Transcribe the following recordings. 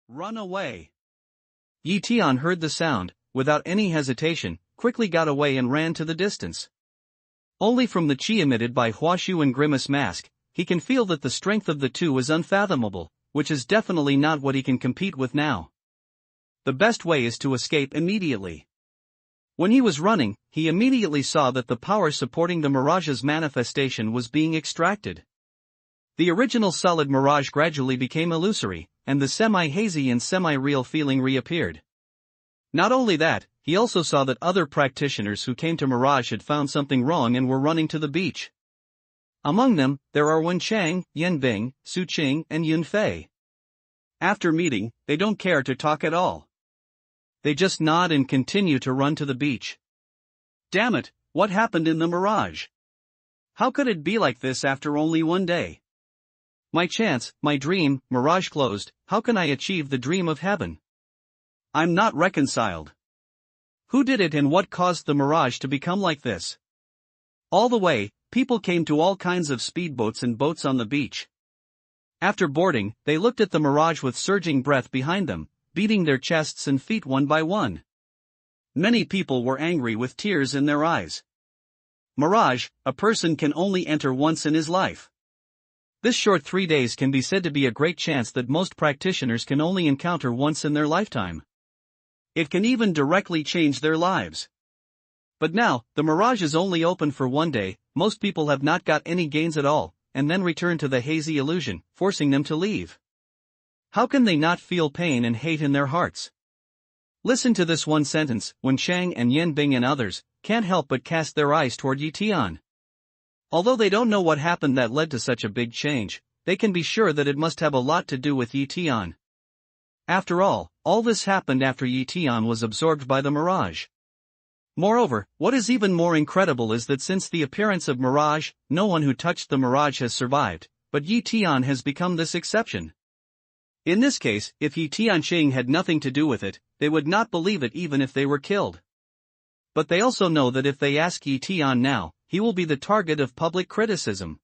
Run away. Tian heard the sound, without any hesitation, quickly got away and ran to the distance. Only from the chi emitted by Huashu and Grimace Mask, he can feel that the strength of the two is unfathomable, which is definitely not what he can compete with now. The best way is to escape immediately. When he was running, he immediately saw that the power supporting the mirage's manifestation was being extracted. The original solid mirage gradually became illusory, and the semi-hazy and semi-real feeling reappeared. Not only that, he also saw that other practitioners who came to Mirage had found something wrong and were running to the beach. Among them, there are Wen Chang, Yan Bing, Su Qing, and Yun Fei. After meeting, they don't care to talk at all. They just nod and continue to run to the beach. Damn it, what happened in the Mirage? How could it be like this after only one day? My chance, my dream, Mirage closed, how can I achieve the dream of heaven? I'm not reconciled. Who did it and what caused the Mirage to become like this? All the way, people came to all kinds of speedboats and boats on the beach. After boarding, they looked at the Mirage with surging breath behind them, beating their chests and feet one by one. Many people were angry with tears in their eyes. Mirage, a person can only enter once in his life. This short 3 days can be said to be a great chance that most practitioners can only encounter once in their lifetime. It can even directly change their lives. But now, the Mirage is only open for 1 day, most people have not got any gains at all, and then return to the hazy illusion, forcing them to leave. How can they not feel pain and hate in their hearts? Listen to this one sentence: Wen Chang and Yan Bing and others can't help but cast their eyes toward Tian. Although they don't know what happened that led to such a big change, they can be sure that it must have a lot to do with Tian. After all this happened after Tian was absorbed by the Mirage. Moreover, what is even more incredible is that since the appearance of Mirage, no one who touched the Mirage has survived, but Tian has become this exception. In this case, if Tianqing had nothing to do with it, they would not believe it even if they were killed. But they also know that if they ask Tian now, he will be the target of public criticism.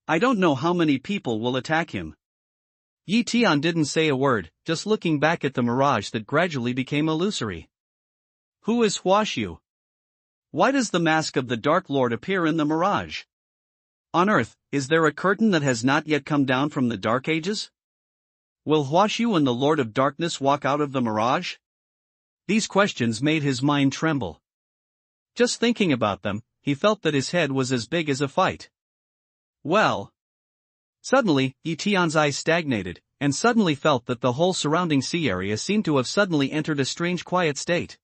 I don't know how many people will attack him. Tian didn't say a word, just looking back at the Mirage that gradually became illusory. Who is Huashu? Why does the mask of the Dark Lord appear in the Mirage? On Earth, is there a curtain that has not yet come down from the Dark Ages? Will Huashu and the Lord of Darkness walk out of the Mirage? These questions made his mind tremble. Just thinking about them, he felt that his head was as big as a fight. Well. Suddenly, Tian's eyes stagnated, and suddenly felt that the whole surrounding sea area seemed to have suddenly entered a strange quiet state.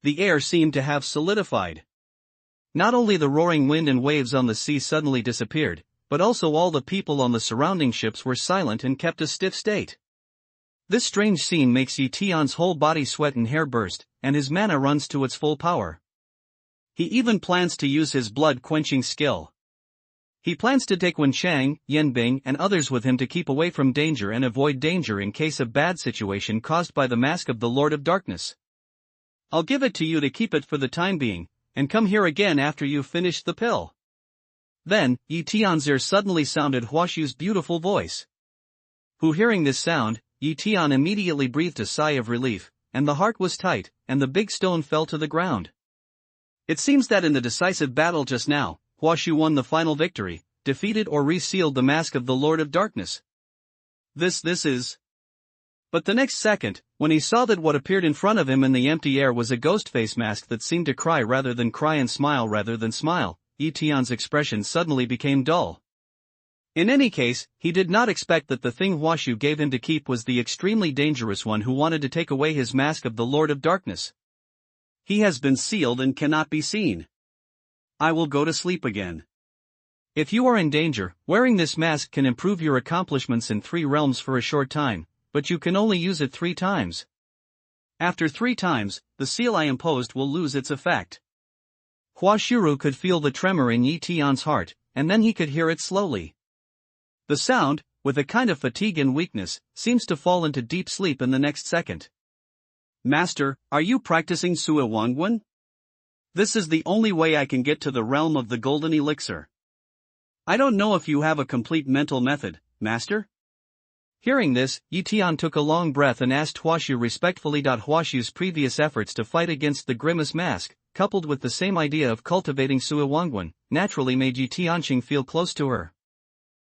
The air seemed to have solidified. Not only the roaring wind and waves on the sea suddenly disappeared, but also all the people on the surrounding ships were silent and kept a stiff state. This strange scene makes Tian's whole body sweat and hair burst, and his mana runs to its full power. He even plans to use his blood-quenching skill. He plans to take Wen Chang, Yan Bing and others with him to keep away from danger and avoid danger in case of bad situation caused by the mask of the Lord of Darkness. I'll give it to you to keep it for the time being, and come here again after you've finished the pill. Then, Tian's ear suddenly sounded Huashu's beautiful voice. Who hearing this sound, Tian immediately breathed a sigh of relief, and the heart was tight, and the big stone fell to the ground. It seems that in the decisive battle just now, Huashu won the final victory, defeated or resealed the mask of the Lord of Darkness. This is... But the next second, when he saw that what appeared in front of him in the empty air was a ghost face mask that seemed to cry rather than cry and smile rather than smile, Tian's expression suddenly became dull. In any case, he did not expect that the thing Huashu gave him to keep was the extremely dangerous one who wanted to take away his mask of the Lord of Darkness. He has been sealed and cannot be seen. I will go to sleep again. If you are in danger, wearing this mask can improve your accomplishments in 3 realms for a short time, but you can only use it 3 times. After 3 times, the seal I imposed will lose its effect. Huashu could feel the tremor in Tian's heart, and then he could hear it slowly. The sound, with a kind of fatigue and weakness, seems to fall into deep sleep in the next second. Master, are you practicing Sui Wangwen? This is the only way I can get to the realm of the golden elixir. I don't know if you have a complete mental method, Master? Hearing this, Tian took a long breath and asked Huashu respectfully. Huashu's previous efforts to fight against the Grimace mask, coupled with the same idea of cultivating Sui Wangguan, naturally made Tianqing feel close to her.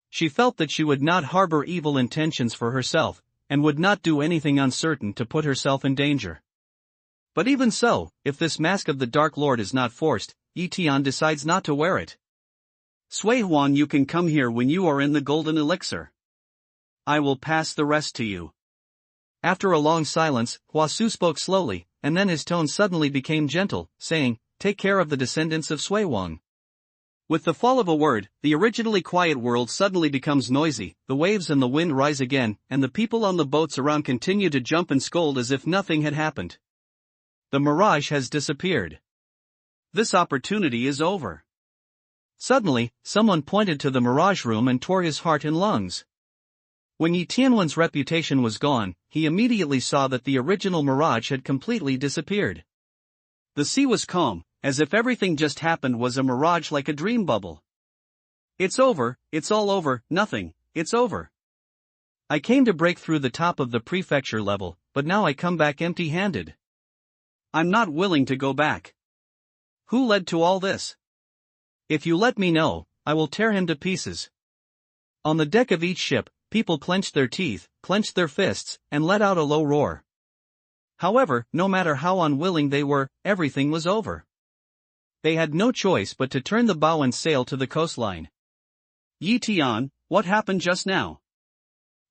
She felt that she would not harbor evil intentions for herself, and would not do anything uncertain to put herself in danger. But even so, if this mask of the Dark Lord is not forced, Tian decides not to wear it. Sui Huan, you can come here when you are in the golden elixir. I will pass the rest to you. After a long silence, Huasu spoke slowly, and then his tone suddenly became gentle, saying, "Take care of the descendants of Sui Wang." With the fall of a word, the originally quiet world suddenly becomes noisy, the waves and the wind rise again, and the people on the boats around continue to jump and scold as if nothing had happened. The mirage has disappeared. This opportunity is over. Suddenly, someone pointed to the mirage room and tore his heart and lungs. When Yi Tianwen's reputation was gone, he immediately saw that the original mirage had completely disappeared. The sea was calm, as if everything just happened was a mirage like a dream bubble. It's over, it's all over, nothing, it's over. I came to break through the top of the prefecture level, but now I come back empty-handed. I'm not willing to go back. Who led to all this? If you let me know, I will tear him to pieces. On the deck of each ship, people clenched their teeth, clenched their fists, and let out a low roar. However, no matter how unwilling they were, everything was over. They had no choice but to turn the bow and sail to the coastline. Yi Tian, what happened just now?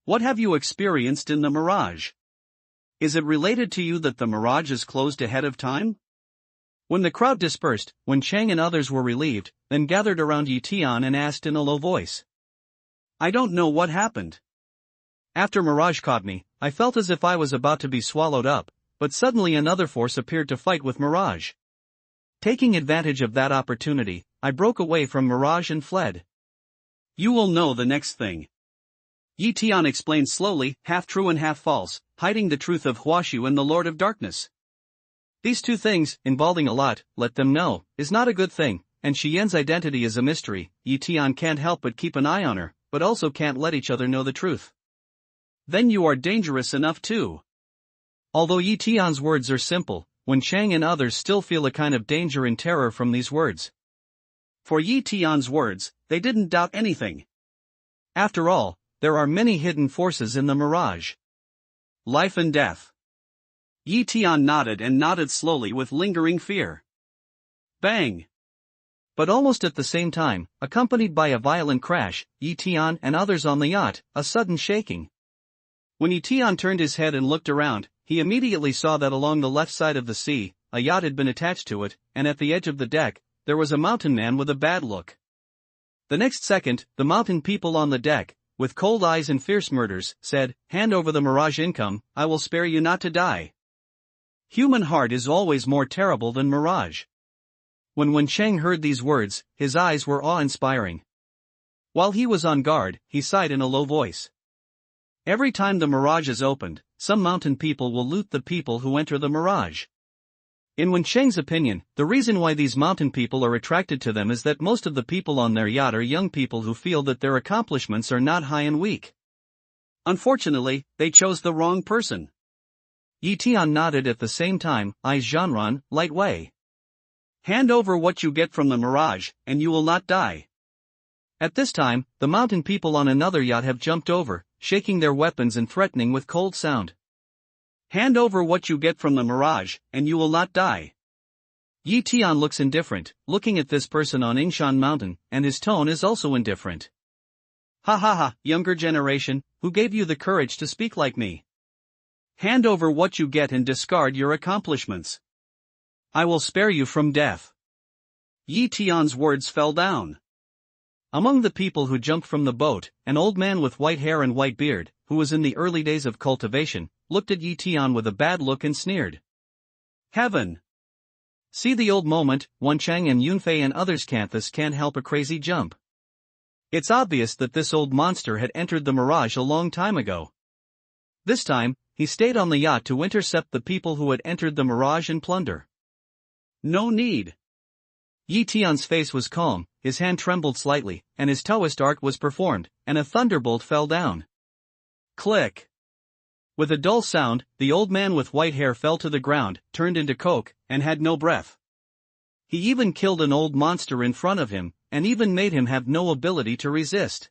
What have you experienced in the mirage? Is it related to you that the mirage is closed ahead of time? When the crowd dispersed, when Chang and others were relieved, then gathered around Yi Tian and asked in a low voice. I don't know what happened. After mirage caught me, I felt as if I was about to be swallowed up, but suddenly another force appeared to fight with mirage. Taking advantage of that opportunity, I broke away from mirage and fled. You will know the next thing. Yi Tian explained slowly, half true and half false, hiding the truth of Huashu and the Lord of Darkness. These two things, involving a lot, let them know, is not a good thing, and Xian's identity is a mystery. Yi Tian can't help but keep an eye on her, but also can't let each other know the truth. Then you are dangerous enough too. Although Yi Tian's words are simple, Wen Chang and others still feel a kind of danger and terror from these words. For Yi Tian's words, they didn't doubt anything. After all, there are many hidden forces in the mirage. Life and death. Yi Tian nodded and nodded slowly with lingering fear. Bang! But almost at the same time, accompanied by a violent crash, Yi Tian and others on the yacht, a sudden shaking. When Yi Tian turned his head and looked around, he immediately saw that along the left side of the sea, a yacht had been attached to it, and at the edge of the deck, there was a mountain man with a bad look. The next second, the mountain people on the deck, with cold eyes and fierce murders, said, "Hand over the mirage income, I will spare you not to die." Human heart is always more terrible than mirage. When Wen Cheng heard these words, his eyes were awe-inspiring. While he was on guard, he sighed in a low voice. Every time the mirage is opened, some mountain people will loot the people who enter the mirage. In Wen Cheng's opinion, the reason why these mountain people are attracted to them is that most of the people on their yacht are young people who feel that their accomplishments are not high and weak. Unfortunately, they chose the wrong person. Yi Tian nodded at the same time, eyes Zhanran, light way. Hand over what you get from the mirage, and you will not die. At this time, the mountain people on another yacht have jumped over, shaking their weapons and threatening with cold sound. Hand over what you get from the mirage, and you will not die. Yi Tian looks indifferent, looking at this person on Yingshan Mountain, and his tone is also indifferent. Ha ha ha, younger generation, who gave you the courage to speak like me? Hand over what you get and discard your accomplishments. I will spare you from death. Yi Tian's words fell down. Among the people who jumped from the boat, an old man with white hair and white beard, who was in the early days of cultivation, looked at Yi Tian with a bad look and sneered. Heaven! See the old moment, Wen Cheng and Yunfei and others canthus can't help a crazy jump. It's obvious that this old monster had entered the mirage a long time ago. This time, he stayed on the yacht to intercept the people who had entered the mirage and plunder. No need. Yi Tian's face was calm, his hand trembled slightly, and his Taoist art was performed, and a thunderbolt fell down. Click. With a dull sound, the old man with white hair fell to the ground, turned into coke, and had no breath. He even killed an old monster in front of him, and even made him have no ability to resist.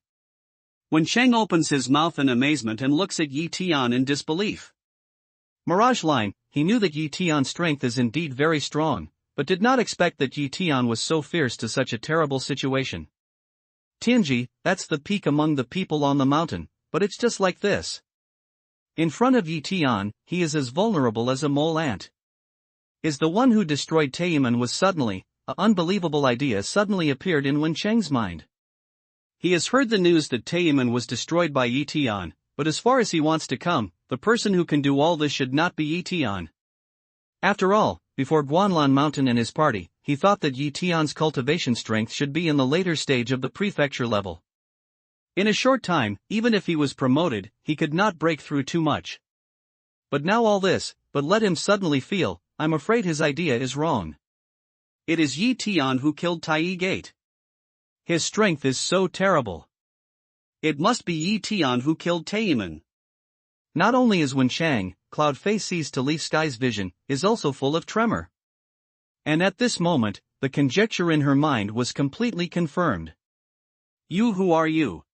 When Cheng opens his mouth in amazement and looks at Yi Tian in disbelief. Mirage line, he knew that Yi Tian's strength is indeed very strong, but did not expect that Yi Tian was so fierce to such a terrible situation. Tianji, that's the peak among the people on the mountain, but it's just like this. In front of Yi Tian, he is as vulnerable as a mole ant. Is the one who destroyed Tian was suddenly, an unbelievable idea suddenly appeared in Wen Cheng's mind. He has heard the news that Tian was destroyed by Yi Tian, but as far as he wants to come, the person who can do all this should not be Yi Tian. After all, before Guanlan Mountain and his party, he thought that Yi Tian's cultivation strength should be in the later stage of the prefecture level. In a short time, even if he was promoted, he could not break through too much. But now all this, but let him suddenly feel, I'm afraid his idea is wrong. It is Yi Tian who killed Tai Gate. His strength is so terrible. It must be Yi Tian who killed Tian. Not only is Wen Chang, Cloud Face sees to Leaf Sky's vision, is also full of tremor. And at this moment, the conjecture in her mind was completely confirmed. You, who are you?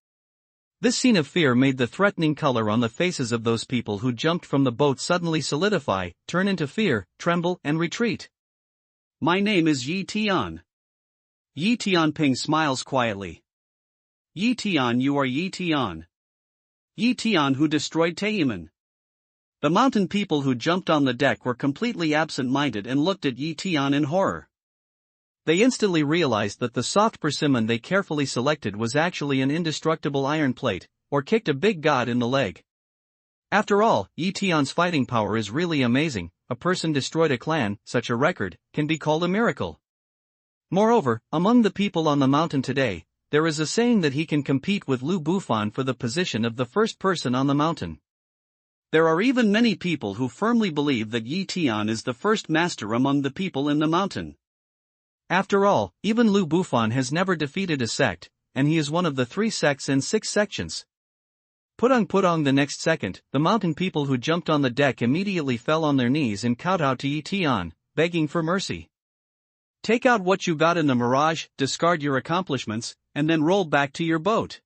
This scene of fear made the threatening color on the faces of those people who jumped from the boat suddenly solidify, turn into fear, tremble and retreat. My name is Yi Tian. Yi Tianping smiles quietly. Yi Tian, you are Yi Tian. Yi Tian who destroyed Tian. The mountain people who jumped on the deck were completely absent-minded and looked at Yi Tian in horror. They instantly realized that the soft persimmon they carefully selected was actually an indestructible iron plate, or kicked a big god in the leg. After all, Yi Tian's fighting power is really amazing. A person destroyed a clan, such a record, can be called a miracle. Moreover, among the people on the mountain today, there is a saying that he can compete with Lu Bufan for the position of the first person on the mountain. There are even many people who firmly believe that Yi Tian is the first master among the people in the mountain. After all, even Lu Bufan has never defeated a sect, and he is one of the 3 sects and 6 sections. Putong the next second, the mountain people who jumped on the deck immediately fell on their knees and kowtowed to Yi Tian, begging for mercy. Take out what you got in the mirage, discard your accomplishments, and then roll back to your boat.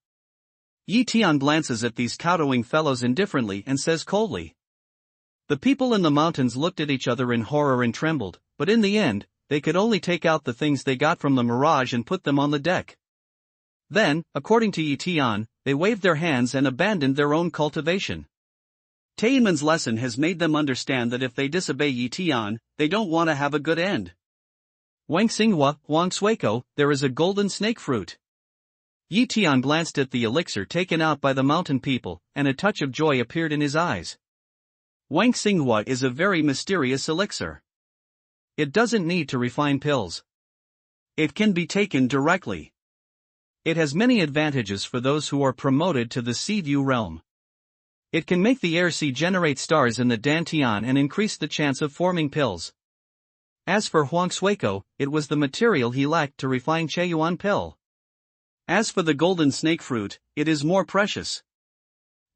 Yi Tian glances at these kowtowing fellows indifferently and says coldly. The people in the mountains looked at each other in horror and trembled, but in the end, they could only take out the things they got from the mirage and put them on the deck. Then, according to Yi Tian, they waved their hands and abandoned their own cultivation. Tian's lesson has made them understand that if they disobey Yi Tian, they don't want to have a good end. Wang Xinghua, Huang Suiko, there is a golden snake fruit. Yi Tian glanced at the elixir taken out by the mountain people, and a touch of joy appeared in his eyes. Wang Xinghua is a very mysterious elixir. It doesn't need to refine pills. It can be taken directly. It has many advantages for those who are promoted to the Sea View realm. It can make the air sea generate stars in the Dantian and increase the chance of forming pills. As for Huang Suiko, it was the material he lacked to refine Cheiyuan pill. As for the golden snake fruit, it is more precious.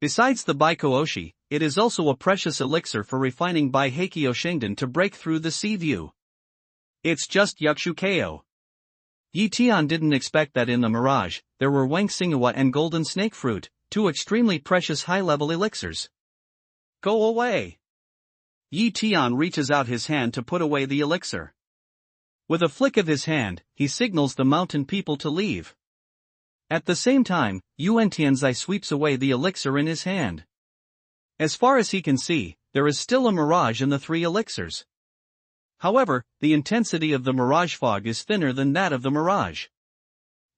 Besides the Baiko-oshi, it is also a precious elixir for refining Bai Heikyo Shingden to break through the sea view. It's just Yukshu-ko. Yi Tian didn't expect that in the mirage, there were Wang Xinghua and golden snake fruit, 2 extremely precious high-level elixirs. Go away! Yi Tian reaches out his hand to put away the elixir. With a flick of his hand, he signals the mountain people to leave. At the same time, Yuan Tianzai sweeps away the elixir in his hand. As far as he can see, there is still a mirage in the 3 elixirs. However, the intensity of the mirage fog is thinner than that of the mirage.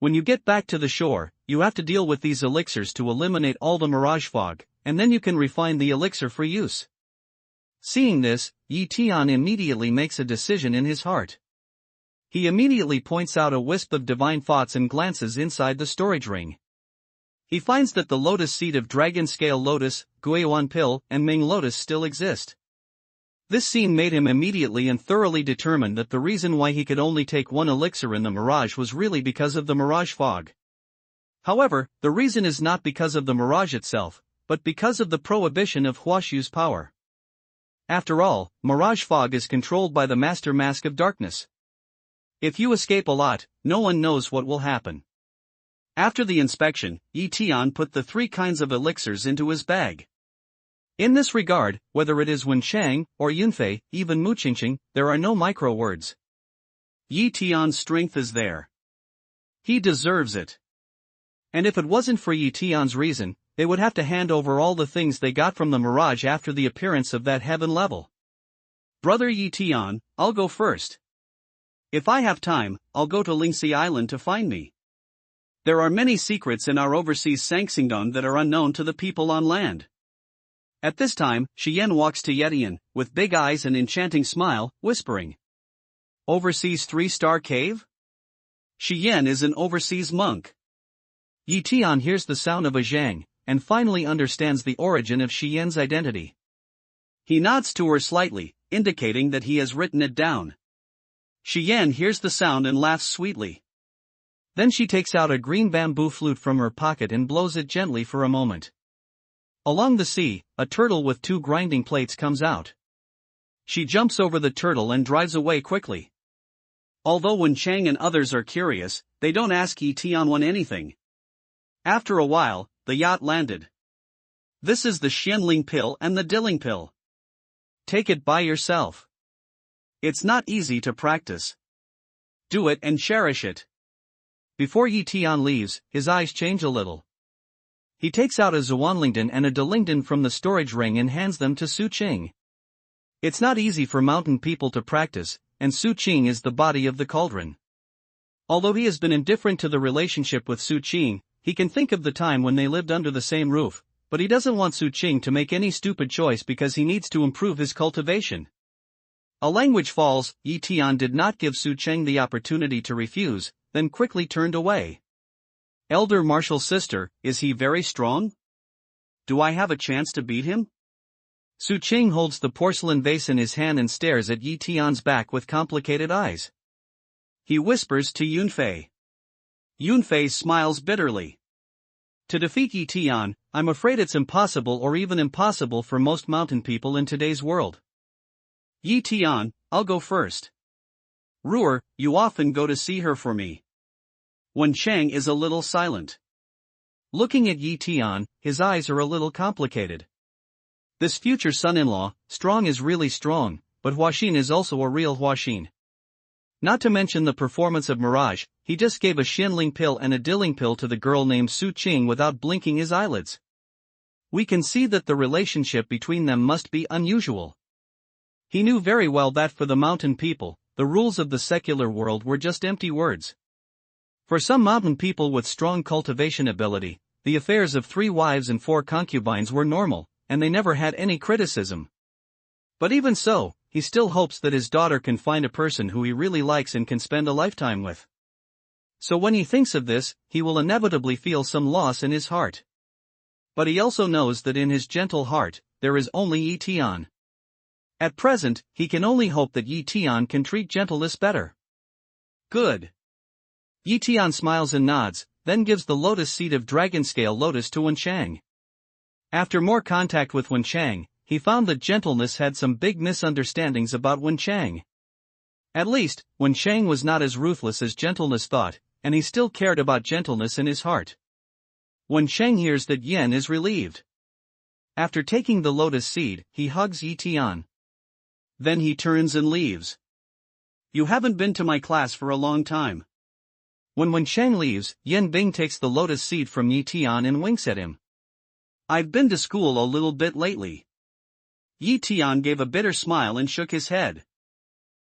When you get back to the shore, you have to deal with these elixirs to eliminate all the mirage fog, and then you can refine the elixir for use. Seeing this, Yi Tian immediately makes a decision in his heart. He immediately points out a wisp of divine thoughts and glances inside the storage ring. He finds that the lotus seed of dragon scale lotus, Guiyuan pill, and Ming lotus still exist. This scene made him immediately and thoroughly determined that the reason why he could only take 1 elixir in the mirage was really because of the mirage fog. However, the reason is not because of the mirage itself, but because of the prohibition of Huashu's power. After all, Mirage Fog is controlled by the Master Mask of Darkness. If you escape a lot, no one knows what will happen. After the inspection, Tian put the 3 kinds of elixirs into his bag. In this regard, whether it is Wenchang or Yunfei, even Muqingqing, there are no micro words. Tian's strength is there. He deserves it. And if it wasn't for Tian's reason, they would have to hand over all the things they got from the Mirage after the appearance of that heaven level. Brother Tian, I'll go first. If I have time, I'll go to Lingxi Island to find me. There are many secrets in our overseas Sangsingdong that are unknown to the people on land. At this time, Xian walks to Yetian, with big eyes and enchanting smile, whispering. Overseas 3-star cave? Xian is an overseas monk. Tian hears the sound of a zhang, and finally understands the origin of Xian's identity. He nods to her slightly, indicating that he has written it down. Xian hears the sound and laughs sweetly. Then she takes out a green bamboo flute from her pocket and blows it gently for a moment. Along the sea, a turtle with 2 grinding plates comes out. She jumps over the turtle and drives away quickly. Although Wenchang and others are curious, they don't ask Tianwen anything. After a while, the yacht landed. This is the Xianling pill and the Dilling pill. Take it by yourself. It's not easy to practice. Do it and cherish it. Before Tian leaves, his eyes change a little. He takes out a Zuanlingdan and a Delingdan from the storage ring and hands them to Su Qing. It's not easy for mountain people to practice, and Su Qing is the body of the cauldron. Although he has been indifferent to the relationship with Su Qing, he can think of the time when they lived under the same roof, but he doesn't want Su Qing to make any stupid choice because he needs to improve his cultivation. A language falls. Tian did not give Su Qing the opportunity to refuse, then quickly turned away. Elder Martial Sister, is he very strong? Do I have a chance to beat him? Su Qing holds the porcelain vase in his hand and stares at Tian's back with complicated eyes. He whispers to Yunfei. Yunfei smiles bitterly. To defeat Tian, I'm afraid it's impossible or even impossible for most mountain people in today's world. Tian, I'll go first. Ruer, you often go to see her for me. Wenchang is a little silent. Looking at Tian, his eyes are a little complicated. This future son-in-law, strong is really strong, but Huaxin is also a real Huaxin. Not to mention the performance of Mirage, he just gave a Xianling pill and a Dilling pill to the girl named Su Qing without blinking his eyelids. We can see that the relationship between them must be unusual. He knew very well that for the mountain people, the rules of the secular world were just empty words. For some mountain people with strong cultivation ability, the affairs of 3 wives and 4 concubines were normal, and they never had any criticism. But even so, he still hopes that his daughter can find a person who he really likes and can spend a lifetime with. So when he thinks of this, he will inevitably feel some loss in his heart. But he also knows that in his gentle heart, there is only Tian. At present, he can only hope that Tian can treat gentleness better. Good. Tian smiles and nods, then gives the lotus seed of dragon scale lotus to Wenchang. After more contact with Wenchang, he found that gentleness had some big misunderstandings about Wenchang. At least, Wenchang was not as ruthless as gentleness thought, and he still cared about gentleness in his heart. Wenchang hears that Yen is relieved. After taking the lotus seed, he hugs Tian. Then he turns and leaves. You haven't been to my class for a long time. When Wenchang leaves, Yen Bing takes the lotus seed from Tian and winks at him. I've been to school a little bit lately. Tian gave a bitter smile and shook his head.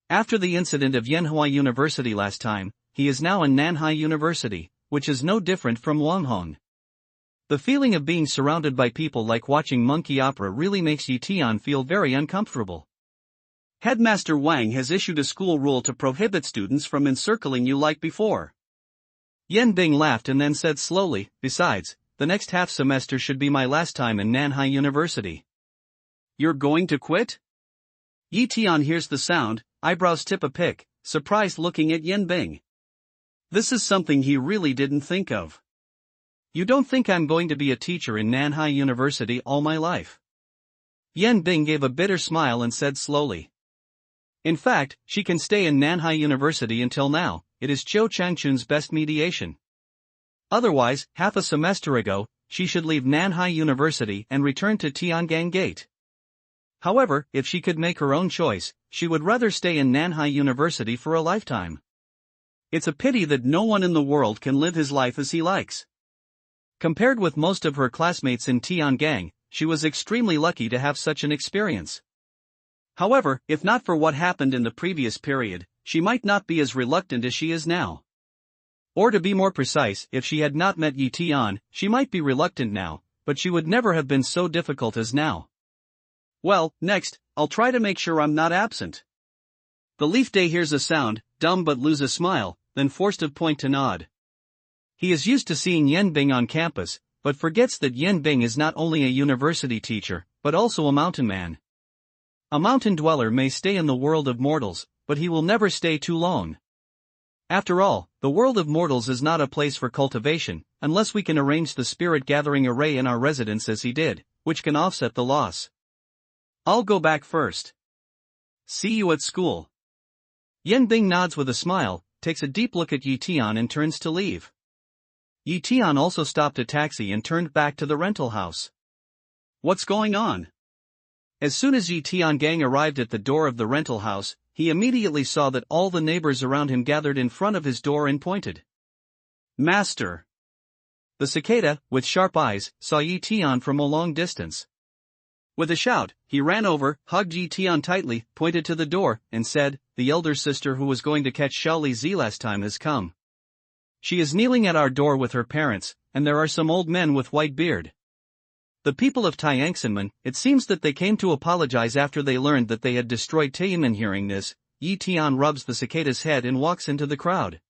After the incident of Yanhua University last time, he is now in Nanhai University, which is no different from Wanghong. The feeling of being surrounded by people like watching monkey opera really makes Tian feel very uncomfortable. Headmaster Wang has issued a school rule to prohibit students from encircling you like before. Yen Bing laughed and then said slowly, besides, the next half semester should be my last time in Nanhai University. You're going to quit? Tian hears the sound, eyebrows tip a pick, surprised looking at Yen Bing. This is something he really didn't think of. You don't think I'm going to be a teacher in Nanhai University all my life? Yan Bing gave a bitter smile and said slowly. In fact, she can stay in Nanhai University until now. It is Chiu Changchun's best mediation. Otherwise, half a semester ago, she should leave Nanhai University and return to Tiangang Gate. However, if she could make her own choice, she would rather stay in Nanhai University for a lifetime. It's a pity that no one in the world can live his life as he likes. Compared with most of her classmates in Tiangang, she was extremely lucky to have such an experience. However, if not for what happened in the previous period, she might not be as reluctant as she is now. Or to be more precise, if she had not met Yi Tian, she might be reluctant now, but she would never have been so difficult as now. Well, next, I'll try to make sure I'm not absent. The Leaf Day hears a sound, dumb but lose a smile, then forced to point to nod. He is used to seeing Yan Bing on campus, but forgets that Yan Bing is not only a university teacher, but also a mountain man. A mountain dweller may stay in the world of mortals, but he will never stay too long. After all, the world of mortals is not a place for cultivation, unless we can arrange the spirit gathering array in our residence as he did, which can offset the loss. I'll go back first. See you at school. Yan Bing nods with a smile, takes a deep look at Yi Tian and turns to leave. Yi Tian also stopped a taxi and turned back to the rental house. What's going on? As soon as Yi Tiangang arrived at the door of the rental house, he immediately saw that all the neighbors around him gathered in front of his door and pointed. Master! The cicada, with sharp eyes, saw Yi Tian from a long distance. With a shout, he ran over, hugged Yi Tian tightly, pointed to the door, and said, "The elder sister who was going to catch Xiaoli Zi last time has come. She is kneeling at our door with her parents, and there are some old men with white beard." The people of Tianxinmen, it seems that they came to apologize after they learned that they had destroyed Tianmen. Hearing this, Yi Tian rubs the cicada's head and walks into the crowd.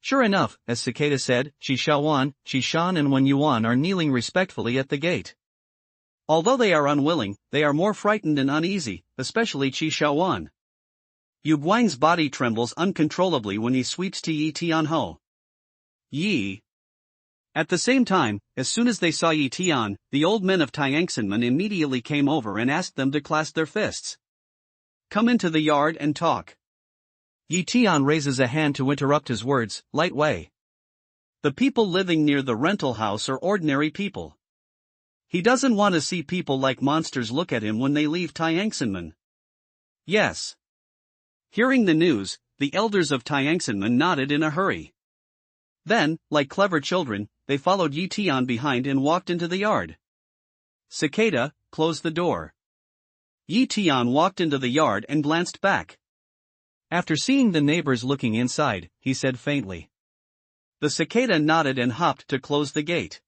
Sure enough, as Cicada said, Qi Shaowan, Qi Shan and Wen Yuan are kneeling respectfully at the gate. Although they are unwilling, they are more frightened and uneasy, especially Qi Shaowan. Yu Guang's body trembles uncontrollably when he sweeps to Yi Tianho. Yi. At the same time, as soon as they saw Yi Tian, the old men of Tianxinmen immediately came over and asked them to clasp their fists. Come into the yard and talk. Yi Tian raises a hand to interrupt his words, light way. The people living near the rental house are ordinary people. He doesn't want to see people like monsters look at him when they leave Tianxinmen. Yes. Hearing the news, the elders of Tianxinmen nodded in a hurry. Then, like clever children, they followed Yi Tian behind and walked into the yard. Cicada, close the door. Yi Tian walked into the yard and glanced back. After seeing the neighbors looking inside, he said faintly. The cicada nodded and hopped to close the gate.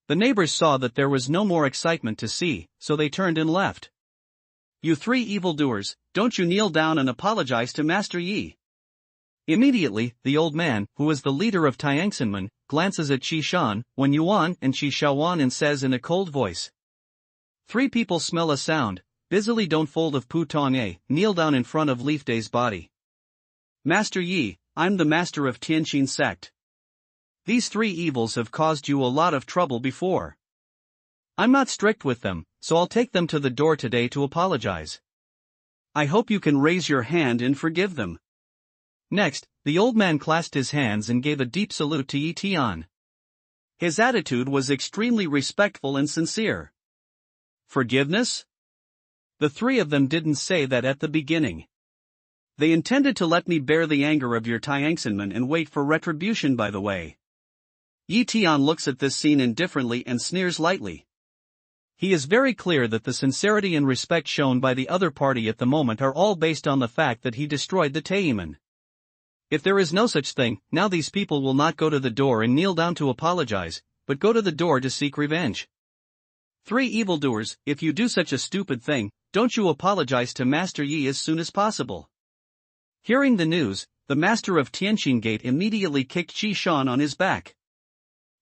The neighbors saw that there was no more excitement to see, so they turned and left. You three evildoers, don't you kneel down and apologize to Master Yi. Immediately, the old man, who is the leader of Tianxinmen, glances at Qi Shan, Wen Yuan and Qi Shaowan and says in a cold voice. Three people smell a sound, busily don't fold of Pu Tong A, kneel down in front of Leaf Day's body. Master Yi, I'm the master of Tianqin sect. These three evils have caused you a lot of trouble before. I'm not strict with them, so I'll take them to the door today to apologize. I hope you can raise your hand and forgive them. Next, the old man clasped his hands and gave a deep salute to Yi Tian. His attitude was extremely respectful and sincere. Forgiveness? The three of them didn't say that at the beginning. They intended to let me bear the anger of your Tianxinmen and wait for retribution by the way. Yi Tian looks at this scene indifferently and sneers lightly. He is very clear that the sincerity and respect shown by the other party at the moment are all based on the fact that he destroyed the Tianmen. If there is no such thing, now these people will not go to the door and kneel down to apologize, but go to the door to seek revenge. Three evildoers, if you do such a stupid thing, don't you apologize to Master Yi as soon as possible. Hearing the news, the master of Tianqin Gate immediately kicked Qi Shan on his back.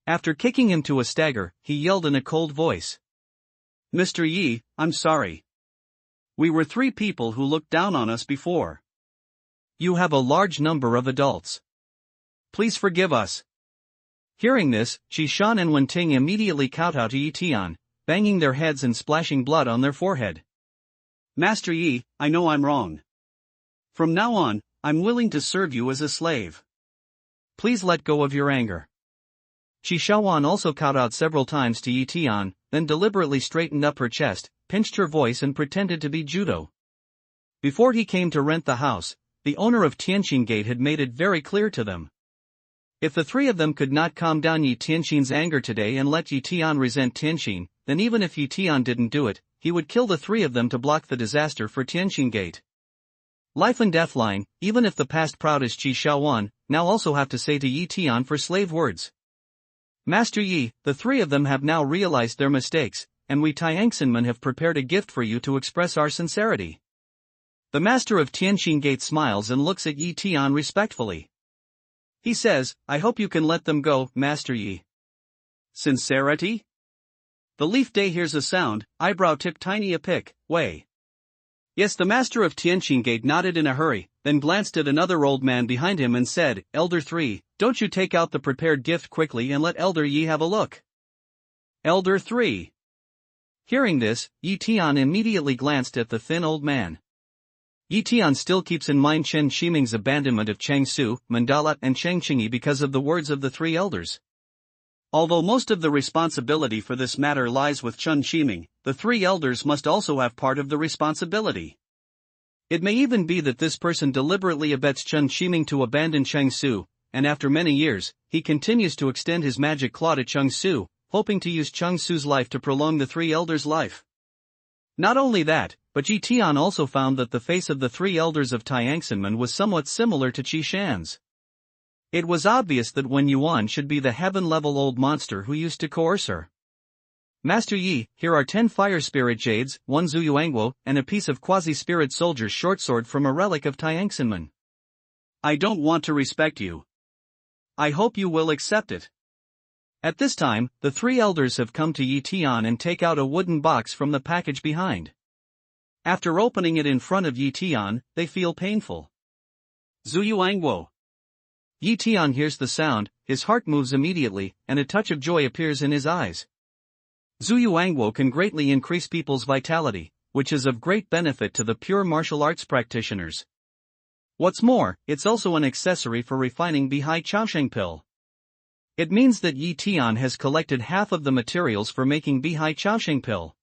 After kicking him to a stagger, he yelled in a cold voice. Mr. Yi, I'm sorry. We were three people who looked down on us before. You have a large number of adults. Please forgive us. Hearing this, Qi Shan and Wen Ting immediately kowtow to Yi Tian, banging their heads and splashing blood on their forehead. Master Yi, I know I'm wrong. From now on, I'm willing to serve you as a slave. Please let go of your anger. Qi Shaoan also kowtowed several times to Yi Tian, then deliberately straightened up her chest, pinched her voice and pretended to be judo. Before he came to rent the house, the owner of Tianqin Gate had made it very clear to them. If the three of them could not calm down Yi Tianqin's anger today and let Yi Tian resent Tianqin, then even if Yi Tian didn't do it, he would kill the three of them to block the disaster for Tianqin Gate. Life and death line, even if the past proudest Qi Shaoan, now also have to say to Yi Tian for slave words. Master Yi, the three of them have now realized their mistakes, and we Tianxinmen have prepared a gift for you to express our sincerity. The master of Tianqin Gate smiles and looks at Yi Tian respectfully. He says, I hope you can let them go, Master Yi. Sincerity? The Leaf Day hears a sound, eyebrow tip tiny a pick, way. Yes, the master of Tianqin Gate nodded in a hurry, then glanced at another old man behind him and said, Elder 3, don't you take out the prepared gift quickly and let Elder Yi have a look. Elder 3. Hearing this, Yi Tian immediately glanced at the thin old man. Yi Tian still keeps in mind Chen Shiming's abandonment of Changsu, Mandala and Changqingyi because of the words of the three elders. Although most of the responsibility for this matter lies with Chen Shiming, the three elders must also have part of the responsibility. It may even be that this person deliberately abets Chen Shiming to abandon Changsu, and after many years, he continues to extend his magic claw to Changsu, hoping to use Changsu's life to prolong the three elders' life. Not only that, but Yi Tian also found that the face of the three elders of Tianxinmen was somewhat similar to Qi Shan's. It was obvious that Wen Yuan should be the heaven-level old monster who used to coerce her. Master Yi, here are 10 fire spirit jades, 1 Zuyuangwo, and a piece of quasi-spirit soldier's short sword from a relic of Tianxinmen. I don't want to respect you. I hope you will accept it. At this time, the three elders have come to Yi Tian and take out a wooden box from the package behind. After opening it in front of Yi Tian, they feel painful. Zuyuangwo. Yi Tian hears the sound, his heart moves immediately, and a touch of joy appears in his eyes. Zuyuangwo can greatly increase people's vitality, which is of great benefit to the pure martial arts practitioners. What's more, it's also an accessory for refining Bihai Chaosheng pill. It means that Yi Tian has collected half of the materials for making Bihai Chaosheng pill.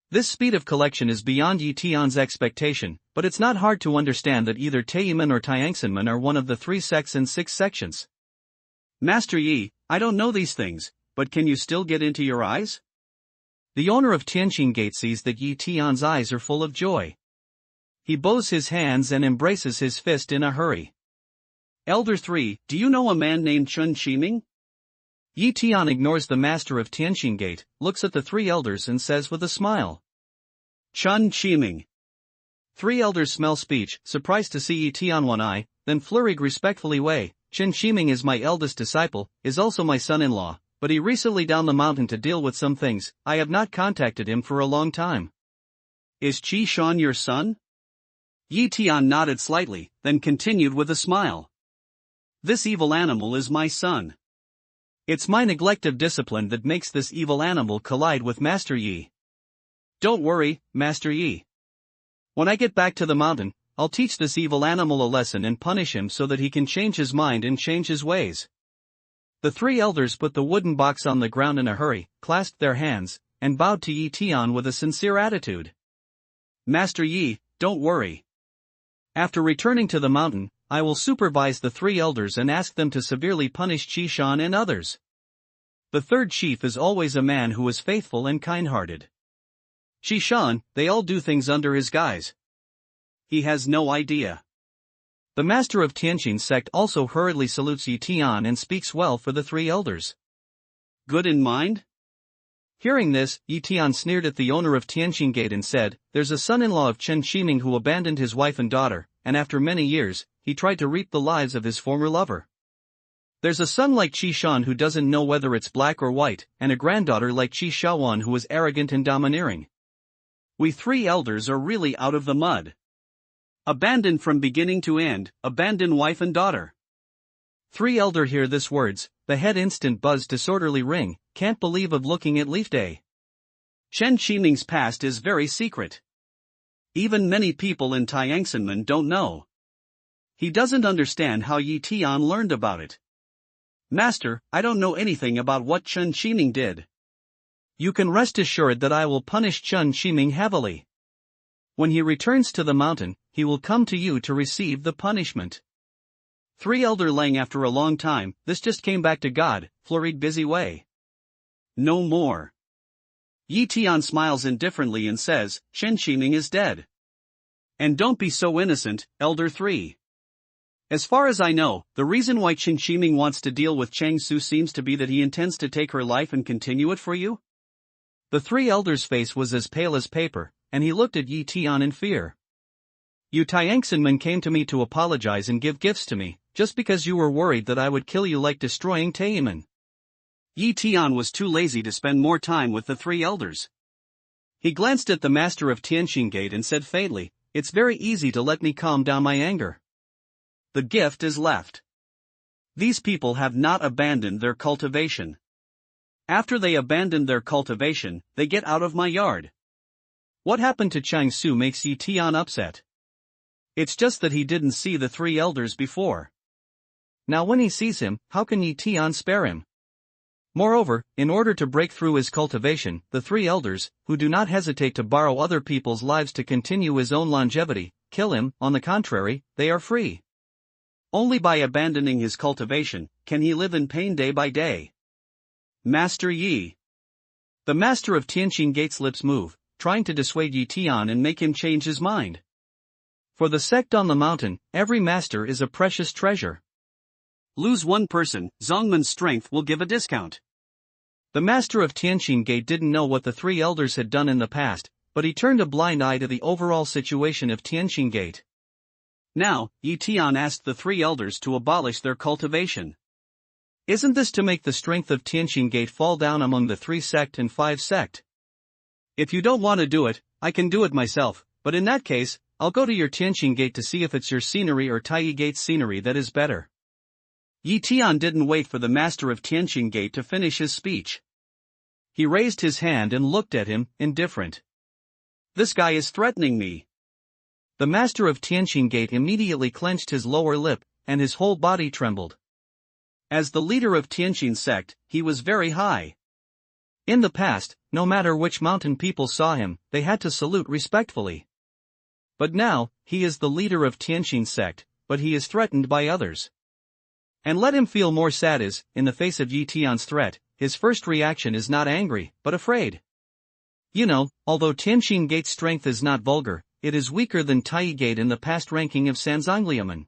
This speed of collection is beyond Yi Tian's expectation, but it's not hard to understand that either Taiyimen or Tianxinmen are one of the 3 sects and 6 sections. Master Yi, I don't know these things, but can you still get into your eyes? The owner of Tianqin Gate sees that Yi Tian's eyes are full of joy. He bows his hands and embraces his fist in a hurry. Elder 3, do you know a man named Chen Shiming? Yi Tian ignores the master of Tianqin Gate, looks at the three elders and says with a smile. Chen Shiming. Three elders smell speech, surprised to see Yi Tian one eye, then flurried respectfully way. Chen Shiming is my eldest disciple, is also my son-in-law, but he recently down the mountain to deal with some things, I have not contacted him for a long time. Is Qi Shan your son? Yi Tian nodded slightly, then continued with a smile. This evil animal is my son. It's my neglect of discipline that makes this evil animal collide with Master Yi. Don't worry, Master Yi. When I get back to the mountain, I'll teach this evil animal a lesson and punish him so that he can change his mind and change his ways. The three elders put the wooden box on the ground in a hurry, clasped their hands, and bowed to Yi Tian with a sincere attitude. Master Yi, don't worry. After returning to the mountain, I will supervise the three elders and ask them to severely punish Qi Shan and others. The third chief is always a man who is faithful and kind-hearted. Qi Shan, they all do things under his guise. He has no idea. The master of Tianqin sect also hurriedly salutes Yi Tian and speaks well for the three elders. Good in mind? Hearing this, Yi Tian sneered at the owner of Tianqin Gate and said, there's a son-in-law of Chen Shiming who abandoned his wife and daughter, and after many years, he tried to reap the lives of his former lover. There's a son like Qi Shan who doesn't know whether it's black or white, and a granddaughter like Qi Shaoan who is arrogant and domineering. We three elders are really out of the mud. Abandoned from beginning to end, abandon wife and daughter. Three elder hear this words, the head instant buzzed disorderly ring, can't believe of looking at Leaf Day. Chen Qiming's past is very secret. Even many people in Tianxinmen don't know. He doesn't understand how Yi Tian learned about it. Master, I don't know anything about what Chen Qiming did. You can rest assured that I will punish Chen Qiming heavily. When he returns to the mountain, he will come to you to receive the punishment. Three Elder Lang after a long time, this just came back to God, flurried busy way. No more. Yi Tian smiles indifferently and says, Chen Qiming is dead. And don't be so innocent, Elder 3. As far as I know, the reason why Chen Qiming wants to deal with Chang Su seems to be that he intends to take her life and continue it for you? The three elders' face was as pale as paper, and he looked at Yi Tian in fear. You Tianxinmen came to me to apologize and give gifts to me, just because you were worried that I would kill you like destroying Taiyimen. Yi Tian was too lazy to spend more time with the three elders. He glanced at the master of Tianxin Gate and said faintly, it's very easy to let me calm down my anger. The gift is left. These people have not abandoned their cultivation. After they abandon their cultivation, they get out of my yard. What happened to Chang Su makes Yi Tian upset. It's just that he didn't see the three elders before. Now when he sees him, how can Yi Tian spare him? Moreover, in order to break through his cultivation, the three elders, who do not hesitate to borrow other people's lives to continue his own longevity, kill him. On the contrary, they are free. Only by abandoning his cultivation can he live in pain day by day. Master Yi. The master of Tianxin Gate's lips move, trying to dissuade Yi Tian and make him change his mind. For the sect on the mountain, every master is a precious treasure. Lose one person, Zongman's strength will give a discount. The master of Tianxin Gate didn't know what the three elders had done in the past, but he turned a blind eye to the overall situation of Tianxin Gate. Now, Yi Tian asked the three elders to abolish their cultivation. Isn't this to make the strength of Tianxin Gate fall down among the 3 sect and 5 sect? If you don't want to do it, I can do it myself, but in that case, I'll go to your Tianxin Gate to see if it's your scenery or Taiyi Gate's scenery that is better. Yi Tian didn't wait for the master of Tianxin Gate to finish his speech. He raised his hand and looked at him, indifferent. This guy is threatening me. The master of Tianxin Gate immediately clenched his lower lip, and his whole body trembled. As the leader of Tianxin sect, he was very high. In the past, no matter which mountain people saw him, they had to salute respectfully. But now, he is the leader of Tianxin sect, but he is threatened by others. And let him feel more sad is, in the face of Yi Tian's threat, his first reaction is not angry, but afraid. You know, although Tianxin Gate's strength is not vulgar, it is weaker than Taiyi Gate in the past ranking of Sanzangliamen.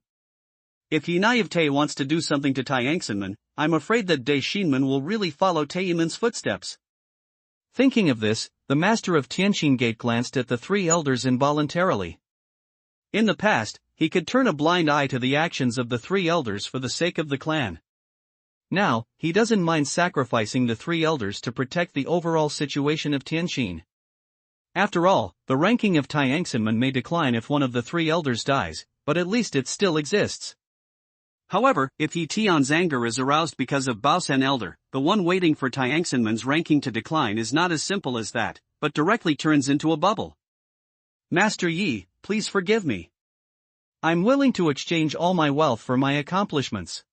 If Yi Naivte wants to do something to Tianxinmen, I'm afraid that De Xinmen will really follow Taiyimen's footsteps. Thinking of this, the master of Tianxin Gate glanced at the 3 elders involuntarily. In the past, he could turn a blind eye to the actions of the 3 elders for the sake of the clan. Now, he doesn't mind sacrificing the 3 elders to protect the overall situation of Tianxin. After all, the ranking of Tianxinmen may decline if one of the 3 elders dies, but at least it still exists. However, if Yi Tian's anger is aroused because of Baosan Elder, the one waiting for Tianxinmen's ranking to decline is not as simple as that, but directly turns into a bubble. Master Yi, please forgive me. I'm willing to exchange all my wealth for my accomplishments.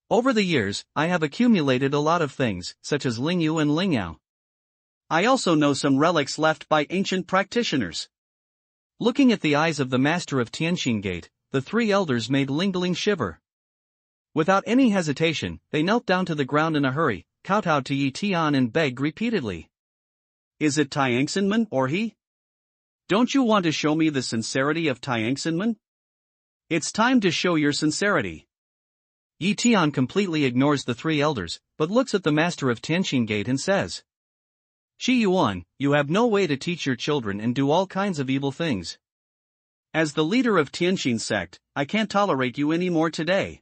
Over the years, I have accumulated a lot of things, such as Lingyu and Lingyao. I also know some relics left by ancient practitioners. Looking at the eyes of the master of Tianxin Gate, the 3 elders made Lingling shiver. Without any hesitation, they knelt down to the ground in a hurry, kowtowed to Yi Tian and begged repeatedly. Is it Tianxinmen or he? Don't you want to show me the sincerity of Tianxinmen? It's time to show your sincerity. Yi Tian completely ignores the 3 elders, but looks at the master of Tianxin Gate and says, Shi Yuan, you have no way to teach your children and do all kinds of evil things. As the leader of Tianxin sect, I can't tolerate you anymore today.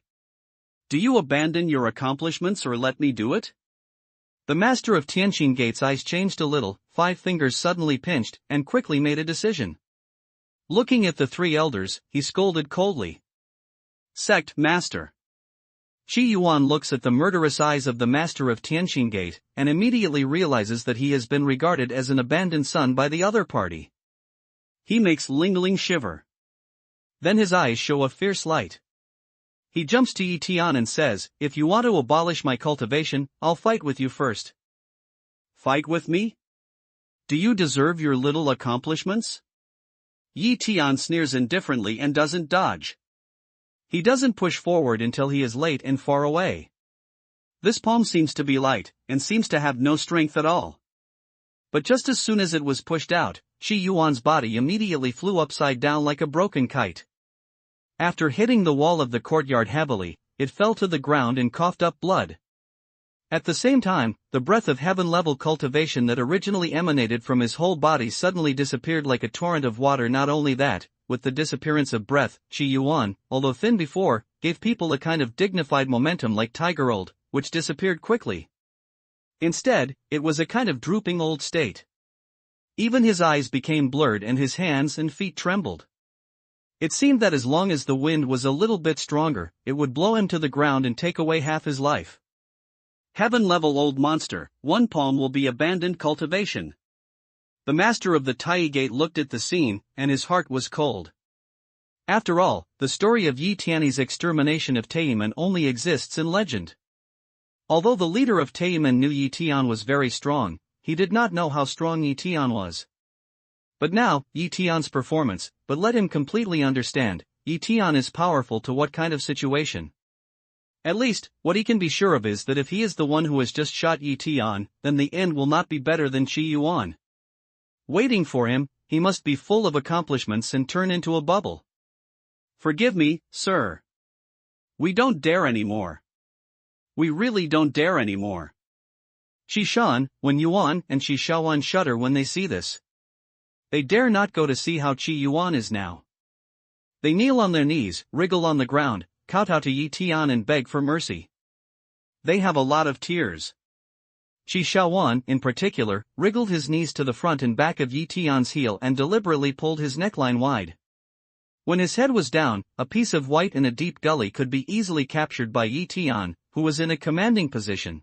Do you abandon your accomplishments or let me do it? The master of Tianxin Gate's eyes changed a little, 5 fingers suddenly pinched, and quickly made a decision. Looking at the 3 elders, he scolded coldly. Sect master. Qi Yuan looks at the murderous eyes of the master of Tianqing Gate, and immediately realizes that he has been regarded as an abandoned son by the other party. He makes Ling Ling shiver. Then his eyes show a fierce light. He jumps to Yi Tian and says, "If you want to abolish my cultivation, I'll fight with you first." Fight with me? Do you deserve your little accomplishments? Yi Tian sneers indifferently and doesn't dodge. He doesn't push forward until he is late and far away. This palm seems to be light, and seems to have no strength at all. But just as soon as it was pushed out, Qi Yuan's body immediately flew upside down like a broken kite. After hitting the wall of the courtyard heavily, it fell to the ground and coughed up blood. At the same time, the breath of heaven-level cultivation that originally emanated from his whole body suddenly disappeared like a torrent of water. Not only that, with the disappearance of breath, Qi Yuan, although thin before, gave people a kind of dignified momentum like tiger old, which disappeared quickly. Instead, it was a kind of drooping old state. Even his eyes became blurred and his hands and feet trembled. It seemed that as long as the wind was a little bit stronger, it would blow him to the ground and take away half his life. Heaven-level old monster, one palm will be abandoned cultivation. The master of the Tai Gate looked at the scene, and his heart was cold. After all, the story of Yi Tian's extermination of Tian only exists in legend. Although the leader of Tian knew Yi Tian was very strong, he did not know how strong Yi Tian was. But now, Yi Tian's performance, but let him completely understand, Yi Tian is powerful to what kind of situation. At least, what he can be sure of is that if he is the one who has just shot Yi Tian, then the end will not be better than Qi Yuan. Waiting for him, he must be full of accomplishments and turn into a bubble. Forgive me, sir. We don't dare anymore. We really don't dare anymore. Qi Shan, Wen Yuan and Qi Shaoan shudder when they see this. They dare not go to see how Qi Yuan is now. They kneel on their knees, wriggle on the ground, kowtow to Yi Tian and beg for mercy. They have a lot of tears. Qi Shaoan, in particular, wriggled his knees to the front and back of Yi Tian's heel and deliberately pulled his neckline wide. When his head was down, a piece of white in a deep gully could be easily captured by Yi Tian, who was in a commanding position.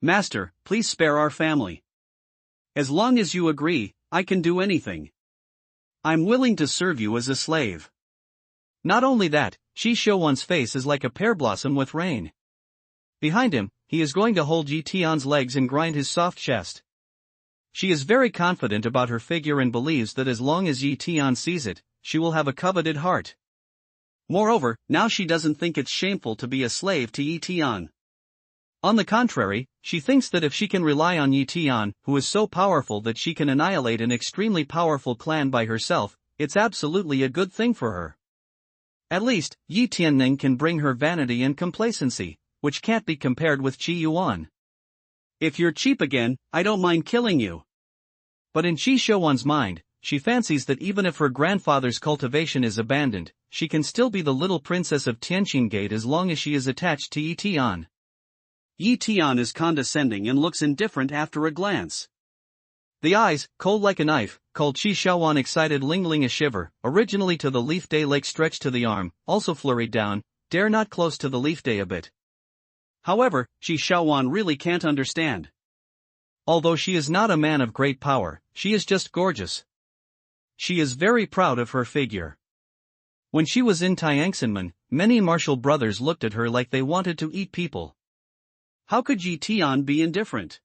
Master, please spare our family. As long as you agree, I can do anything. I'm willing to serve you as a slave. Not only that, Qi Shaoan's face is like a pear blossom with rain. Behind him, he is going to hold Yi Tian's legs and grind his soft chest. She is very confident about her figure and believes that as long as Yi Tian sees it, she will have a coveted heart. Moreover, now she doesn't think it's shameful to be a slave to Yi Tian. On the contrary, she thinks that if she can rely on Yi Tian, who is so powerful that she can annihilate an extremely powerful clan by herself, it's absolutely a good thing for her. At least, Yi Tianning can bring her vanity and complacency, which can't be compared with Qi Yuan. If you're cheap again, I don't mind killing you. But in Qi Shaoan's mind, she fancies that even if her grandfather's cultivation is abandoned, she can still be the little princess of Tianqing Gate as long as she is attached to Yi Tian. Yi Tian is condescending and looks indifferent after a glance. The eyes, cold like a knife, called Qi Shaoan excited Ling Ling a shiver, originally to the leaf day leg stretched to the arm, also flurried down, dare not close to the leaf day a bit. However, Qi Shaoan really can't understand. Although she is not a man of great power, she is just gorgeous. She is very proud of her figure. When she was in Tianxinmen, many martial brothers looked at her like they wanted to eat people. How could Yi Tian be indifferent?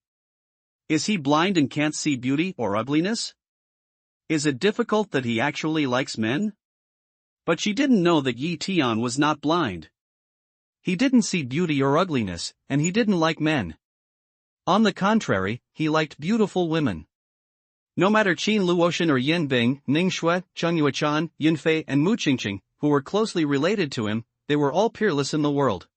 Is he blind and can't see beauty or ugliness? Is it difficult that he actually likes men? But she didn't know that Yi Tian was not blind. He didn't see beauty or ugliness, and he didn't like men. On the contrary, he liked beautiful women. No matter Qin Luotian or Yin Bing, Ning Shui, Cheng Yuechan, Yin Fei and Mu Qingqing, who were closely related to him, they were all peerless in the world.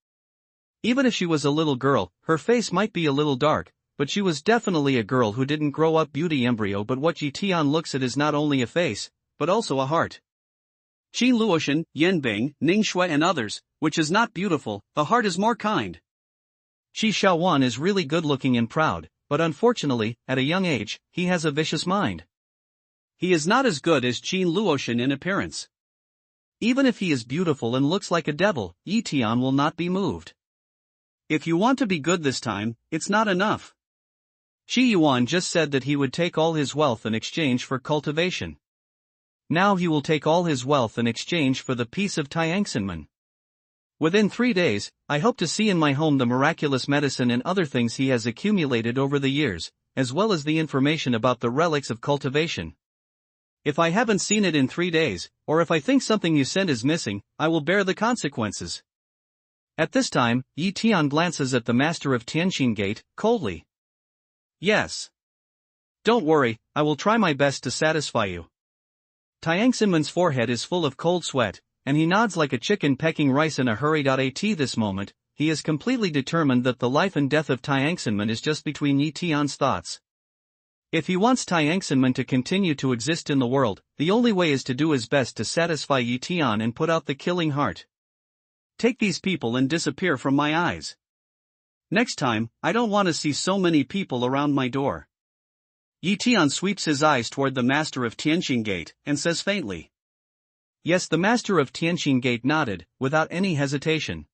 Even if she was a little girl, her face might be a little dark, but she was definitely a girl who didn't grow up beauty embryo. But what Yi Tian looks at is not only a face, but also a heart. Qin Luotian, Yin Bing, Ning Shui and others, which is not beautiful, the heart is more kind. Qi Shaoan is really good-looking and proud, but unfortunately, at a young age, he has a vicious mind. He is not as good as Qin Luotian in appearance. Even if he is beautiful and looks like a devil, Yi Tian will not be moved. If you want to be good this time, it's not enough. Qi Yuan just said that he would take all his wealth in exchange for cultivation. Now he will take all his wealth in exchange for the peace of Tianxinmen. Within 3 days, I hope to see in my home the miraculous medicine and other things he has accumulated over the years, as well as the information about the relics of cultivation. If I haven't seen it in 3 days, or if I think something you sent is missing, I will bear the consequences. At this time, Yi Tian glances at the master of Tianqin Gate, coldly. Yes. Don't worry, I will try my best to satisfy you. Tianxinman's forehead is full of cold sweat, and he nods like a chicken pecking rice in a hurry. At this moment, he is completely determined that the life and death of Tianxinman is just between Yi Tian's thoughts. If he wants Tianxinman to continue to exist in the world, the only way is to do his best to satisfy Yi Tian and put out the killing heart. Take these people and disappear from my eyes. Next time, I don't want to see so many people around my door. Yi Tian sweeps his eyes toward the master of Tianqin Gate, and says faintly. Yes, the master of Tianqin Gate nodded, without any hesitation.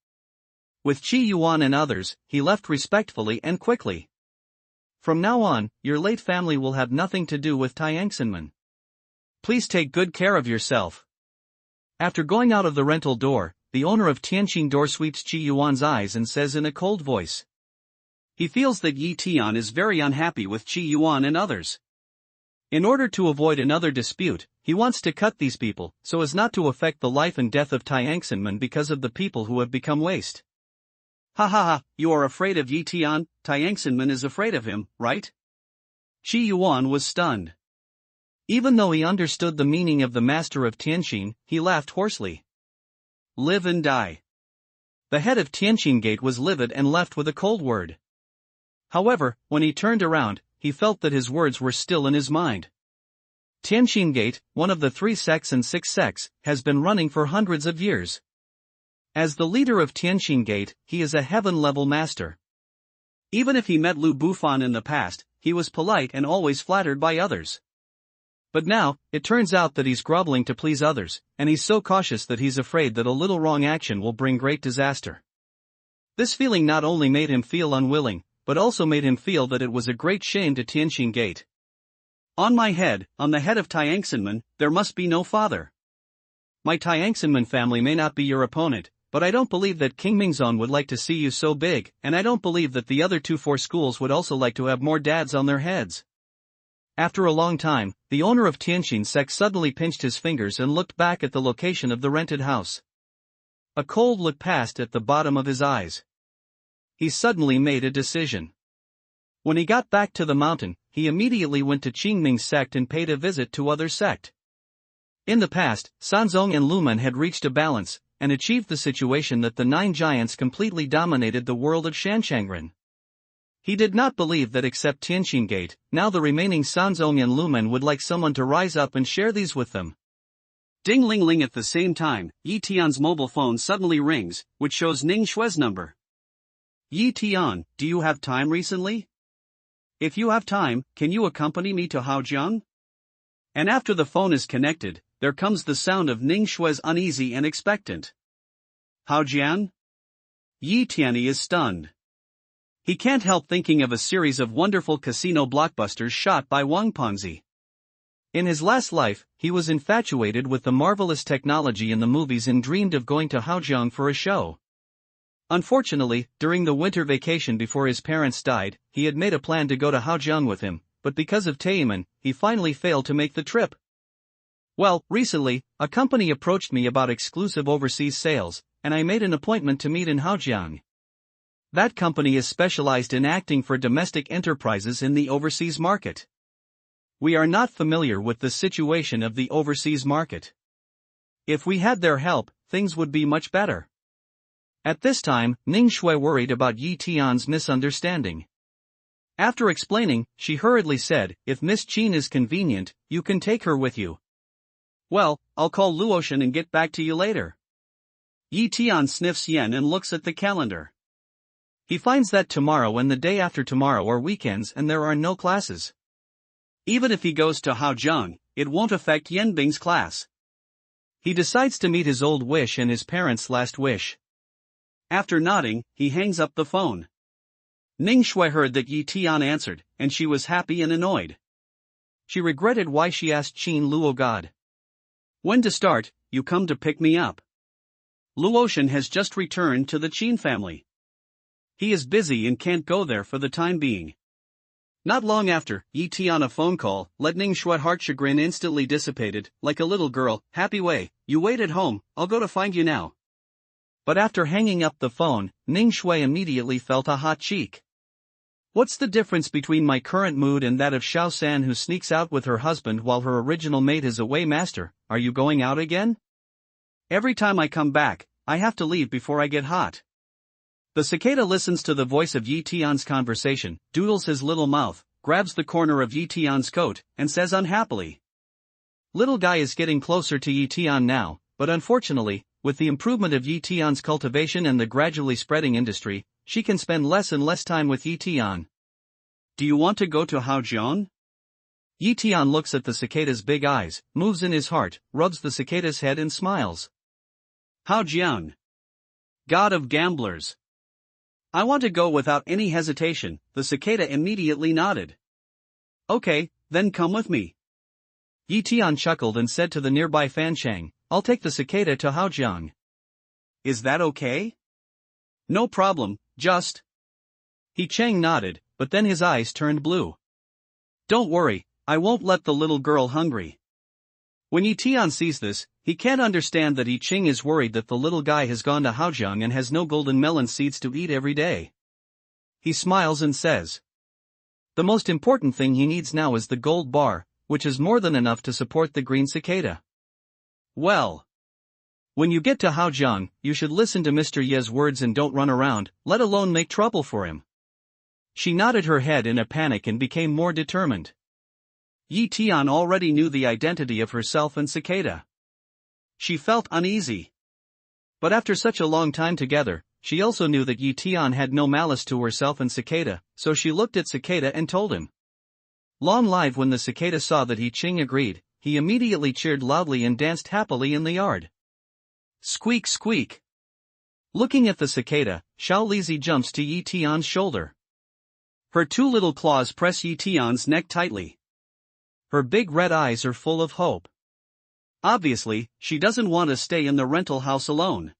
With Qi Yuan and others, he left respectfully and quickly. From now on, your late family will have nothing to do with Tianxinman. Please take good care of yourself. After going out of the rental door, the owner of Tianqin door sweeps Qi Yuan's eyes and says in a cold voice. He feels that Yi Tian is very unhappy with Qi Yuan and others. In order to avoid another dispute, he wants to cut these people, so as not to affect the life and death of Tianxinman because of the people who have become waste. Ha ha ha, you are afraid of Yi Tian, Tianxinman is afraid of him, right? Qi Yuan was stunned. Even though he understood the meaning of the master of Tianqin, he laughed hoarsely. Live and die. The head of Tianqin Gate was livid and left with a cold word. However, when he turned around, he felt that his words were still in his mind. Tianqin Gate, one of the 3 sects and 6 sects, has been running for hundreds of years. As the leader of Tianqin Gate, he is a heaven-level master. Even if he met Lu Bufan in the past, he was polite and always flattered by others. But now, it turns out that he's groveling to please others, and he's so cautious that he's afraid that a little wrong action will bring great disaster. This feeling not only made him feel unwilling, but also made him feel that it was a great shame to Tianqin Gate. On my head, on the head of Tianxinman, there must be no father. My Tianxinman family may not be your opponent, but I don't believe that King Mingzong would like to see you so big, and I don't believe that the other 2 schools would also like to have more dads on their heads. After a long time, the owner of Tianqin sect suddenly pinched his fingers and looked back at the location of the rented house. A cold look passed at the bottom of his eyes. He suddenly made a decision. When he got back to the mountain, he immediately went to Qingming's sect and paid a visit to other sect. In the past, Sanzong and Lumen had reached a balance, and achieved the situation that the 9 giants completely dominated the world of Shanchangren. He did not believe that except Tianqin Gate, now the remaining Sanzong and Lumen would like someone to rise up and share these with them. Ding-ling-ling at the same time, Yi Tian's mobile phone suddenly rings, which shows Ning Shue's number. Yi Tian, do you have time recently? If you have time, can you accompany me to Haojiang? And after the phone is connected, there comes the sound of Ning Shue's uneasy and expectant. Haojiang? Yi Tian is stunned. He can't help thinking of a series of wonderful casino blockbusters shot by Wang Pengzi. In his last life, he was infatuated with the marvelous technology in the movies and dreamed of going to Haojiang for a show. Unfortunately, during the winter vacation before his parents died, he had made a plan to go to Haojiang with him, but because of Taemin, he finally failed to make the trip. Well, recently, a company approached me about exclusive overseas sales, and I made an appointment to meet in Haojiang. That company is specialized in acting for domestic enterprises in the overseas market. We are not familiar with the situation of the overseas market. If we had their help, things would be much better. At this time, Ning Shui worried about Yi Tian's misunderstanding. After explaining, she hurriedly said, "If Miss Qin is convenient, you can take her with you." Well, I'll call Luoshan and get back to you later. Yi Tian sniffs yen and looks at the calendar. He finds that tomorrow and the day after tomorrow are weekends and there are no classes. Even if he goes to Haojiang, it won't affect Yenbing's class. He decides to meet his old wish and his parents' last wish. After nodding, he hangs up the phone. Ning Shui heard that Yi Tian answered, and she was happy and annoyed. She regretted why she asked Qin Luo God. When to start, you come to pick me up. Luotian has just returned to the Qin family. He is busy and can't go there for the time being. Not long after, Yi Tian a phone call, let Ning Shui's heart chagrin instantly dissipated, like a little girl, happy way, you wait at home, I'll go to find you now. But after hanging up the phone, Ning Shui immediately felt a hot cheek. What's the difference between my current mood and that of Xiao San who sneaks out with her husband while her original mate is away? Master, are you going out again? Every time I come back, I have to leave before I get hot. The cicada listens to the voice of Yi Tian's conversation, doodles his little mouth, grabs the corner of Yi Tian's coat, and says unhappily. Little guy is getting closer to Yi Tian now, but unfortunately, with the improvement of Yi Tian's cultivation and the gradually spreading industry, she can spend less and less time with Yi Tian. Do you want to go to Haojiang? Yi Tian looks at the cicada's big eyes, moves in his heart, rubs the cicada's head and smiles. Haojiang. God of gamblers. I want to go without any hesitation, the cicada immediately nodded. Okay, then come with me. Yi Tian chuckled and said to the nearby Fan Chang, I'll take the cicada to Haojiang. Is that okay? No problem, just. Yi Chang nodded, but then his eyes turned blue. Don't worry, I won't let the little girl hungry. When Yi Tian sees this, he can't understand that Yi Ching is worried that the little guy has gone to Haojiang and has no golden melon seeds to eat every day. He smiles and says, the most important thing he needs now is the gold bar, which is more than enough to support the green cicada. Well, when you get to Haojiang, you should listen to Mr. Ye's words and don't run around, let alone make trouble for him. She nodded her head in a panic and became more determined. Yi Tian already knew the identity of herself and cicada. She felt uneasy. But after such a long time together, she also knew that Yi Tian had no malice to herself and cicada, so she looked at cicada and told him. Long live when the cicada saw that Yi Ching agreed, he immediately cheered loudly and danced happily in the yard. Squeak squeak. Looking at the cicada, Xiao Lizi jumps to Yi Tian's shoulder. Her two little claws press Yi Tian's neck tightly. Her big red eyes are full of hope. Obviously, she doesn't want to stay in the rental house alone.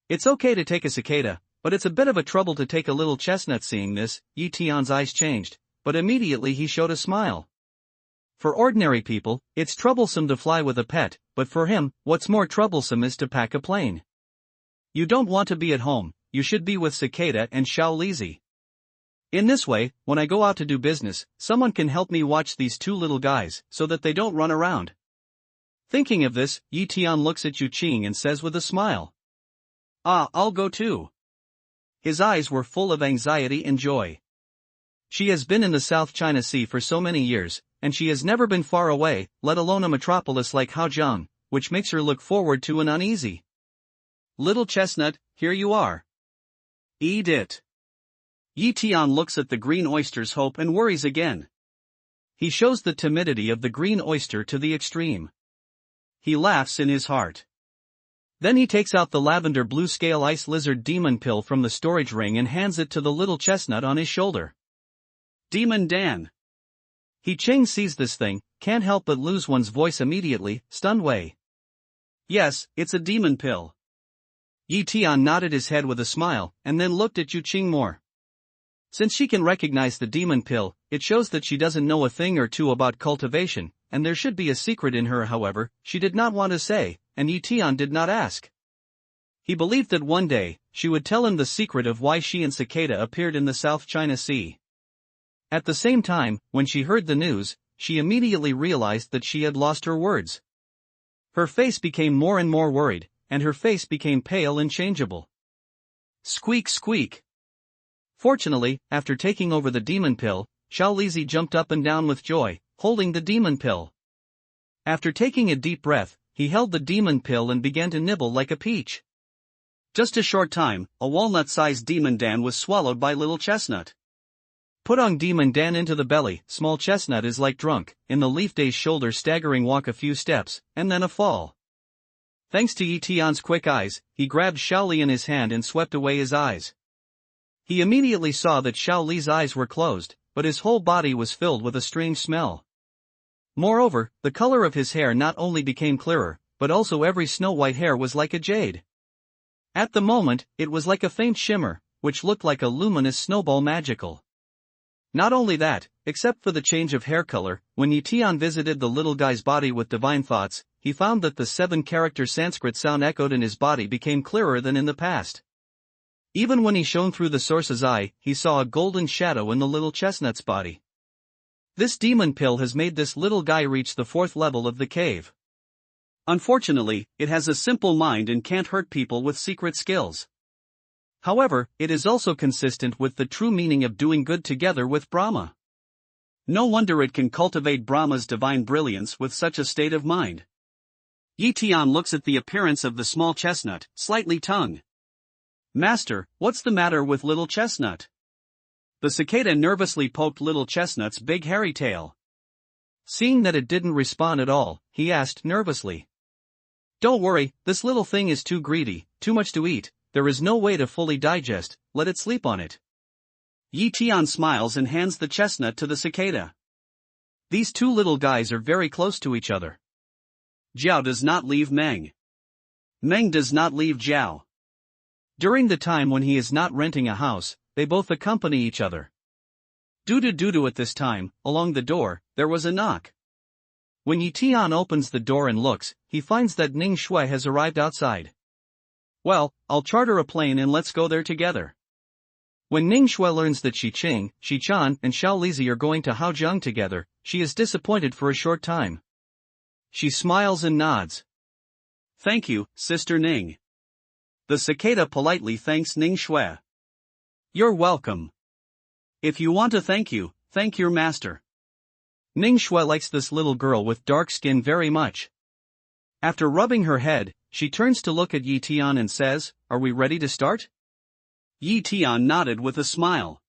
It's okay to take a cicada, but it's a bit of a trouble to take a little chestnut. Seeing this, Yi Tian's eyes changed, but immediately he showed a smile. For ordinary people, it's troublesome to fly with a pet, but for him, what's more troublesome is to pack a plane. You don't want to be at home, you should be with cicada and Xiao Lizi. In this way, when I go out to do business, someone can help me watch these two little guys, so that they don't run around. Thinking of this, Yi Tian looks at Yu Qing and says with a smile. I'll go too. His eyes were full of anxiety and joy. She has been in the South China Sea for so many years, and she has never been far away, let alone a metropolis like Haojiang, which makes her look forward to an uneasy. Little chestnut, here you are. Eat it. Yi Tian looks at the green oyster's hope and worries again. He shows the timidity of the green oyster to the extreme. He laughs in his heart. Then he takes out the lavender blue scale ice lizard demon pill from the storage ring and hands it to the little chestnut on his shoulder. Demon Dan. Yi Ching sees this thing, can't help but lose one's voice immediately, stunned way. Yes, it's a demon pill. Yi Tian nodded his head with a smile, and then looked at Yu Qing more. Since she can recognize the demon pill, it shows that she doesn't know a thing or two about cultivation, and there should be a secret in her. However, she did not want to say, and Yi Tian did not ask. He believed that one day, she would tell him the secret of why she and cicada appeared in the South China Sea. At the same time, when she heard the news, she immediately realized that she had lost her words. Her face became more and more worried, and her face became pale and changeable. Squeak squeak. Fortunately, after taking over the demon pill, Xiao Lizi jumped up and down with joy, holding the demon pill. After taking a deep breath, he held the demon pill and began to nibble like a peach. Just a short time, a walnut-sized demon Dan was swallowed by little chestnut. Put on demon Dan into the belly, small chestnut is like drunk, in the leaf day's shoulder staggering walk a few steps, and then a fall. Thanks to Yi Tian's quick eyes, he grabbed Xiao Li in his hand and swept away his eyes. He immediately saw that Xiao Li's eyes were closed, but his whole body was filled with a strange smell. Moreover, the color of his hair not only became clearer, but also every snow-white hair was like a jade. At the moment, it was like a faint shimmer, which looked like a luminous snowball magical. Not only that, except for the change of hair color, when Yi Tian visited the little guy's body with divine thoughts, he found that the 7-character Sanskrit sound echoed in his body became clearer than in the past. Even when he shone through the source's eye, he saw a golden shadow in the little chestnut's body. This demon pill has made this little guy reach the 4th level of the cave. Unfortunately, it has a simple mind and can't hurt people with secret skills. However, it is also consistent with the true meaning of doing good together with Brahma. No wonder it can cultivate Brahma's divine brilliance with such a state of mind. Yi Tian looks at the appearance of the small chestnut, slightly tongue. Master, what's the matter with little chestnut? The cicada nervously poked little chestnut's big hairy tail. Seeing that it didn't respond at all, he asked nervously. Don't worry, this little thing is too greedy, too much to eat, there is no way to fully digest, let it sleep on it. Yi Tian smiles and hands the chestnut to the cicada. These two little guys are very close to each other. Jiao does not leave Meng. Meng does not leave Jiao. During the time when he is not renting a house, they both accompany each other. Doo-doo at this time, along the door, there was a knock. When Yi Tian opens the door and looks, he finds that Ning Shui has arrived outside. Well, I'll charter a plane and let's go there together. When Ning Shui learns that Shi Qing, Shi Chan and Xiao Lizi are going to Haojiang together, she is disappointed for a short time. She smiles and nods. Thank you, Sister Ning. The cicada politely thanks Ning Shui. You're welcome. If you want to thank your master. Ning Shui likes this little girl with dark skin very much. After rubbing her head, she turns to look at Yi Tian and says, "Are we ready to start?" Yi Tian nodded with a smile.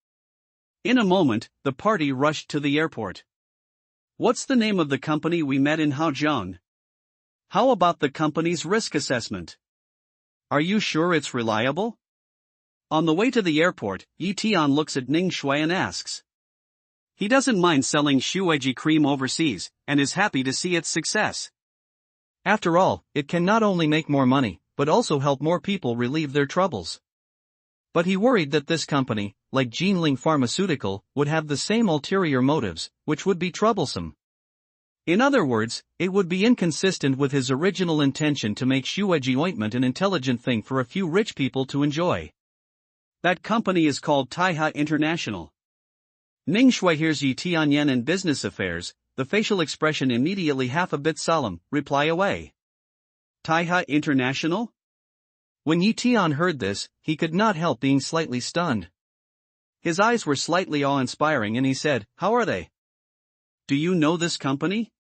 In a moment, the party rushed to the airport. What's the name of the company we met in Haojiang? How about the company's risk assessment? Are you sure it's reliable? On the way to the airport, Yi Tian looks at Ning Shui and asks. He doesn't mind selling Shueji cream overseas, and is happy to see its success. After all, it can not only make more money, but also help more people relieve their troubles. But he worried that this company, like Jinling Pharmaceutical, would have the same ulterior motives, which would be troublesome. In other words, it would be inconsistent with his original intention to make Shueji ointment an intelligent thing for a few rich people to enjoy. That company is called Taiha International. Ning Shui hears Yi Tianyan in business affairs, the facial expression immediately half a bit solemn, reply away. Taiha International? When Yi Tian heard this, he could not help being slightly stunned. His eyes were slightly awe-inspiring and he said, "How are they? Do you know this company?"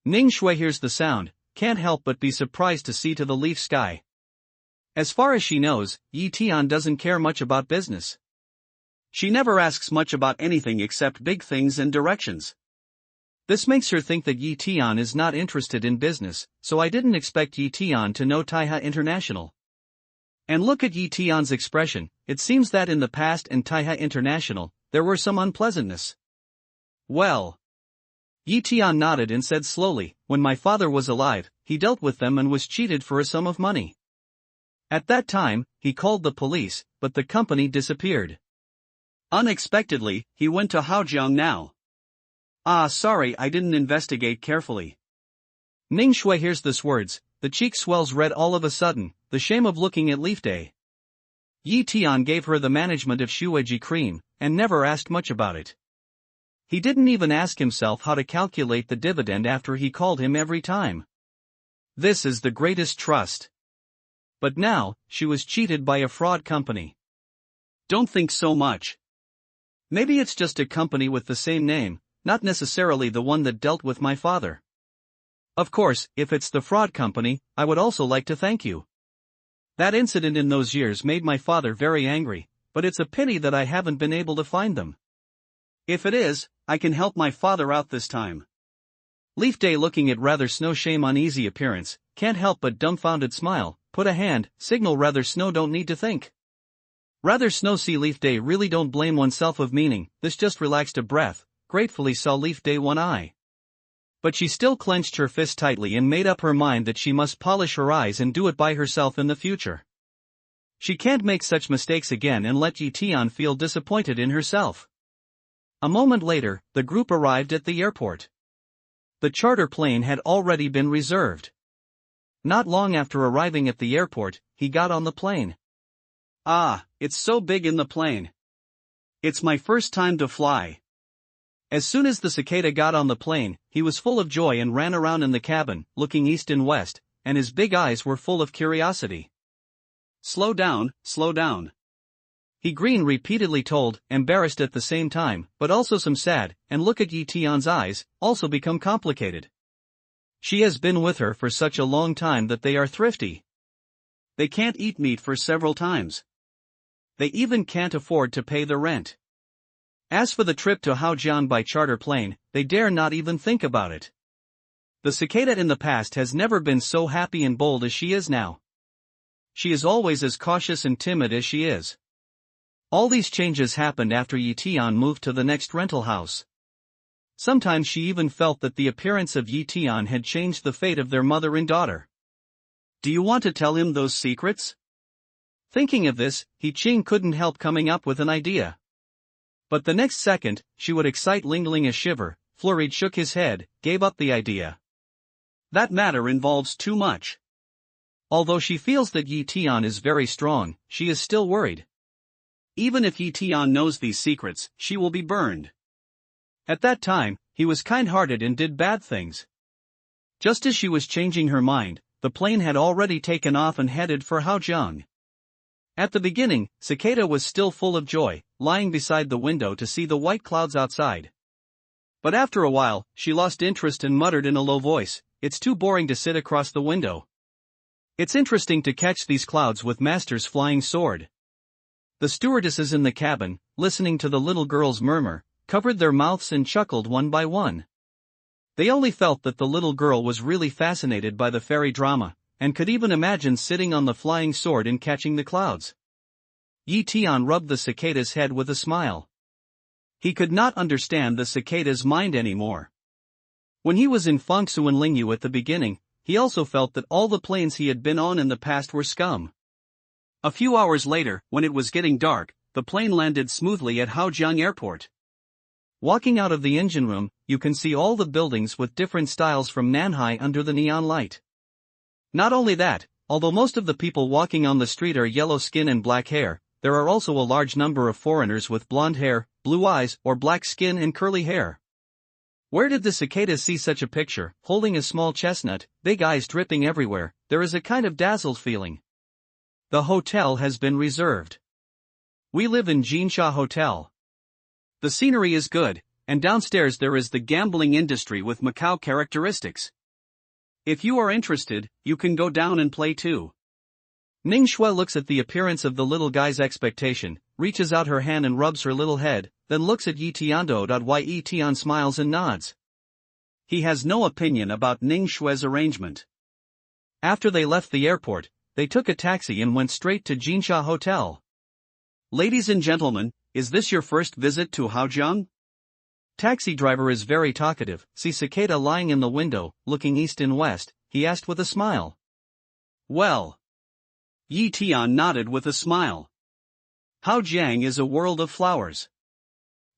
Ning Shui hears the sound, can't help but be surprised to see to the leaf sky. As far as she knows, Yi Tian doesn't care much about business. She never asks much about anything except big things and directions. This makes her think that Yi Tian is not interested in business, so I didn't expect Yi Tian to know Taiha International. And look at Yi Tian's expression, it seems that in the past in Taiha International, there were some unpleasantness. Well. Yi Tian nodded and said slowly, when my father was alive, he dealt with them and was cheated for a sum of money. At that time, he called the police, but the company disappeared. Unexpectedly, he went to Haojiang now. Sorry I didn't investigate carefully. Ning Shui hears these words, the cheek swells red all of a sudden, the shame of looking at Leaf Day. Yi Tian gave her the management of Shueji cream, and never asked much about it. He didn't even ask himself how to calculate the dividend after he called him every time. This is the greatest trust. But now, she was cheated by a fraud company. Don't think so much. Maybe it's just a company with the same name, not necessarily the one that dealt with my father. Of course, if it's the fraud company, I would also like to thank you. That incident in those years made my father very angry, but it's a pity that I haven't been able to find them. If it is, I can help my father out this time. Leaf Day, looking at rather snow shame uneasy appearance, can't help but dumbfounded smile, put a hand, signal rather Snow don't need to think. Rather Snow see Leaf Day really don't blame oneself of meaning, this just relaxed a breath, gratefully saw Leaf Day one eye. But she still clenched her fist tightly and made up her mind that she must polish her eyes and do it by herself in the future. She can't make such mistakes again and let Tian feel disappointed in herself. A moment later, the group arrived at the airport. The charter plane had already been reserved. Not long after arriving at the airport, he got on the plane. Ah, it's so big in the plane. It's my first time to fly. As soon as the cicada got on the plane, he was full of joy and ran around in the cabin, looking east and west, and his big eyes were full of curiosity. Slow down, slow down. He Green repeatedly told, embarrassed at the same time, but also some sad, and look at Tian's eyes, also become complicated. She has been with her for such a long time that they are thrifty. They can't eat meat for several times. They even can't afford to pay the rent. As for the trip to Haojiang by charter plane, they dare not even think about it. The cicada in the past has never been so happy and bold as she is now. She is always as cautious and timid as she is. All these changes happened after Tian moved to the next rental house. Sometimes she even felt that the appearance of Tian had changed the fate of their mother and daughter. Do you want to tell him those secrets? Thinking of this, Ching couldn't help coming up with an idea. But the next second, she would excite Lingling a shiver. Flurried shook his head, gave up the idea. That matter involves too much. Although she feels that Tian is very strong, she is still worried. Even if Tian knows these secrets, she will be burned. At that time, he was kind-hearted and did bad things. Just as she was changing her mind, the plane had already taken off and headed for Haojiang. At the beginning, Cicada was still full of joy, lying beside the window to see the white clouds outside. But after a while, she lost interest and muttered in a low voice, "It's too boring to sit across the window. It's interesting to catch these clouds with Master's flying sword." The stewardesses in the cabin, listening to the little girl's murmur, covered their mouths and chuckled one by one. They only felt that the little girl was really fascinated by the fairy drama, and could even imagine sitting on the flying sword and catching the clouds. Tian rubbed the cicada's head with a smile. He could not understand the cicada's mind anymore. When he was in Fangsu and Lingyu at the beginning, he also felt that all the planes he had been on in the past were scum. A few hours later, when it was getting dark, the plane landed smoothly at Haojiang Airport. Walking out of the engine room, you can see all the buildings with different styles from Nanhai under the neon light. Not only that, although most of the people walking on the street are yellow skin and black hair, there are also a large number of foreigners with blonde hair, blue eyes, or black skin and curly hair. Where did the cicada see such a picture? Holding a small chestnut, big eyes dripping everywhere, there is a kind of dazzled feeling. The hotel has been reserved. We live in Jinsha Hotel. The scenery is good, and downstairs there is the gambling industry with Macau characteristics. If you are interested, you can go down and play too. Ning Shui looks at the appearance of the little guy's expectation, reaches out her hand and rubs her little head, then looks at Yi Tian smiles and nods. He has no opinion about Ning Shui's arrangement. After they left the airport, they took a taxi and went straight to Jinsha Hotel. Ladies and gentlemen, is this your first visit to Haojiang? Taxi driver is very talkative. See cicada lying in the window, looking east and west, he asked with a smile. Well. Yi Tian nodded with a smile. Haojiang is a world of flowers.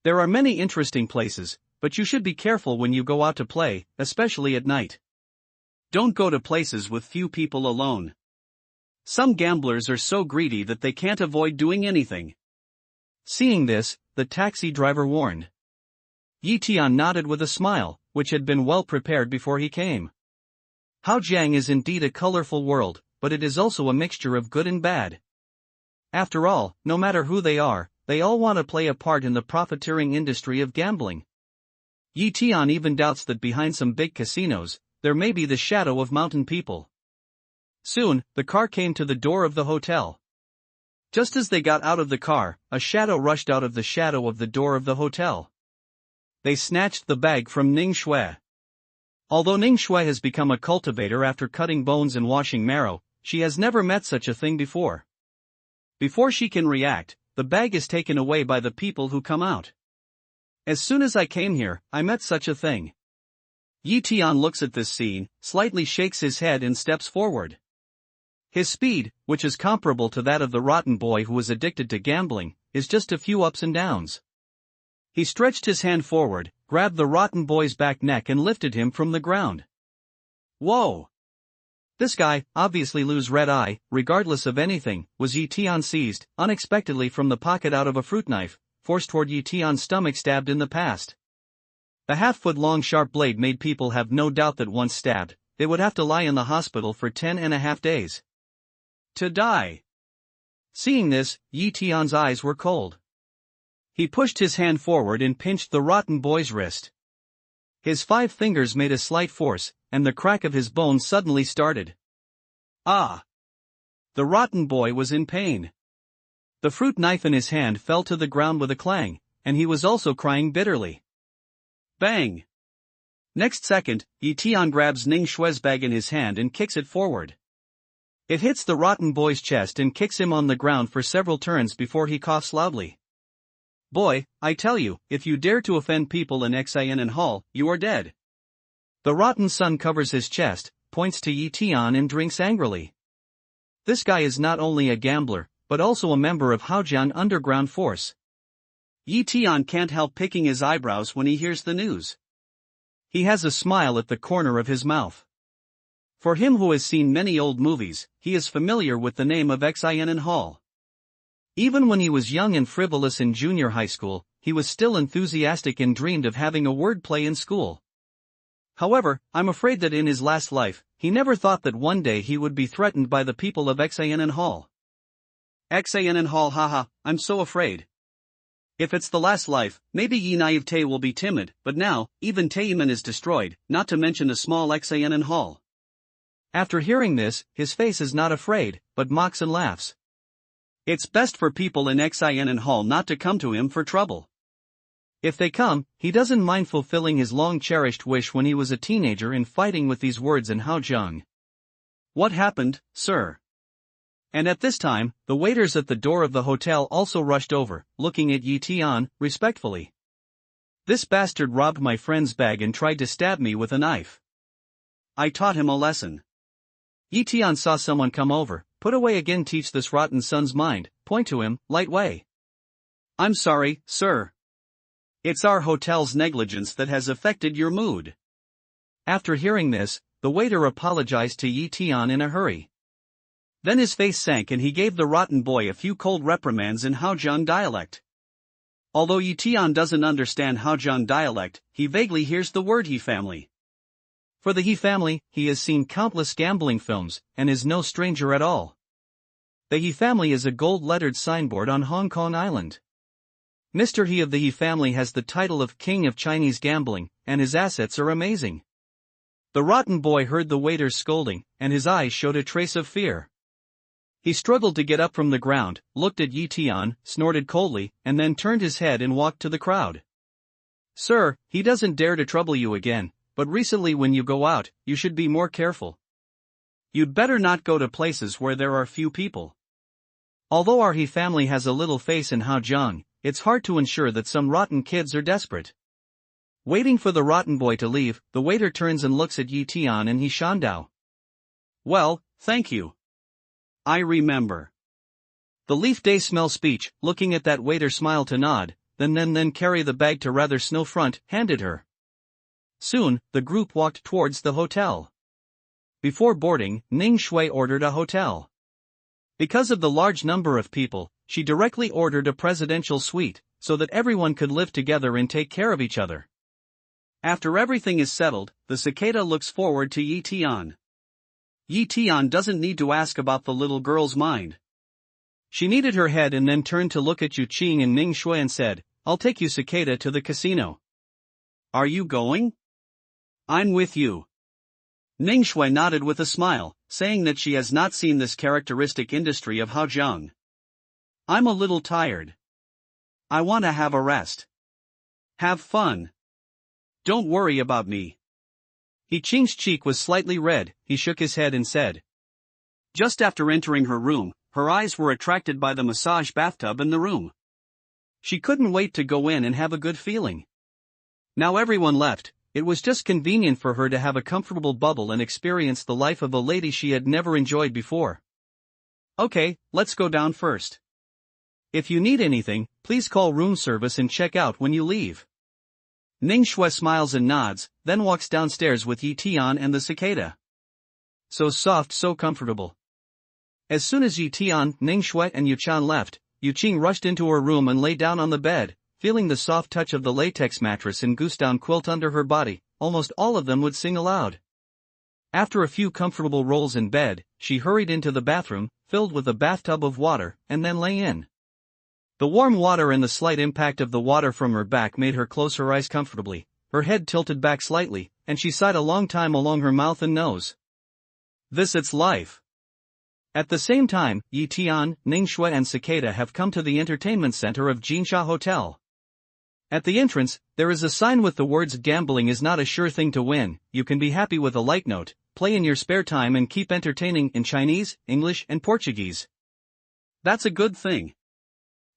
There are many interesting places, but you should be careful when you go out to play, especially at night. Don't go to places with few people alone. Some gamblers are so greedy that they can't avoid doing anything. Seeing this, the taxi driver warned. Yi Tian nodded with a smile, which had been well prepared before he came. Haojiang is indeed a colorful world, but it is also a mixture of good and bad. After all, no matter who they all want to play a part in the profiteering industry of gambling. Yi Tian even doubts that behind some big casinos, there may be the shadow of mountain people. Soon, the car came to the door of the hotel. Just as they got out of the car, a shadow rushed out of the shadow of the door of the hotel. They snatched the bag from Ning Shui. Although Ning Shui has become a cultivator after cutting bones and washing marrow, she has never met such a thing before. Before she can react, the bag is taken away by the people who come out. As soon as I came here, I met such a thing. Tian looks at this scene, slightly shakes his head and steps forward. His speed, which is comparable to that of the rotten boy who was addicted to gambling, is just a few ups and downs. He stretched his hand forward, grabbed the rotten boy's back neck and lifted him from the ground. Whoa! This guy, obviously lose red eye, regardless of anything, was Tian seized, unexpectedly from the pocket out of a fruit knife, forced toward Tian's stomach stabbed in the past. The half-foot-long sharp blade made people have no doubt that once stabbed, they would have to lie in the hospital for 10.5 days. To die. Seeing this, Tian's eyes were cold. He pushed his hand forward and pinched the rotten boy's wrist. His 5 fingers made a slight force, and the crack of his bones suddenly started. Ah! The rotten boy was in pain. The fruit knife in his hand fell to the ground with a clang, and he was also crying bitterly. Bang! Next second, Tian grabs Ning Shui's bag in his hand and kicks it forward. It hits the rotten boy's chest and kicks him on the ground for several turns before he coughs loudly. Boy, I tell you, if you dare to offend people in Xian Hall, you are dead. The rotten son covers his chest, points to Tian and drinks angrily. This guy is not only a gambler, but also a member of Haojiang underground force. Tian can't help picking his eyebrows when he hears the news. He has a smile at the corner of his mouth. For him who has seen many old movies, he is familiar with the name of Xian Hall. Even when he was young and frivolous in junior high school, he was still enthusiastic and dreamed of having a wordplay in school. However, I'm afraid that in his last life, he never thought that one day he would be threatened by the people of Xian Hall. Xian Hall, haha, I'm so afraid. If it's the last life, maybe Yi Naivete will be timid, but now, even Taiman is destroyed, not to mention a small Xian Hall. After hearing this, his face is not afraid, but mocks and laughs. It's best for people in Xian Hall not to come to him for trouble. If they come, he doesn't mind fulfilling his long-cherished wish when he was a teenager and fighting with these words in Haojiang. What happened, sir? And at this time, the waiters at the door of the hotel also rushed over, looking at Tian, respectfully. This bastard robbed my friend's bag and tried to stab me with a knife. I taught him a lesson. Tian saw someone come over, put away again, teach this rotten son's mind, point to him, light way. I'm sorry, sir. It's our hotel's negligence that has affected your mood. After hearing this, the waiter apologized to Tian in a hurry. Then his face sank and he gave the rotten boy a few cold reprimands in Haojiang dialect. Although Tian doesn't understand Haojiang dialect, he vaguely hears the word He family. For the He family, he has seen countless gambling films, and is no stranger at all. The He family is a gold-lettered signboard on Hong Kong Island. Mr. He of the He family has the title of King of Chinese Gambling, and his assets are amazing. The rotten boy heard the waiter's scolding, and his eyes showed a trace of fear. He struggled to get up from the ground, looked at Tian, snorted coldly, and then turned his head and walked to the crowd. Sir, he doesn't dare to trouble you again, but recently when you go out, you should be more careful. You'd better not go to places where there are few people. Although our He family has a little face in Haojiang, it's hard to ensure that some rotten kids are desperate. Waiting for the rotten boy to leave, the waiter turns and looks at Tian and He Shandao. Well, thank you. I remember. The leaf day smell speech, looking at that waiter smile to nod, then carry the bag to rather snow front, handed her. Soon, the group walked towards the hotel. Before boarding, Ning Shui ordered a hotel. Because of the large number of people, she directly ordered a presidential suite, so that everyone could live together and take care of each other. After everything is settled, the cicada looks forward to Tian. Tian doesn't need to ask about the little girl's mind. She nodded her head and then turned to look at Yu Qing and Ning Shui and said, I'll take you, cicada, to the casino. Are you going? I'm with you. Ning Shui nodded with a smile, saying that she has not seen this characteristic industry of Haojiang. I'm a little tired. I want to have a rest. Have fun. Don't worry about me. Yi Qing's cheek was slightly red. He shook his head and said. Just after entering her room, her eyes were attracted by the massage bathtub in the room. She couldn't wait to go in and have a good feeling. Now everyone left, it was just convenient for her to have a comfortable bubble and experience the life of a lady she had never enjoyed before. Okay, let's go down first. If you need anything, please call room service and check out when you leave. Ning Shui smiles and nods, then walks downstairs with Yi Tian and the cicada. So soft, so comfortable. As soon as Yi Tian, Ning Shui and Yu Chan left, Yu Qing rushed into her room and lay down on the bed, feeling the soft touch of the latex mattress and goose-down quilt under her body. Almost all of them would sing aloud. After a few comfortable rolls in bed, she hurried into the bathroom, filled with a bathtub of water, and then lay in. The warm water and the slight impact of the water from her back made her close her eyes comfortably. Her head tilted back slightly, and she sighed a long time along her mouth and nose. This it's life. At the same time, Yi Tian, Ning Shui and Cicada have come to the entertainment center of Jinsha Hotel. At the entrance, there is a sign with the words "Gambling is not a sure thing to win, you can be happy with a light note, play in your spare time and keep entertaining" in Chinese, English and Portuguese. That's a good thing.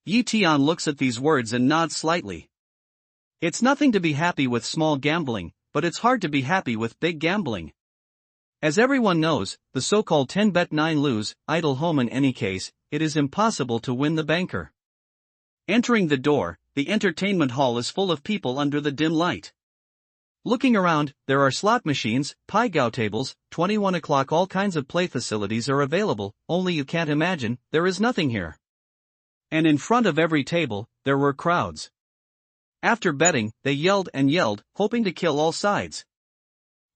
Yi Tian looks at these words and nods slightly. It's nothing to be happy with small gambling, but it's hard to be happy with big gambling. As everyone knows, the so-called 10 bet 9 lose, idle home in any case, it is impossible to win the banker. Entering the door, the entertainment hall is full of people under the dim light. Looking around, there are slot machines, pai gao tables, 21 o'clock, all kinds of play facilities are available, only you can't imagine, there is nothing here. And in front of every table, there were crowds. After betting, they yelled and yelled, hoping to kill all sides.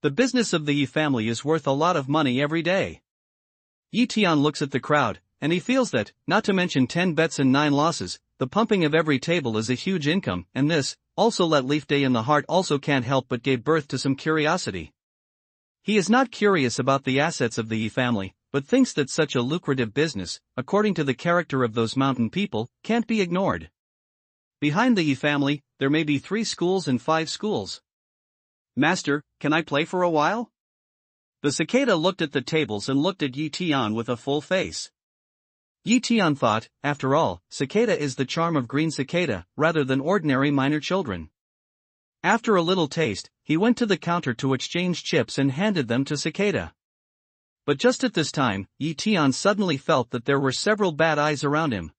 The business of the Yi family is worth a lot of money every day. Yi Tian looks at the crowd, and he feels that, not to mention 10 bets and 9 losses, the pumping of every table is a huge income, and this, also let Leaf Day in the heart also can't help but gave birth to some curiosity. He is not curious about the assets of the Yi family, but thinks that such a lucrative business, according to the character of those mountain people, can't be ignored. Behind the Yi family, there may be 3 schools and 5 schools. Master, can I play for a while? The cicada looked at the tables and looked at Yi Tian with a full face. Yi Tian thought, after all, cicada is the charm of green cicada, rather than ordinary minor children. After a little taste, he went to the counter to exchange chips and handed them to cicada. But just at this time, Yi Tian suddenly felt that there were several bad eyes around him.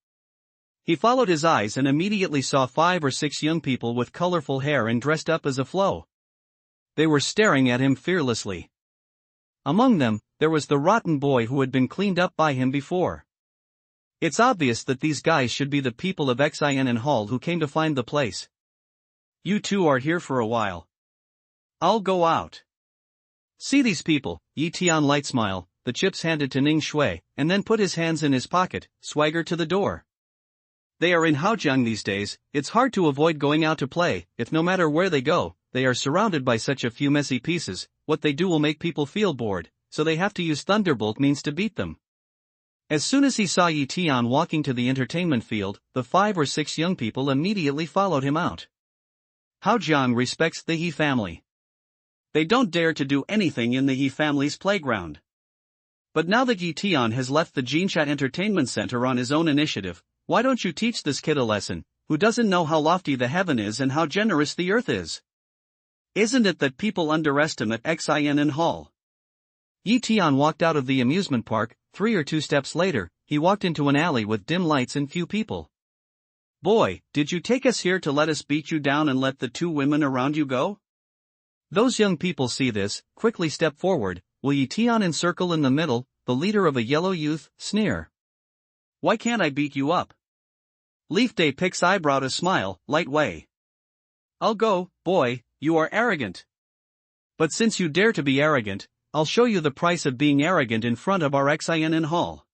He followed his eyes and immediately saw 5 or 6 young people with colorful hair and dressed up as a flow. They were staring at him fearlessly. Among them, there was the rotten boy who had been cleaned up by him before. It's obvious that these guys should be the people of Xian and Hall who came to find the place. You two are here for a while. I'll go out. See these people, Yi Tian light smile, the chips handed to Ning Shui, and then put his hands in his pocket, swagger to the door. They are in Haojiang these days, it's hard to avoid going out to play, if no matter where they go, they are surrounded by such a few messy pieces, what they do will make people feel bored, so they have to use thunderbolt means to beat them. As soon as he saw Yi Tian walking to the entertainment field, the 5 or 6 young people immediately followed him out. Haojiang respects the Yi family. They don't dare to do anything in the Yi family's playground. But now that Yi Tian has left the Jinsha Entertainment Center on his own initiative, why don't you teach this kid a lesson, who doesn't know how lofty the heaven is and how generous the earth is? Isn't it that people underestimate Xian and Hall? Yi Tian walked out of the amusement park. 3 or 2 steps later, he walked into an alley with dim lights and few people. Boy, did you take us here to let us beat you down and let the 2 women around you go? Those young people see this, quickly step forward, will Yi Tian encircle in the middle, the leader of a yellow youth, sneer. Why can't I beat you up? Leaf Day picks eyebrow to smile, light way. I'll go, boy, you are arrogant. But since you dare to be arrogant, I'll show you the price of being arrogant in front of our Xian in Hall.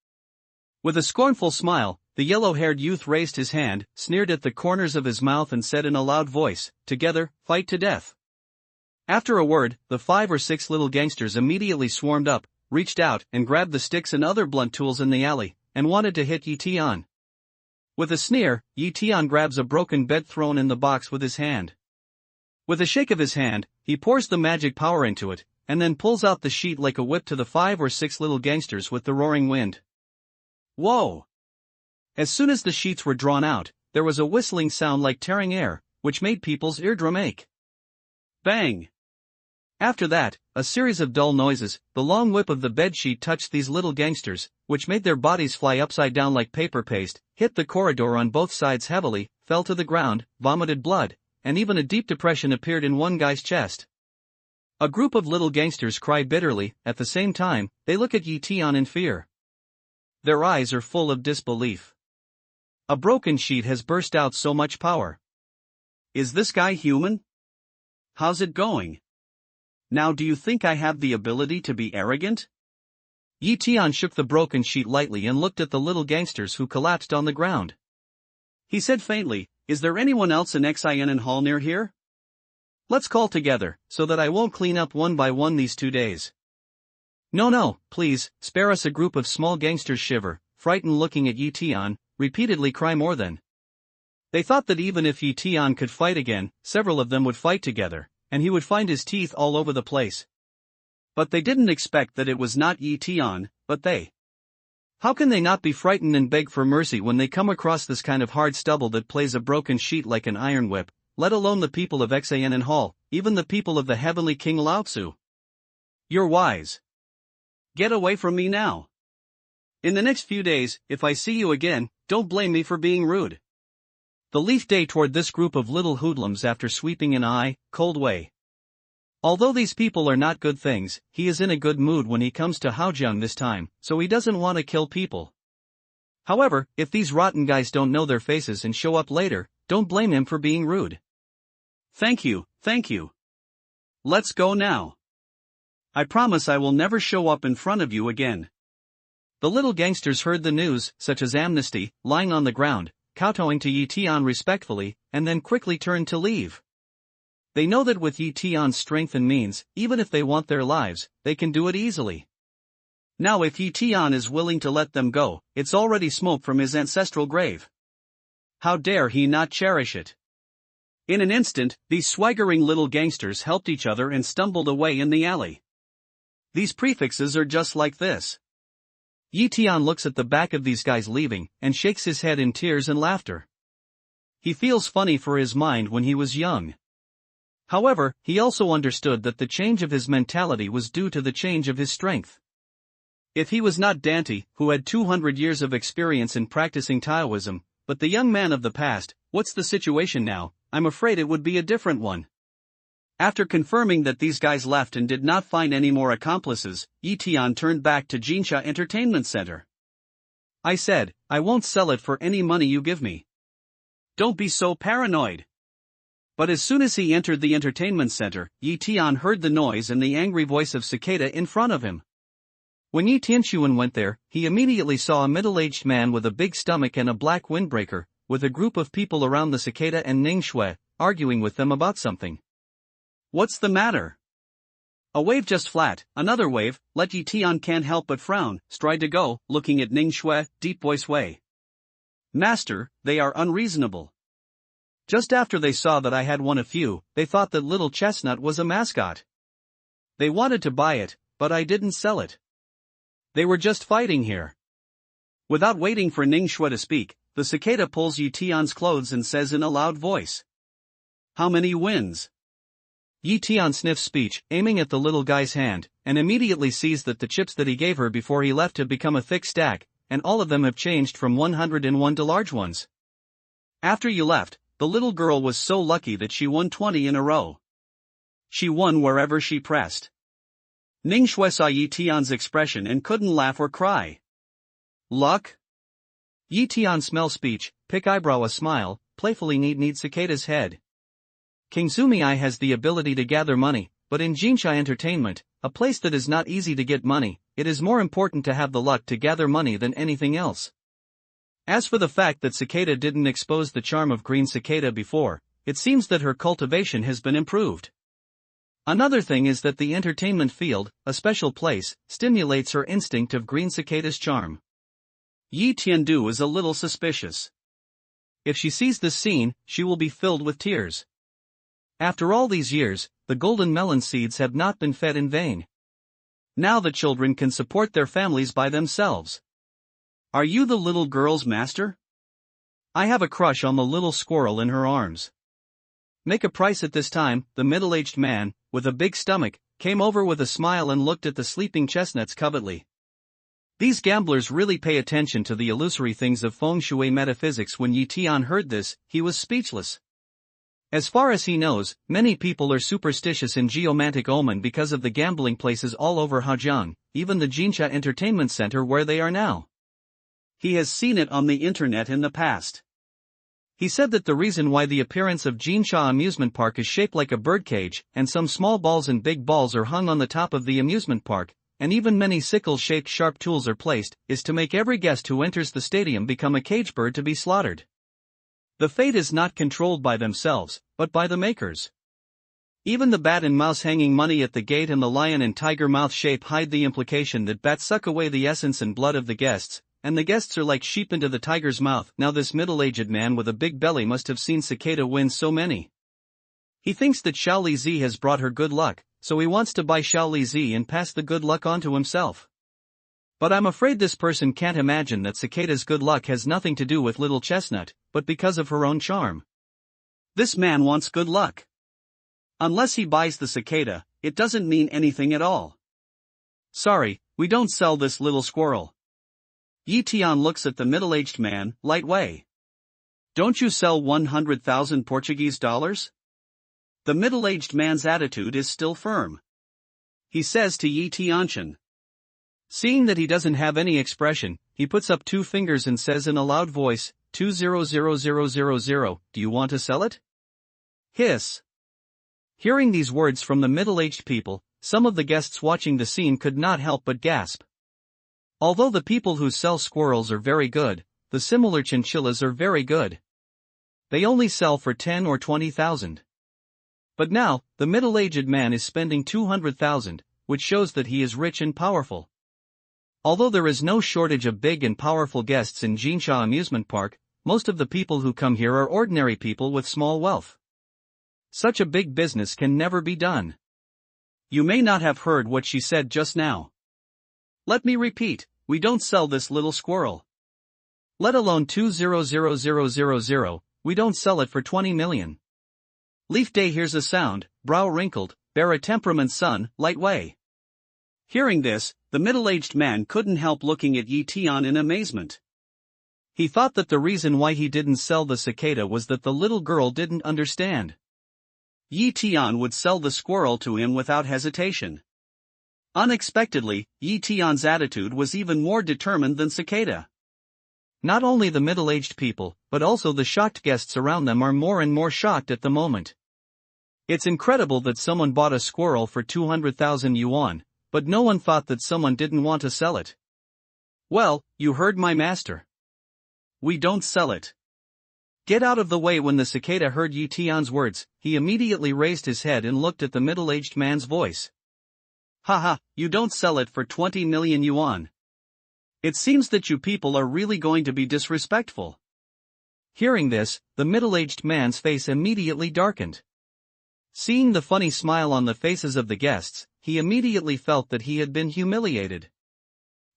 With a scornful smile, the yellow-haired youth raised his hand, sneered at the corners of his mouth and said in a loud voice, together, fight to death. After a word, the 5 or 6 little gangsters immediately swarmed up, reached out and grabbed the sticks and other blunt tools in the alley, and wanted to hit Yi Tian. With a sneer, Yi Tian grabs a broken bed thrown in the box with his hand. With a shake of his hand, he pours the magic power into it, and then pulls out the sheet like a whip to the 5 or 6 little gangsters with the roaring wind. Whoa! As soon as the sheets were drawn out, there was a whistling sound like tearing air, which made people's eardrum ache. Bang! After that, a series of dull noises, the long whip of the bedsheet touched these little gangsters, which made their bodies fly upside down like paper paste, hit the corridor on both sides heavily, fell to the ground, vomited blood, and even a deep depression appeared in one guy's chest. A group of little gangsters cry bitterly. At the same time, they look at Tian in fear. Their eyes are full of disbelief. A broken sheet has burst out so much power. Is this guy human? How's it going? Now do you think I have the ability to be arrogant? Tian shook the broken sheet lightly and looked at the little gangsters who collapsed on the ground. He said faintly, is there anyone else in Xian Hall near here? Let's call together, so that I won't clean up one by one these 2 days. No, please, spare us. A group of small gangsters shiver, frightened, looking at Tian, repeatedly cry more than. They thought that even if Tian could fight again, several of them would fight together, and he would find his teeth all over the place. But they didn't expect that it was not Tian, but they. How can they not be frightened and beg for mercy when they come across this kind of hard stubble that plays a broken sheet like an iron whip, let alone the people of Xian Hall, even the people of the heavenly King Lao Tzu? You're wise. Get away from me now. In the next few days, if I see you again, don't blame me for being rude. The leaf day toward this group of little hoodlums after sweeping an cold way. Although these people are not good things, he is in a good mood when he comes to Haojiang this time, so he doesn't want to kill people. However, if these rotten guys don't know their faces and show up later, don't blame him for being rude. Thank you. Let's go now. I promise I will never show up in front of you again. The little gangsters heard the news, such as amnesty, lying on the ground, kowtowing to Tian respectfully, and then quickly turned to leave. They know that with Tian's strength and means, even if they want their lives, they can do it easily. Now if Tian is willing to let them go, it's already smoke from his ancestral grave. How dare he not cherish it? In an instant, these swaggering little gangsters helped each other and stumbled away in the alley. These prefixes are just like this. Tian looks at the back of these guys leaving, and shakes his head in tears and laughter. He feels funny for his mind when he was young. However, he also understood that the change of his mentality was due to the change of his strength. If he was not Dante, who had 200 years of experience in practicing Taoism, but the young man of the past, what's the situation now? I'm afraid it would be a different one. After confirming that these guys left and did not find any more accomplices, Tian turned back to Jinsha Entertainment Center. I said, I won't sell it for any money you give me. Don't be so paranoid. But as soon as he entered the entertainment center, Tian heard the noise and the angry voice of Cicada in front of him. When Tianxuan went there, he immediately saw a middle-aged man with a big stomach and a black windbreaker, with a group of people around the Cicada and Ning Shui, arguing with them about something. What's the matter? A wave just flat, another wave. Let Tian can't help but frown, stride to go, looking at Ning Shui, deep voice way. Master, they are unreasonable. Just after they saw that I had won a few, they thought that Little Chestnut was a mascot. They wanted to buy it, but I didn't sell it. They were just fighting here. Without waiting for Ning Shui to speak, the Cicada pulls Tian's clothes and says in a loud voice. How many wins? Tian sniffs speech, aiming at the little guy's hand, and immediately sees that the chips that he gave her before he left have become a thick stack, and all of them have changed from 101 to large ones. After you left, the little girl was so lucky that she won 20 in a row. She won wherever she pressed. Ning Shui saw Tian's expression and couldn't laugh or cry. Luck? Tian smells speech, pick eyebrow a smile, playfully knead Cicada's head. King Zumei has the ability to gather money, but in Jinsha Entertainment, a place that is not easy to get money, it is more important to have the luck to gather money than anything else. As for the fact that Cicada didn't expose the charm of Green Cicada before, it seems that her cultivation has been improved. Another thing is that the entertainment field, a special place, stimulates her instinct of Green Cicada's charm. Tiandu is a little suspicious. If she sees this scene, she will be filled with tears. After all these years, the golden melon seeds have not been fed in vain. Now the children can support their families by themselves. Are you the little girl's master? I have a crush on the little squirrel in her arms. Make a price at this time. The middle-aged man, with a big stomach, came over with a smile and looked at the sleeping chestnuts covetly. These gamblers really pay attention to the illusory things of feng shui metaphysics. When Tian heard this, he was speechless. As far as he knows, many people are superstitious in geomantic omen because of the gambling places all over Hajiang, even the Jinsha Entertainment Center where they are now. He has seen it on the internet in the past. He said that the reason why the appearance of Jinsha Amusement Park is shaped like a birdcage, and some small balls and big balls are hung on the top of the amusement park, and even many sickle-shaped sharp tools are placed, is to make every guest who enters the stadium become a cage bird to be slaughtered. The fate is not controlled by themselves, but by the makers. Even the bat and mouse hanging money at the gate and the lion and tiger mouth shape hide the implication that bats suck away the essence and blood of the guests, and the guests are like sheep into the tiger's mouth. Now this middle-aged man with a big belly must have seen Cicada win so many. He thinks that Xiao Zi has brought her good luck, so he wants to buy Xiao Zi and pass the good luck on to himself. But I'm afraid this person can't imagine that Cicada's good luck has nothing to do with Little Chestnut, but because of her own charm. This man wants good luck. Unless he buys the cicada, it doesn't mean anything at all. Sorry, we don't sell this little squirrel. Tian looks at the middle-aged man, light way. Don't you sell 100,000 Portuguese dollars? The middle-aged man's attitude is still firm. He says to Tianchen. Seeing that he doesn't have any expression, he puts up 2 fingers and says in a loud voice, 200,000, do you want to sell it? Hiss. Hearing these words from the middle-aged people, some of the guests watching the scene could not help but gasp. Although the people who sell squirrels are very good, the similar chinchillas are very good. They only sell for 10 or 20,000. But now, the middle-aged man is spending 200,000, which shows that he is rich and powerful. Although there is no shortage of big and powerful guests in Jinsha Amusement Park, most of the people who come here are ordinary people with small wealth. Such a big business can never be done. You may not have heard what she said just now. Let me repeat, we don't sell this little squirrel. Let alone 200,000, we don't sell it for 20 million. Leaf Day hears a sound, brow wrinkled, bear a temperament son, light way. Hearing this, the middle-aged man couldn't help looking at Tian in amazement. He thought that the reason why he didn't sell the cicada was that the little girl didn't understand. Tian would sell the squirrel to him without hesitation. Unexpectedly, Tian's attitude was even more determined than Cicada. Not only the middle-aged people, but also the shocked guests around them are more and more shocked at the moment. It's incredible that someone bought a squirrel for 200,000 yuan, but no one thought that someone didn't want to sell it. Well, you heard my master. We don't sell it. Get out of the way. When the cicada heard Tian's words, he immediately raised his head and looked at the middle-aged man's voice. Haha, you don't sell it for 20 million yuan. It seems that you people are really going to be disrespectful. Hearing this, the middle-aged man's face immediately darkened. Seeing the funny smile on the faces of the guests, he immediately felt that he had been humiliated.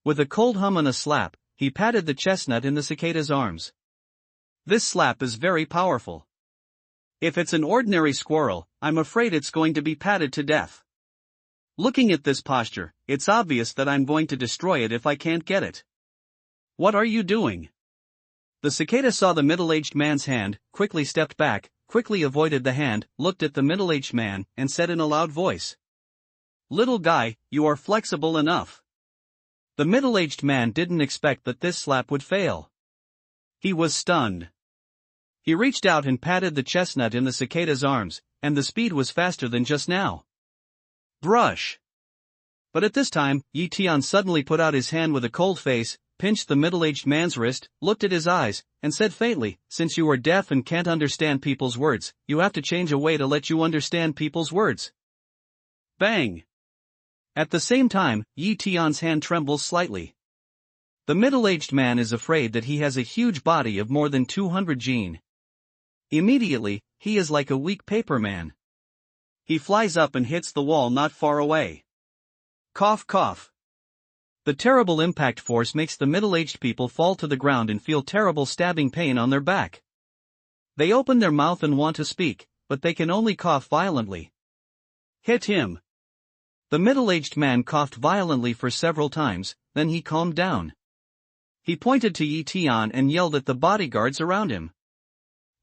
With a cold hum and a slap, he patted the chestnut in the cicada's arms. This slap is very powerful. If it's an ordinary squirrel, I'm afraid it's going to be patted to death. Looking at this posture, it's obvious that I'm going to destroy it if I can't get it. What are you doing? The cicada saw the middle-aged man's hand, quickly stepped back, quickly avoided the hand, looked at the middle-aged man, and said in a loud voice. Little guy, you are flexible enough. The middle-aged man didn't expect that this slap would fail. He was stunned. He reached out and patted the chestnut in the cicada's arms, and the speed was faster than just now. Brush. But at this time, Tian suddenly put out his hand with a cold face, pinched the middle-aged man's wrist, looked at his eyes, and said faintly, since you are deaf and can't understand people's words, you have to change a way to let you understand people's words. Bang. At the same time, Tian's hand trembles slightly. The middle-aged man is afraid that he has a huge body of more than 200 gene. Immediately, he is like a weak paper man. He flies up and hits the wall not far away. Cough cough. The terrible impact force makes the middle-aged people fall to the ground and feel terrible stabbing pain on their back. They open their mouth and want to speak, but they can only cough violently. Hit him. The middle-aged man coughed violently for several times, then he calmed down. He pointed to Tian and yelled at the bodyguards around him.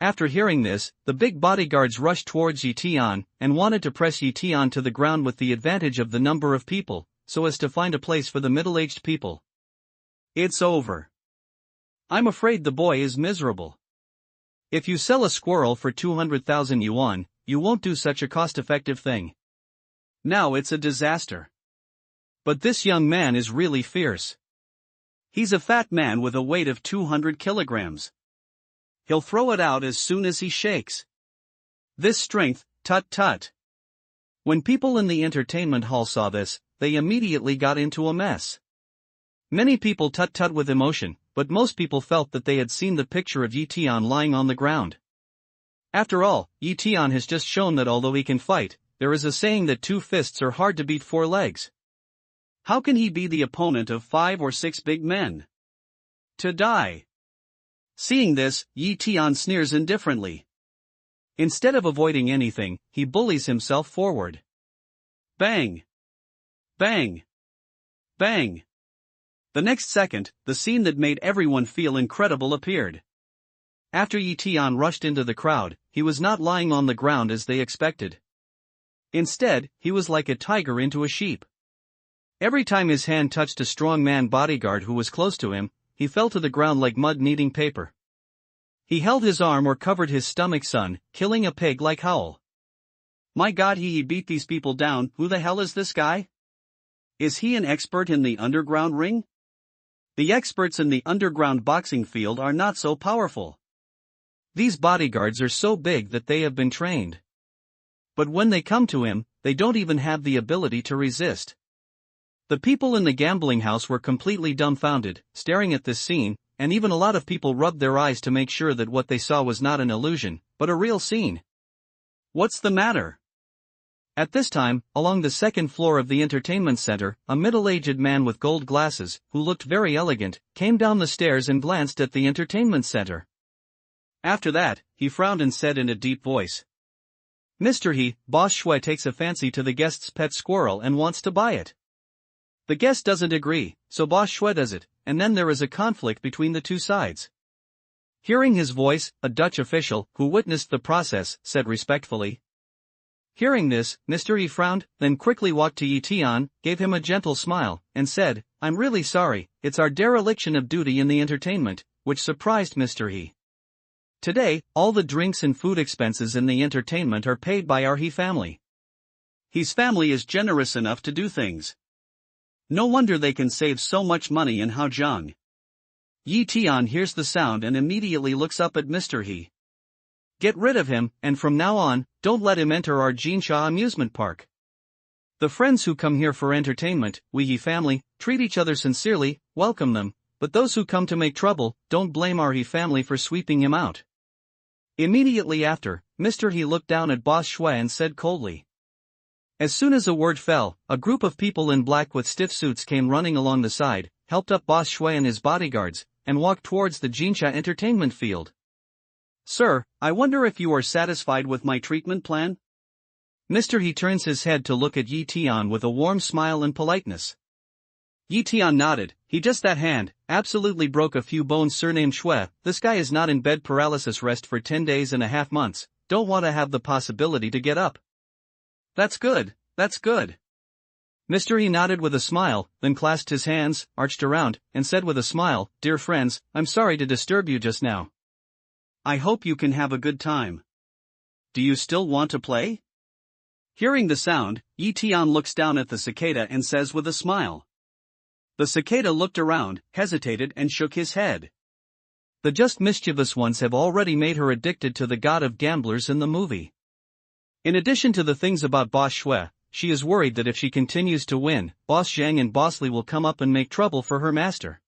After hearing this, the big bodyguards rushed towards Tian and wanted to press Tian to the ground with the advantage of the number of people, so as to find a place for the middle-aged people. It's over. I'm afraid the boy is miserable. If you sell a squirrel for 200,000 yuan, you won't do such a cost-effective thing. Now it's a disaster. But this young man is really fierce. He's a fat man with a weight of 200 kilograms. He'll throw it out as soon as he shakes. This strength, tut-tut. When people in the entertainment hall saw this, they immediately got into a mess. Many people tut-tut with emotion, but most people felt that they had seen the picture of Tian lying on the ground. After all, Tian has just shown that although he can fight, there is a saying that 2 fists are hard to beat 4 legs. How can he be the opponent of 5 or 6 big men? To die. Seeing this, Tian sneers indifferently. Instead of avoiding anything, he bullies himself forward. Bang! Bang! Bang! The next second, the scene that made everyone feel incredible appeared. After Tian rushed into the crowd, he was not lying on the ground as they expected. Instead, he was like a tiger into a sheep. Every time his hand touched a strong man bodyguard who was close to him, he fell to the ground like mud kneading paper. He held his arm or covered his stomach, killing a pig like Howl. My God, he beat these people down. Who the hell is this guy? Is he an expert in the underground ring? The experts in the underground boxing field are not so powerful. These bodyguards are so big that they have been trained. But when they come to him, they don't even have the ability to resist. The people in the gambling house were completely dumbfounded, staring at this scene, and even a lot of people rubbed their eyes to make sure that what they saw was not an illusion, but a real scene. What's the matter? At this time, along the second floor of the entertainment center, a middle-aged man with gold glasses, who looked very elegant, came down the stairs and glanced at the entertainment center. After that, he frowned and said in a deep voice, Mr. He, Boss Shui takes a fancy to the guest's pet squirrel and wants to buy it. The guest doesn't agree, so Boss Shui does it, and then there is a conflict between the two sides. Hearing his voice, a Dutch official, who witnessed the process, said respectfully. Hearing this, Mr. He frowned, then quickly walked to Tian, gave him a gentle smile, and said, I'm really sorry, it's our dereliction of duty in the entertainment, which surprised Mr. He. Today, all the drinks and food expenses in the entertainment are paid by our He family. His family is generous enough to do things. No wonder they can save so much money in Haozhong. Tian hears the sound and immediately looks up at Mr. He. Get rid of him, and from now on, don't let him enter our Jinsha amusement park. The friends who come here for entertainment, we He family, treat each other sincerely, welcome them, but those who come to make trouble, don't blame our He family for sweeping him out. Immediately after, Mr. He looked down at Boss Shui and said coldly. As soon as a word fell, a group of people in black with stiff suits came running along the side, helped up Boss Shui and his bodyguards, and walked towards the Jinsha entertainment field. Sir, I wonder if you are satisfied with my treatment plan? Mr. He turns his head to look at Tian with a warm smile and politeness. Tian nodded. He just that hand, absolutely broke a few bones. Surnamed Shui, this guy is not in bed paralysis rest for 10 days and a half months, don't want to have the possibility to get up. That's good, that's good. Mr. He nodded with a smile, then clasped his hands, arched around, and said with a smile, Dear friends, I'm sorry to disturb you just now. I hope you can have a good time. Do you still want to play? Hearing the sound, Tian looks down at the cicada and says with a smile. The cicada looked around, hesitated and shook his head. The just mischievous ones have already made her addicted to the god of gamblers in the movie. In addition to the things about Boss Shui, she is worried that if she continues to win, Boss Zhang and Boss Li will come up and make trouble for her master.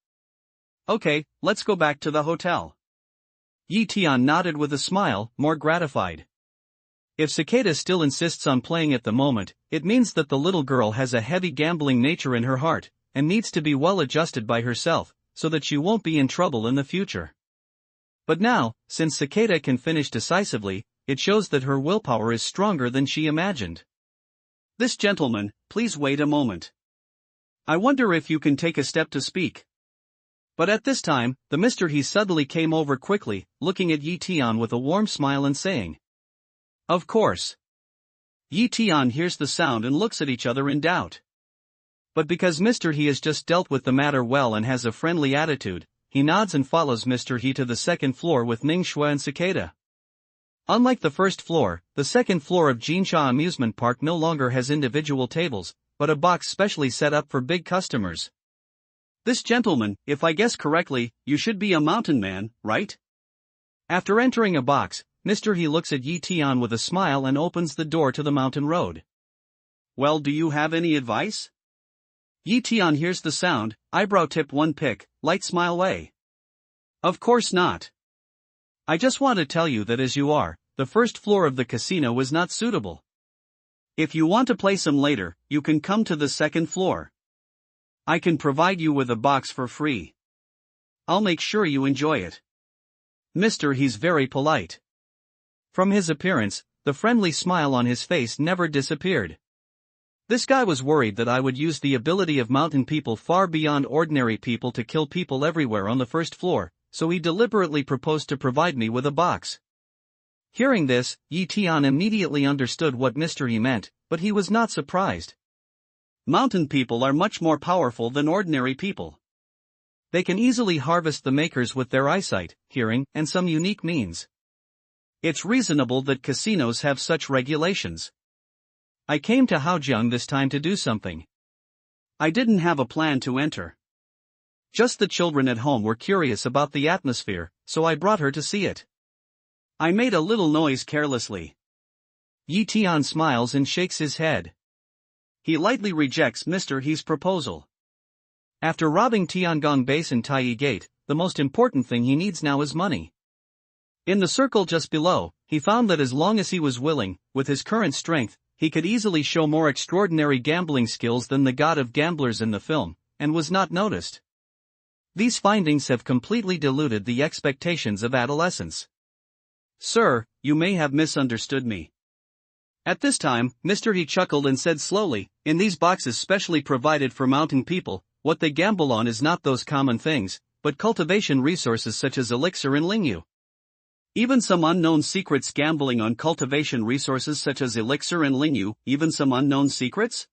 Okay, let's go back to the hotel. Tian nodded with a smile, more gratified. If Cicada still insists on playing at the moment, it means that the little girl has a heavy gambling nature in her heart, and needs to be well adjusted by herself, so that she won't be in trouble in the future. But now, since Cicada can finish decisively, it shows that her willpower is stronger than she imagined. This gentleman, please wait a moment. I wonder if you can take a step to speak. But at this time, the Mr. He suddenly came over quickly, looking at Tian with a warm smile and saying, "Of course." Tian hears the sound and looks at each other in doubt. But because Mr. He has just dealt with the matter well and has a friendly attitude, he nods and follows Mr. He to the second floor with Ning Shui and Cicada. Unlike the first floor, the second floor of Jinsha Amusement Park no longer has individual tables, but a box specially set up for big customers. This gentleman, if I guess correctly, you should be a mountain man, right? After entering a box, Mr. He looks at Tian with a smile and opens the door to the mountain road. Well, do you have any advice? Tian hears the sound, eyebrow tip one pick, light smile way. Of course not. I just want to tell you that as you are, the first floor of the casino is not suitable. If you want to play some later, you can come to the second floor. I can provide you with a box for free. I'll make sure you enjoy it. Mr. He's very polite. From his appearance, the friendly smile on his face never disappeared. This guy was worried that I would use the ability of mountain people far beyond ordinary people to kill people everywhere on the first floor, so he deliberately proposed to provide me with a box. Hearing this, Tian immediately understood what Mr. He meant, but he was not surprised. Mountain people are much more powerful than ordinary people. They can easily harvest the makers with their eyesight, hearing, and some unique means. It's reasonable that casinos have such regulations. I came to Haojiang this time to do something. I didn't have a plan to enter. Just the children at home were curious about the atmosphere, so I brought her to see it. I made a little noise carelessly. Tian smiles and shakes his head. He lightly rejects Mr. He's proposal. After robbing Tiangong Basin Tai Gate, the most important thing he needs now is money. In the circle just below, he found that as long as he was willing, with his current strength, he could easily show more extraordinary gambling skills than the god of gamblers in the film, and was not noticed. These findings have completely diluted the expectations of adolescence. Sir, you may have misunderstood me. At this time, Mr. He chuckled and said slowly, in these boxes specially provided for mountain people, what they gamble on is not those common things, but cultivation resources such as elixir and lingyu. Even some unknown secrets gambling on cultivation resources such as elixir and lingyu, even some unknown secrets?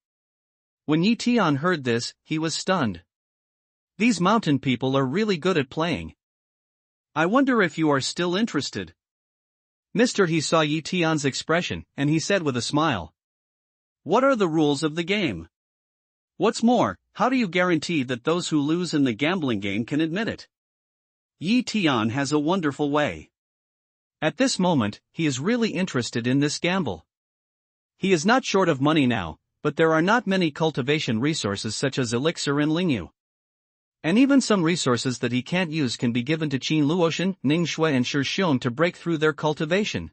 When Tian heard this, he was stunned. These mountain people are really good at playing. I wonder if you are still interested. Mr. He saw Tian's expression, and he said with a smile. What are the rules of the game? What's more, how do you guarantee that those who lose in the gambling game can admit it? Tian has a wonderful way. At this moment, he is really interested in this gamble. He is not short of money now, but there are not many cultivation resources such as elixir and lingyu. And even some resources that he can't use can be given to Qin Luotian, Ning Shui and Shixiong to break through their cultivation.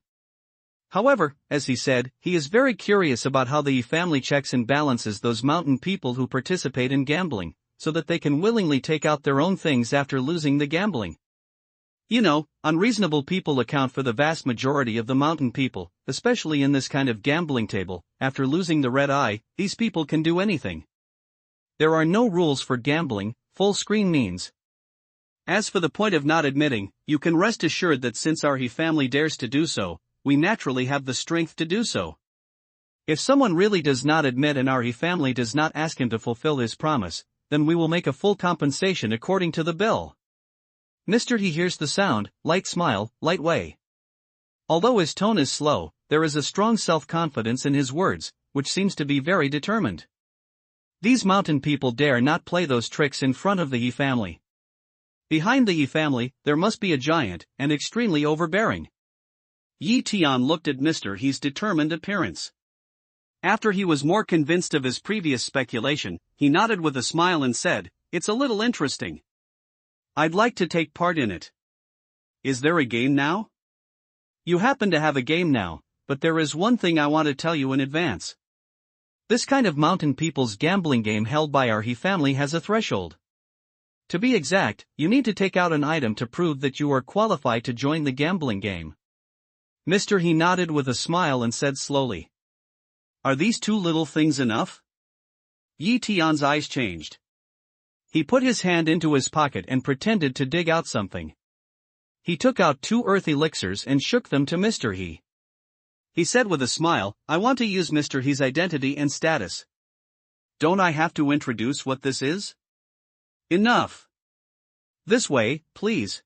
However, as he said, he is very curious about how the Yi family checks and balances those mountain people who participate in gambling, so that they can willingly take out their own things after losing the gambling. You know, unreasonable people account for the vast majority of the mountain people, especially in this kind of gambling table. After losing the red eye, these people can do anything. There are no rules for gambling, full screen means. As for the point of not admitting, you can rest assured that since our He family dares to do so, we naturally have the strength to do so. If someone really does not admit and our He family does not ask him to fulfill his promise, then we will make a full compensation according to the bill. Mr. He hears the sound, light smile, light way. Although his tone is slow, there is a strong self-confidence in his words, which seems to be very determined. These mountain people dare not play those tricks in front of the Yi family. Behind the Yi family, there must be a giant, and extremely overbearing. Tian looked at Mr. He's determined appearance. After he was more convinced of his previous speculation, he nodded with a smile and said, "It's a little interesting. I'd like to take part in it. Is there a game now?" You happen to have a game now, but there is one thing I want to tell you in advance. This kind of mountain people's gambling game held by our He family has a threshold. To be exact, you need to take out an item to prove that you are qualified to join the gambling game. Mr. He nodded with a smile and said slowly. Are these two little things enough? Yi Tian's eyes changed. He put his hand into his pocket and pretended to dig out something. He took out 2 earth elixirs and shook them to Mr. He. He said with a smile, I want to use Mr. He's identity and status. Don't I have to introduce what this is? Enough. This way, please.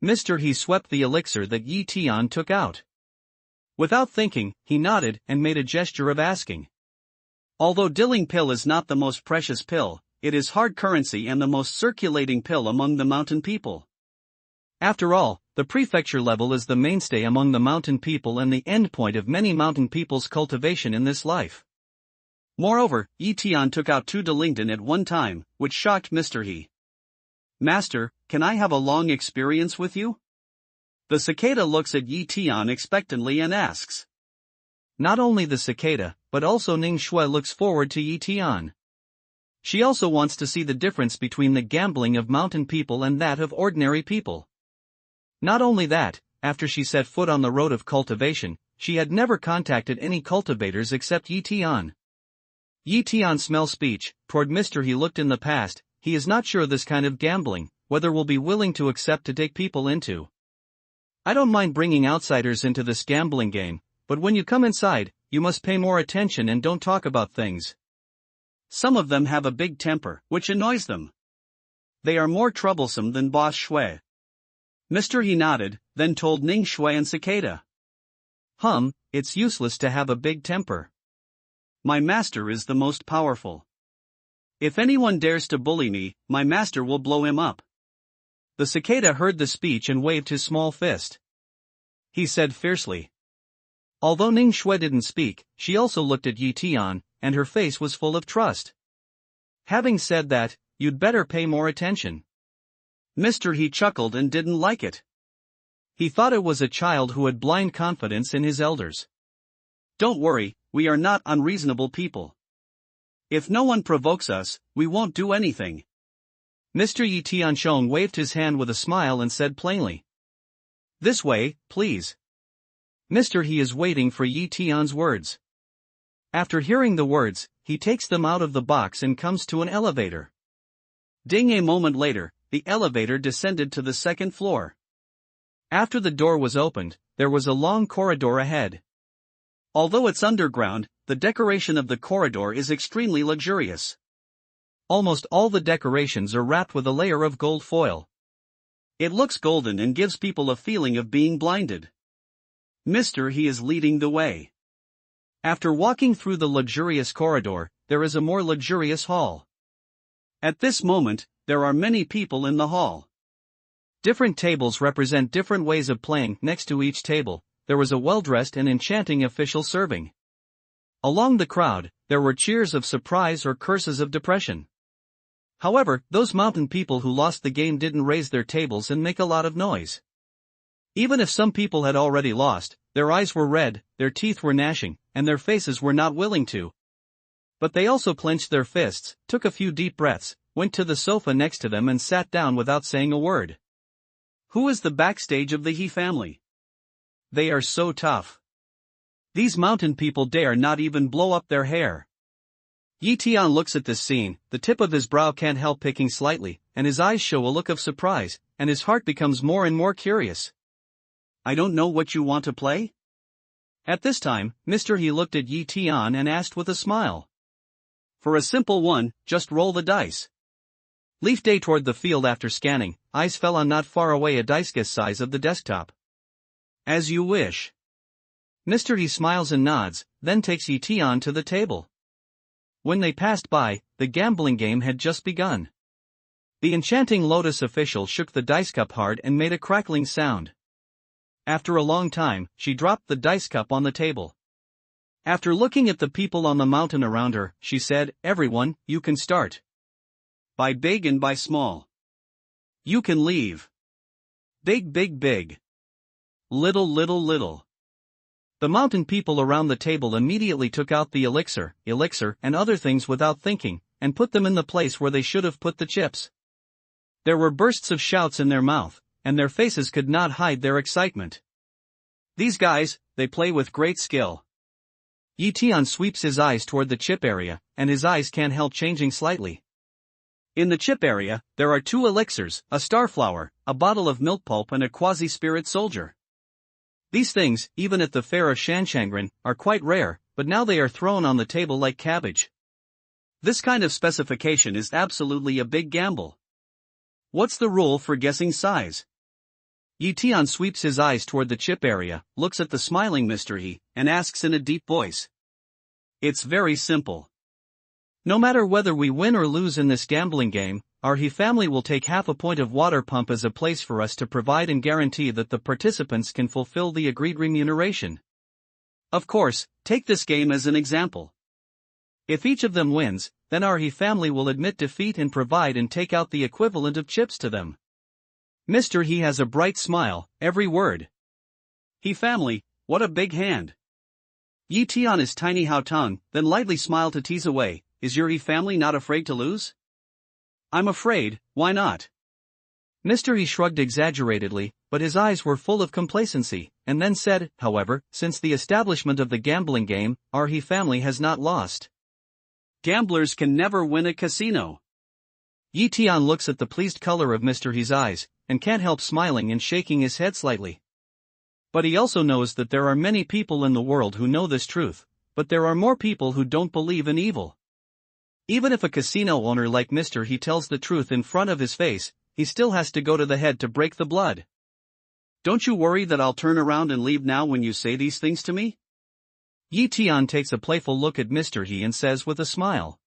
Mr. He swept the elixir that Yi Tian took out. Without thinking, he nodded and made a gesture of asking. Although Dilling pill is not the most precious pill, it is hard currency and the most circulating pill among the mountain people. After all, the prefecture level is the mainstay among the mountain people and the endpoint of many mountain people's cultivation in this life. Moreover, Yi Tian took out 2 Delington at one time, which shocked Mr. He. Master, can I have a long experience with you? The cicada looks at Yi Tian expectantly and asks. Not only the cicada, but also Ning Shui looks forward to Yi Tian. She also wants to see the difference between the gambling of mountain people and that of ordinary people. Not only that, after she set foot on the road of cultivation, she had never contacted any cultivators except Yi Tian. Yi Tian smells speech. Toward Mr. He looked in the past. He is not sure this kind of gambling, whether will be willing to accept to take people into. I don't mind bringing outsiders into this gambling game, but when you come inside, you must pay more attention and don't talk about things. Some of them have a big temper, which annoys them. They are more troublesome than Boss Shui. Mr. He nodded, then told Ning Shui and Cicada. It's useless to have a big temper. My master is the most powerful. If anyone dares to bully me, my master will blow him up. The cicada heard the speech and waved his small fist. He said fiercely. Although Ning Shui didn't speak, she also looked at Yi Tian, and her face was full of trust. Having said that, you'd better pay more attention. Mr. He chuckled and didn't like it. He thought it was a child who had blind confidence in his elders. Don't worry, we are not unreasonable people. If no one provokes us, we won't do anything. Mr. Yi Tianshong waved his hand with a smile and said plainly. This way, please. Mr. He is waiting for Yi Tian's words. After hearing the words, he takes them out of the box and comes to an elevator. Ding! A moment later, the elevator descended to the 2nd floor. After the door was opened, there was a long corridor ahead. Although it's underground, the decoration of the corridor is extremely luxurious. Almost all the decorations are wrapped with a layer of gold foil. It looks golden and gives people a feeling of being blinded. Mr. He is leading the way. After walking through the luxurious corridor, there is a more luxurious hall. At this moment, there are many people in the hall. Different tables represent different ways of playing. Next to each table, there was a well-dressed and enchanting official serving. Along the crowd, there were cheers of surprise or curses of depression. However, those mountain people who lost the game didn't raise their tables and make a lot of noise. Even if some people had already lost, their eyes were red, their teeth were gnashing, and their faces were not willing to. But they also clenched their fists, took a few deep breaths, went to the sofa next to them and sat down without saying a word. Who is the backstage of the He family? They are so tough. These mountain people dare not even blow up their hair. Yi Tian looks at this scene, the tip of his brow can't help picking slightly, and his eyes show a look of surprise, and his heart becomes more and more curious. I don't know what you want to play? At this time, Mr. He looked at Yi Tian and asked with a smile. For a simple one, just roll the dice. Leaf Day toward the field. After scanning, eyes fell on not far away a dice guess size of the desktop. As you wish. Mr. He smiles and nods, then takes Yi Tian to the table. When they passed by, the gambling game had just begun. The enchanting lotus official shook the dice cup hard and made a crackling sound. After a long time, she dropped the dice cup on the table. After looking at the people on the mountain around her, she said, "Everyone, you can start. By big and by small. You can leave. Big, big, big. Little, little, little. The mountain people around the table immediately took out the elixir, and other things without thinking, and put them in the place where they should have put the chips. There were bursts of shouts in their mouth, and their faces could not hide their excitement. These guys, they play with great skill. Tian sweeps his eyes toward the chip area, and his eyes can't help changing slightly. In the chip area, there are 2 elixirs, a starflower, a bottle of milk pulp and a quasi-spirit soldier. These things, even at the fair of Shanshangren, are quite rare, but now they are thrown on the table like cabbage. This kind of specification is absolutely a big gamble. What's the rule for guessing size? Tian sweeps his eyes toward the chip area, looks at the smiling Mr. He, and asks in a deep voice. It's very simple. No matter whether we win or lose in this gambling game, our He family will take half a point of water pump as a place for us to provide and guarantee that the participants can fulfill the agreed remuneration. Of course, take this game as an example. If each of them wins, then our He family will admit defeat and provide and take out the equivalent of chips to them. Mr. He has a bright smile, every word. He family, what a big hand. Tian his tiny how tongue, then lightly smiled to tease away. Is your He family not afraid to lose? I'm afraid, why not? Mr. He shrugged exaggeratedly, but his eyes were full of complacency, and then said, however, since the establishment of the gambling game, our He family has not lost. Gamblers can never win a casino. Tian looks at the pleased color of Mr. He's eyes, and can't help smiling and shaking his head slightly. But he also knows that there are many people in the world who know this truth, but there are more people who don't believe in evil. Even if a casino owner like Mr. He tells the truth in front of his face, he still has to go to the head to break the blood. Don't you worry that I'll turn around and leave now when you say these things to me? Tian takes a playful look at Mr. He and says with a smile.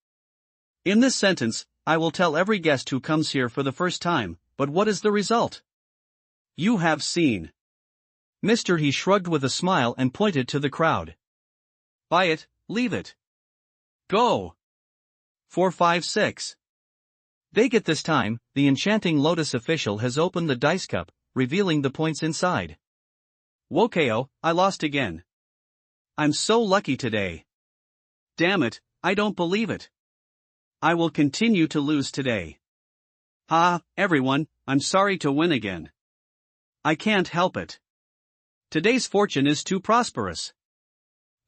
In this sentence, I will tell every guest who comes here for the first time, but what is the result? You have seen. Mr. He shrugged with a smile and pointed to the crowd. Buy it, leave it. Go. 4, 5, 6. They get this time, the enchanting lotus official has opened the dice cup, revealing the points inside. Wokeo, I lost again. I'm so lucky today. Damn it, I don't believe it. I will continue to lose today. Everyone, I'm sorry to win again. I can't help it. Today's fortune is too prosperous.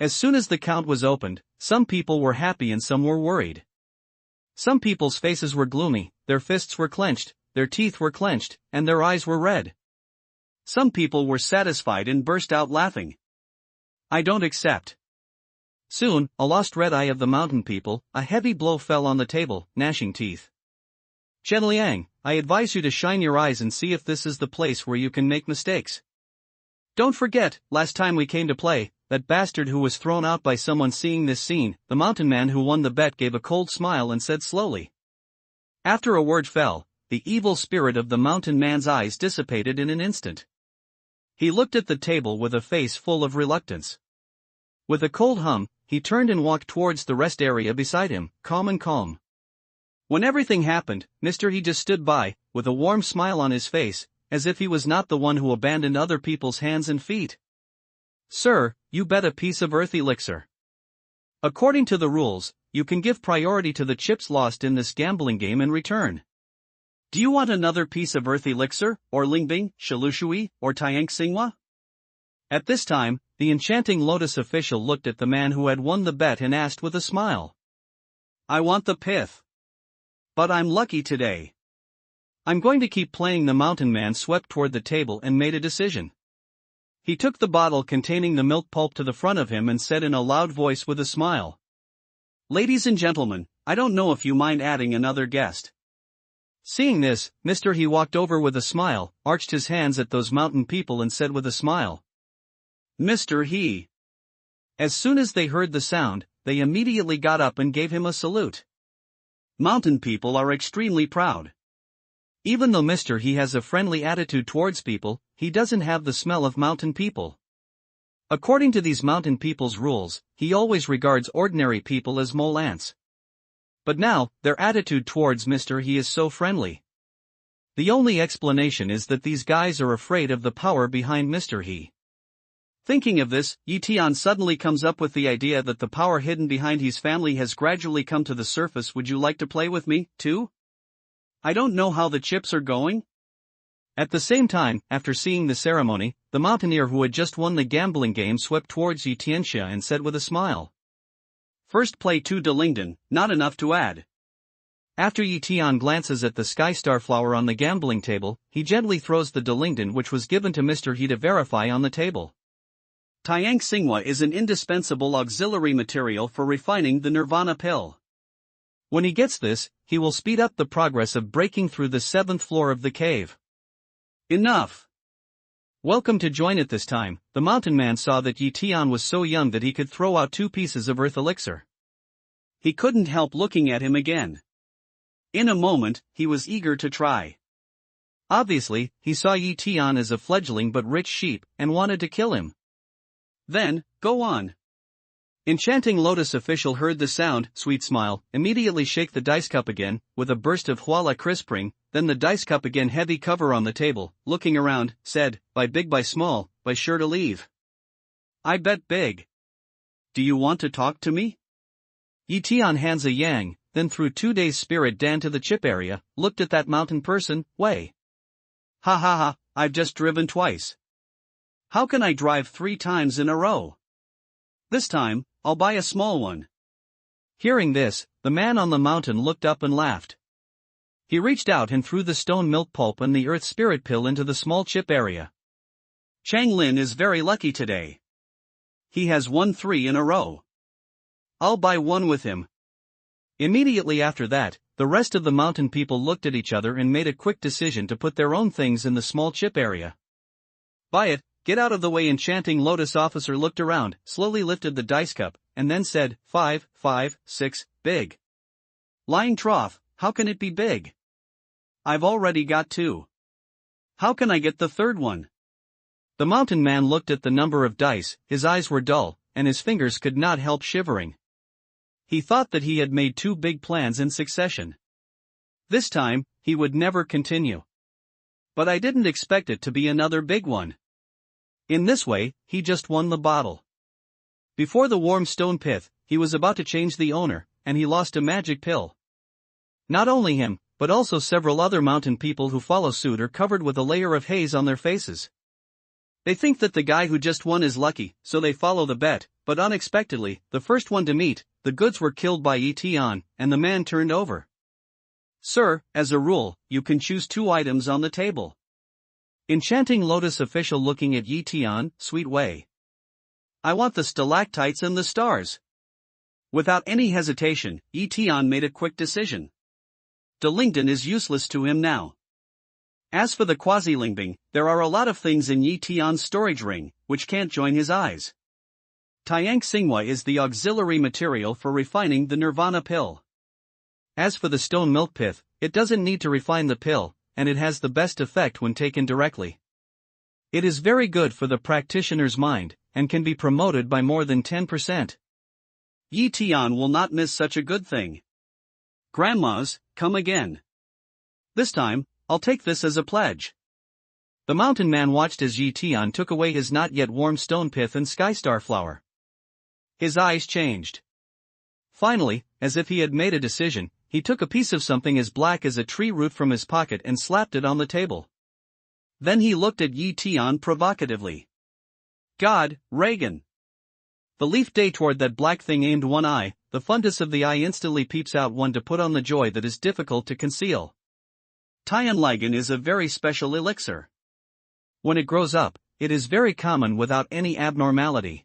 As soon as the count was opened, some people were happy and some were worried. Some people's faces were gloomy, their fists were clenched, their teeth were clenched, and their eyes were red. Some people were satisfied and burst out laughing. I don't accept. Soon, a lost red eye of the mountain people, a heavy blow fell on the table, gnashing teeth. Chen Liang, I advise you to shine your eyes and see if this is the place where you can make mistakes. Don't forget, last time we came to play, that bastard who was thrown out by someone. Seeing this scene, the mountain man who won the bet gave a cold smile and said slowly. After a word fell, the evil spirit of the mountain man's eyes dissipated in an instant. He looked at the table with a face full of reluctance. With a cold hum, he turned and walked towards the rest area beside him, calm and calm. When everything happened, Mr. He just stood by, with a warm smile on his face, as if he was not the one who abandoned other people's hands and feet. Sir, you bet a piece of earth elixir. According to the rules, you can give priority to the chips lost in this gambling game in return. Do you want another piece of earth elixir, or Lingbing, Shalushui, or Tiang Xinghua? At this time, the enchanting lotus official looked at the man who had won the bet and asked with a smile. I want the pith. But I'm lucky today. I'm going to keep playing. The mountain man swept toward the table and made a decision. He took the bottle containing the milk pulp to the front of him and said in a loud voice with a smile. Ladies and gentlemen, I don't know if you mind adding another guest. Seeing this, Mr. He walked over with a smile, arched his hands at those mountain people and said with a smile. Mr. He. As soon as they heard the sound, they immediately got up and gave him a salute. Mountain people are extremely proud. Even though Mr. He has a friendly attitude towards people, he doesn't have the smell of mountain people. According to these mountain people's rules, he always regards ordinary people as mole ants. But now, their attitude towards Mr. He is so friendly. The only explanation is that these guys are afraid of the power behind Mr. He. Thinking of this, Tian suddenly comes up with the idea that the power hidden behind his family has gradually come to the surface. Would you like to play with me, too? I don't know how the chips are going. At the same time, after seeing the ceremony, the mountaineer who had just won the gambling game swept towards Tianxia and said with a smile. First play 2 Delingdon, not enough to add. After Tian glances at the sky star flower on the gambling table, he gently throws the Delingdon which was given to Mr. He to verify on the table. Tian Xinghua is an indispensable auxiliary material for refining the Nirvana pill. When he gets this, he will speed up the progress of breaking through the 7th floor of the cave. Enough. Welcome to join at this time. The mountain man saw that Tian was so young that he could throw out 2 pieces of earth elixir. He couldn't help looking at him again. In a moment, he was eager to try. Obviously, he saw Tian as a fledgling but rich sheep, and wanted to kill him. Then, go on. Enchanting Lotus official heard the sound, sweet smile, immediately shake the dice cup again, with a burst of Huala crispring, then the dice cup again heavy cover on the table, looking around, said, by big by small, by sure to leave. I bet big. Do you want to talk to me? Tian hands a yang, then threw 2 days spirit Dan to the chip area, looked at that mountain person, Wei. Ha ha ha, I've just driven twice. How can I drive 3 times in a row? This time, I'll buy a small one. Hearing this, the man on the mountain looked up and laughed. He reached out and threw the stone milk pulp and the earth spirit pill into the small chip area. Chang Lin is very lucky today. He has won 3 in a row. I'll buy one with him. Immediately after that, the rest of the mountain people looked at each other and made a quick decision to put their own things in the small chip area. Buy it, get out of the way. Enchanting Lotus officer looked around, slowly lifted the dice cup, and then said, 5, 5, 6, big. Lying trough, how can it be big? I've already got 2. How can I get the 3rd one? The mountain man looked at the number of dice, his eyes were dull, and his fingers could not help shivering. He thought that he had made 2 big plans in succession. This time, he would never continue. But I didn't expect it to be another big one. In this way, he just won the bottle. Before the warm stone pith, he was about to change the owner, and he lost a magic pill. Not only him, but also several other mountain people who follow suit are covered with a layer of haze on their faces. They think that the guy who just won is lucky, so they follow the bet, but unexpectedly, the first one to meet, the goods were killed by Tian, and the man turned over. Sir, as a rule, you can choose 2 items on the table. Enchanting Lotus official looking at Tian, sweet Wei. I want the stalactites and the stars. Without any hesitation, Tian made a quick decision. Delingdon is useless to him now. As for the quasi-lingbing, there are a lot of things in Tian's storage ring, which can't join his eyes. Tian Xinghua is the auxiliary material for refining the Nirvana pill. As for the stone milk pith, it doesn't need to refine the pill, and it has the best effect when taken directly. It is very good for the practitioner's mind, and can be promoted by more than 10%. Tian will not miss such a good thing. Grandmas, come again. This time, I'll take this as a pledge. The mountain man watched as Tian took away his not yet warm stone pith and sky star flower. His eyes changed. Finally, as if he had made a decision, he took a piece of something as black as a tree root from his pocket and slapped it on the table. Then he looked at Tian provocatively. God, Reagan. The leaf day toward that black thing aimed one eye, the fundus of the eye instantly peeps out one to put on the joy that is difficult to conceal. Tian Ligan is a very special elixir. When it grows up, it is very common without any abnormality.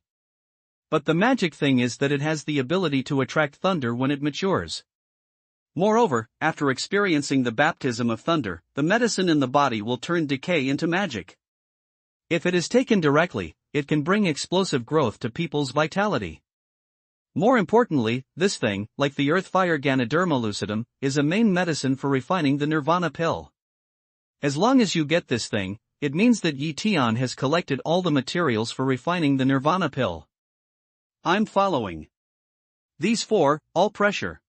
But the magic thing is that it has the ability to attract thunder when it matures. Moreover, after experiencing the baptism of thunder, the medicine in the body will turn decay into magic. If it is taken directly, it can bring explosive growth to people's vitality. More importantly, this thing, like the earth fire Ganoderma lucidum, is a main medicine for refining the Nirvana pill. As long as you get this thing, it means that Tian has collected all the materials for refining the Nirvana pill. I'm following. These 4, all pressure.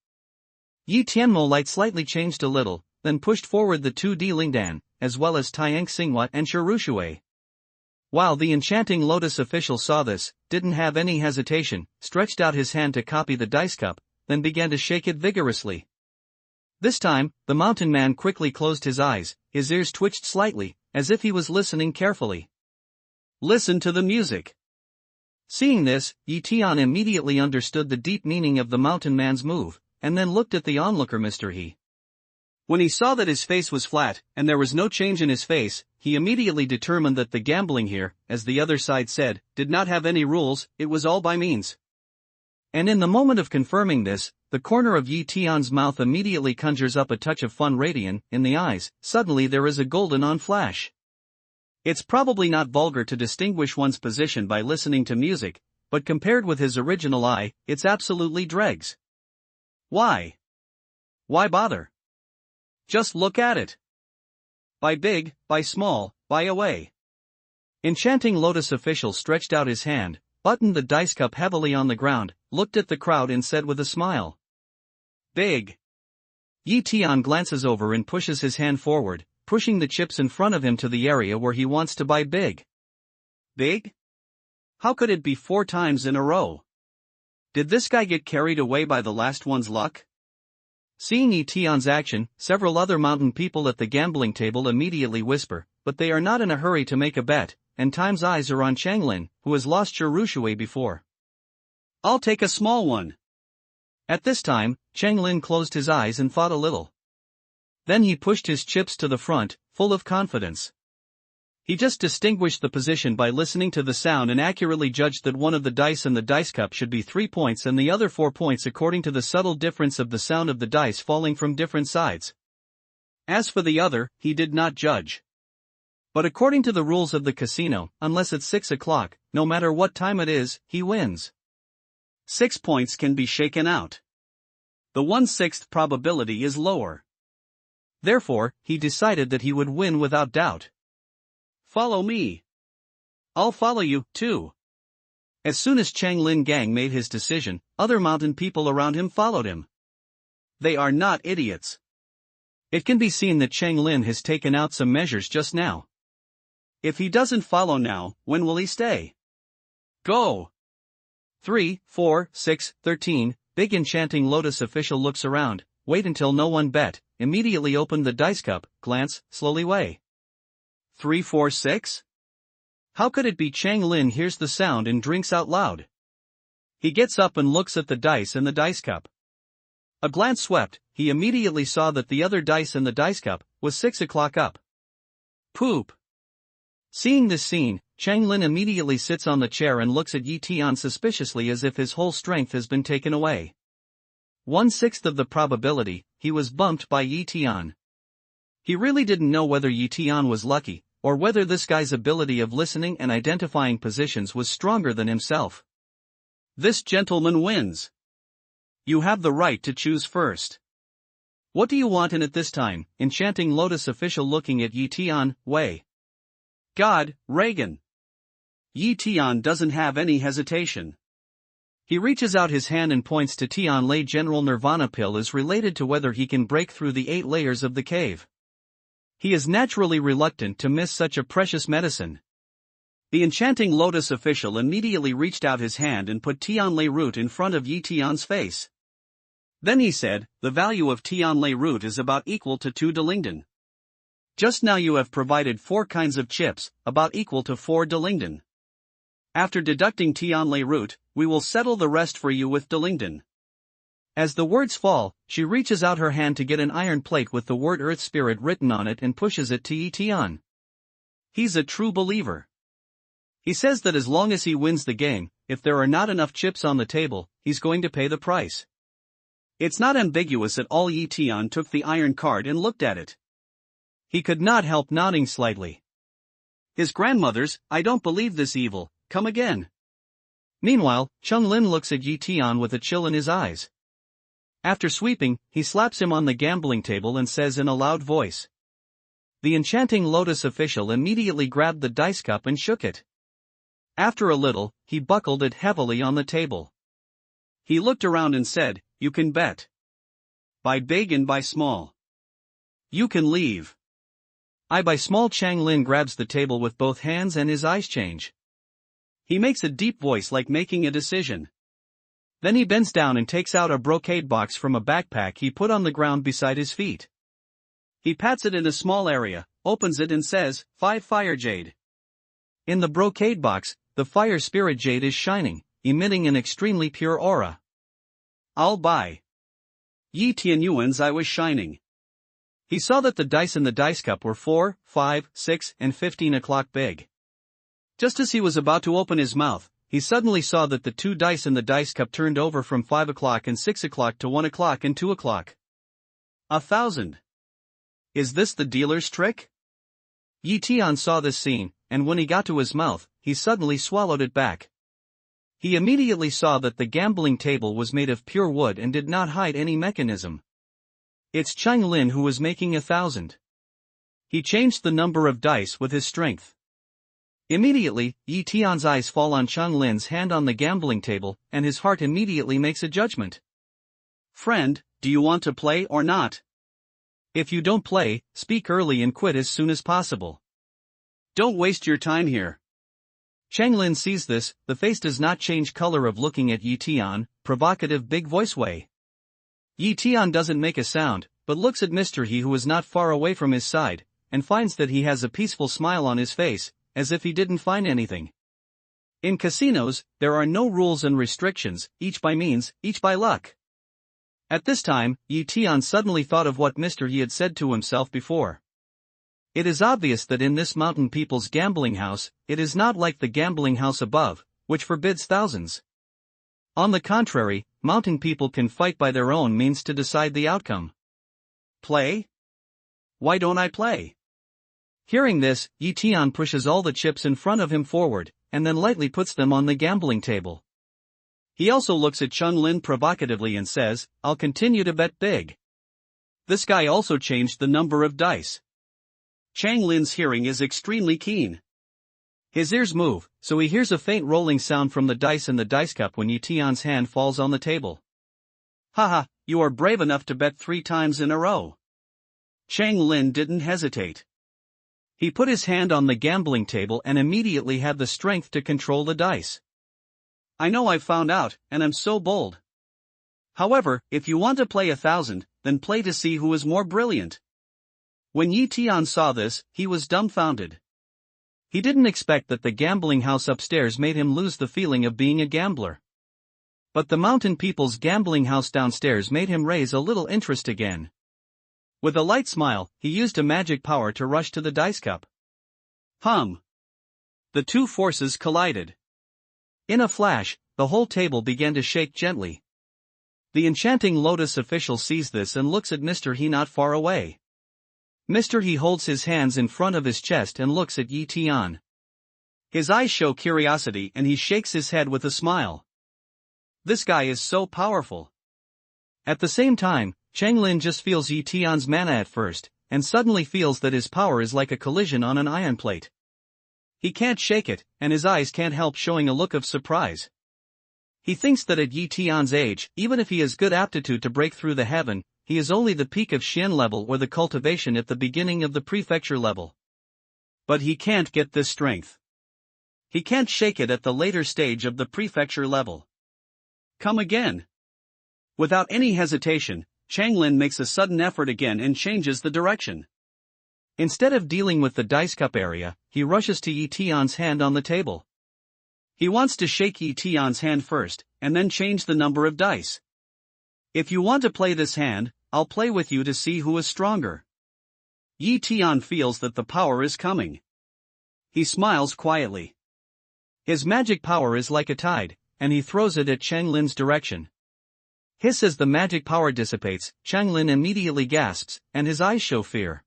Tianmo light slightly changed a little, then pushed forward the 2 Delingdan, as well as Tian Xinghua and Shirushui. While the enchanting lotus official saw this, didn't have any hesitation, stretched out his hand to copy the dice cup, then began to shake it vigorously. This time, the mountain man quickly closed his eyes, his ears twitched slightly, as if he was listening carefully. Listen to the music. Seeing this, Tian immediately understood the deep meaning of the mountain man's move, and then looked at the onlooker Mr. He. When he saw that his face was flat, and there was no change in his face, he immediately determined that the gambling here, as the other side said, did not have any rules, it was all by means. And in the moment of confirming this, the corner of Tian's mouth immediately conjures up a touch of fun radiant in the eyes. Suddenly there is a golden on flash. It's probably not vulgar to distinguish one's position by listening to music, but compared with his original eye, it's absolutely dregs. Why? Why bother? Just look at it. Buy big, buy small, buy away. Enchanting lotus official stretched out his hand, buttoned the dice cup heavily on the ground, looked at the crowd and said with a smile. Big. Tian glances over and pushes his hand forward, pushing the chips in front of him to the area where he wants to buy big. Big? How could it be 4 times in a row? Did this guy get carried away by the last one's luck? Seeing Tian's action, several other mountain people at the gambling table immediately whisper, but they are not in a hurry to make a bet, and Time's eyes are on Changlin, who has lost Shui before. I'll take a small one. At this time, Changlin closed his eyes and thought a little. Then he pushed his chips to the front, full of confidence. He just distinguished the position by listening to the sound and accurately judged that one of the dice in the dice cup should be 3 points and the other 4 points according to the subtle difference of the sound of the dice falling from different sides. As for the other, he did not judge. But according to the rules of the casino, unless it's 6 o'clock, no matter what time it is, he wins. 6 points can be shaken out. The 1/6 probability is lower. Therefore, he decided that he would win without doubt. Follow me. I'll follow you, too. As soon as Changlin Gang made his decision, other mountain people around him followed him. They are not idiots. It can be seen that Changlin has taken out some measures just now. If he doesn't follow now, when will he stay? Go! 3, 4, 6, 13, big enchanting lotus official looks around, wait until no one bet, immediately opened the dice cup, glance, slowly weigh. 3, 4, 6? How could it be? Changlin hears the sound and drinks out loud. He gets up and looks at the dice in the dice cup. A glance swept, he immediately saw that the other dice in the dice cup was 6 o'clock up. Poop! Seeing this scene, Changlin immediately sits on the chair and looks at Tian suspiciously as if his whole strength has been taken away. 1/6 of the probability, he was bumped by Tian. He really didn't know whether Tian was lucky, or whether this guy's ability of listening and identifying positions was stronger than himself. This gentleman wins. You have the right to choose first. What do you want in it this time? Enchanting lotus official looking at Tian, Wei. God, Reagan. Tian doesn't have any hesitation. He reaches out his hand and points to Tian Lei. General Nirvana pill is related to whether he can break through the 8 layers of the cave. He is naturally reluctant to miss such a precious medicine. The enchanting lotus official immediately reached out his hand and put Tian Lei root in front of Tian's face. Then he said, the value of Tian Lei root is about equal to 2 Delingdon. Just now you have provided 4 kinds of chips, about equal to 4 Delingdon. After deducting Tian Lei root, we will settle the rest for you with Delingdon. As the words fall, she reaches out her hand to get an iron plate with the word Earth Spirit written on it and pushes it to Tian. He's a true believer. He says that as long as he wins the game, if there are not enough chips on the table, he's going to pay the price. It's not ambiguous at all. Tian took the iron card and looked at it. He could not help nodding slightly. His grandmother's, I don't believe this evil, come again. Meanwhile, Changlin looks at Tian with a chill in his eyes. After sweeping, he slaps him on the gambling table and says in a loud voice. The enchanting lotus official immediately grabbed the dice cup and shook it. After a little, he buckled it heavily on the table. He looked around and said, you can bet. Buy big and buy small. You can leave. I by small Chang Lin grabs the table with both hands and his eyes change. He makes a deep voice like making a decision. Then he bends down and takes out a brocade box from a backpack he put on the ground beside his feet. He pats it in a small area, opens it and says, 5 fire jade. In the brocade box, the fire spirit jade is shining, emitting an extremely pure aura. I'll buy. Yi Tian Yuan's eye was shining. He saw that the dice in the dice cup were 4, 5, 6, and 15 o'clock big. Just as he was about to open his mouth, he suddenly saw that the 2 dice in the dice cup turned over from 5 o'clock and 6 o'clock to 1 o'clock and 2 o'clock. 1,000. Is this the dealer's trick? Yi Tian saw this scene, and when he got to his mouth, he suddenly swallowed it back. He immediately saw that the gambling table was made of pure wood and did not hide any mechanism. It's Chang Lin who was making 1,000. He changed the number of dice with his strength. Immediately, Yi Tian's eyes fall on Chang Lin's hand on the gambling table, and his heart immediately makes a judgment. Friend, do you want to play or not? If you don't play, speak early and quit as soon as possible. Don't waste your time here. Chang Lin sees this, the face does not change color of looking at Yi Tian, provocative big voice way. Yi Tian doesn't make a sound, but looks at Mr. He who is not far away from his side, and finds that he has a peaceful smile on his face, as if he didn't find anything. In casinos, there are no rules and restrictions, each by means, each by luck. At this time, Yi Tian suddenly thought of what Mr. He had said to himself before. It is obvious that in this mountain people's gambling house, it is not like the gambling house above, which forbids thousands. On the contrary, mountain people can fight by their own means to decide the outcome. Play? Why don't I play? Hearing this, Yi Tian pushes all the chips in front of him forward, and then lightly puts them on the gambling table. He also looks at Chang Lin provocatively and says, I'll continue to bet big. This guy also changed the number of dice. Chang Lin's hearing is extremely keen. His ears move, so he hears a faint rolling sound from the dice in the dice cup when Yi Tian's hand falls on the table. Haha, you are brave enough to bet 3 times in a row. Chang Lin didn't hesitate. He put his hand on the gambling table and immediately had the strength to control the dice. I know I've found out, and I'm so bold. However, if you want to play 1,000, then play to see who is more brilliant. When Yi Tian saw this, he was dumbfounded. He didn't expect that the gambling house upstairs made him lose the feeling of being a gambler. But the mountain people's gambling house downstairs made him raise a little interest again. With a light smile, he used a magic power to rush to the dice cup. Hum! The 2 forces collided. In a flash, the whole table began to shake gently. The enchanting Lotus official sees this and looks at Mr. He not far away. Mr. He holds his hands in front of his chest and looks at Yi Tian. His eyes show curiosity and he shakes his head with a smile. This guy is so powerful. At the same time, Chang Lin just feels Yi Tian's mana at first, and suddenly feels that his power is like a collision on an iron plate. He can't shake it, and his eyes can't help showing a look of surprise. He thinks that at Yi Tian's age, even if he has good aptitude to break through the heaven, he is only the peak of Xian level or the cultivation at the beginning of the prefecture level. But he can't get this strength. He can't shake it at the later stage of the prefecture level. Come again. Without any hesitation, Chang Lin makes a sudden effort again and changes the direction. Instead of dealing with the dice cup area, he rushes to Yi Tian's hand on the table. He wants to shake Yi Tian's hand first, and then change the number of dice. If you want to play this hand, I'll play with you to see who is stronger. Yi Tian feels that the power is coming. He smiles quietly. His magic power is like a tide, and he throws it at Chang Lin's direction. Hiss as the magic power dissipates, Chang Lin immediately gasps, and his eyes show fear.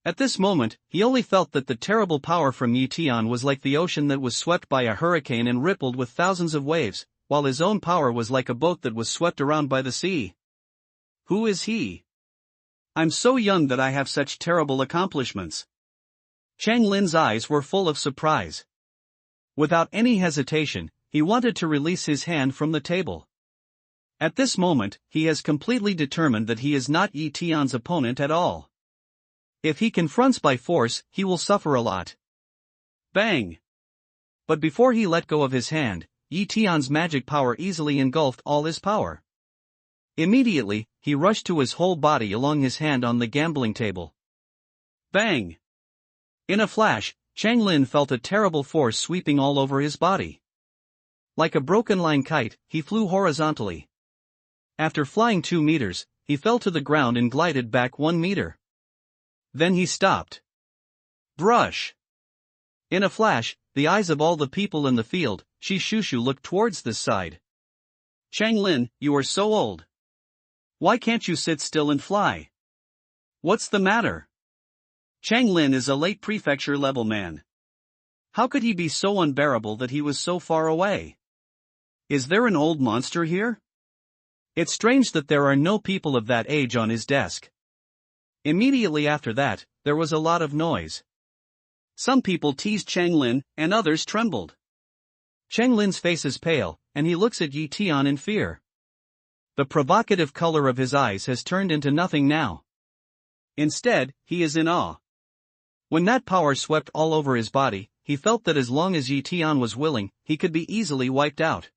At this moment, he only felt that the terrible power from Yi Tian was like the ocean that was swept by a hurricane and rippled with thousands of waves, while his own power was like a boat that was swept around by the sea. Who is he? I'm so young that I have such terrible accomplishments. Chang Lin's eyes were full of surprise. Without any hesitation, he wanted to release his hand from the table. At this moment, he has completely determined that he is not Yi Tian's opponent at all. If he confronts by force, he will suffer a lot. Bang! But before he let go of his hand, Yi Tian's magic power easily engulfed all his power. Immediately, he rushed to his whole body along his hand on the gambling table. Bang! In a flash, Chang Lin felt a terrible force sweeping all over his body. Like a broken line kite, he flew horizontally. After flying 2 meters, he fell to the ground and glided back 1 meter. Then he stopped. Brush! In a flash, the eyes of all the people in the field, Shi Shushu, looked towards this side. Chang Lin, you are so old. Why can't you sit still and fly? What's the matter? Chang Lin is a late prefecture level man. How could he be so unbearable that he was so far away? Is there an old monster here? It's strange that there are no people of that age on his desk. Immediately after that, there was a lot of noise. Some people teased Chang Lin, and others trembled. Chang Lin's face is pale, and he looks at Yi Tian in fear. The provocative color of his eyes has turned into nothing now. Instead, he is in awe. When that power swept all over his body, he felt that as long as Yi Tian was willing, he could be easily wiped out.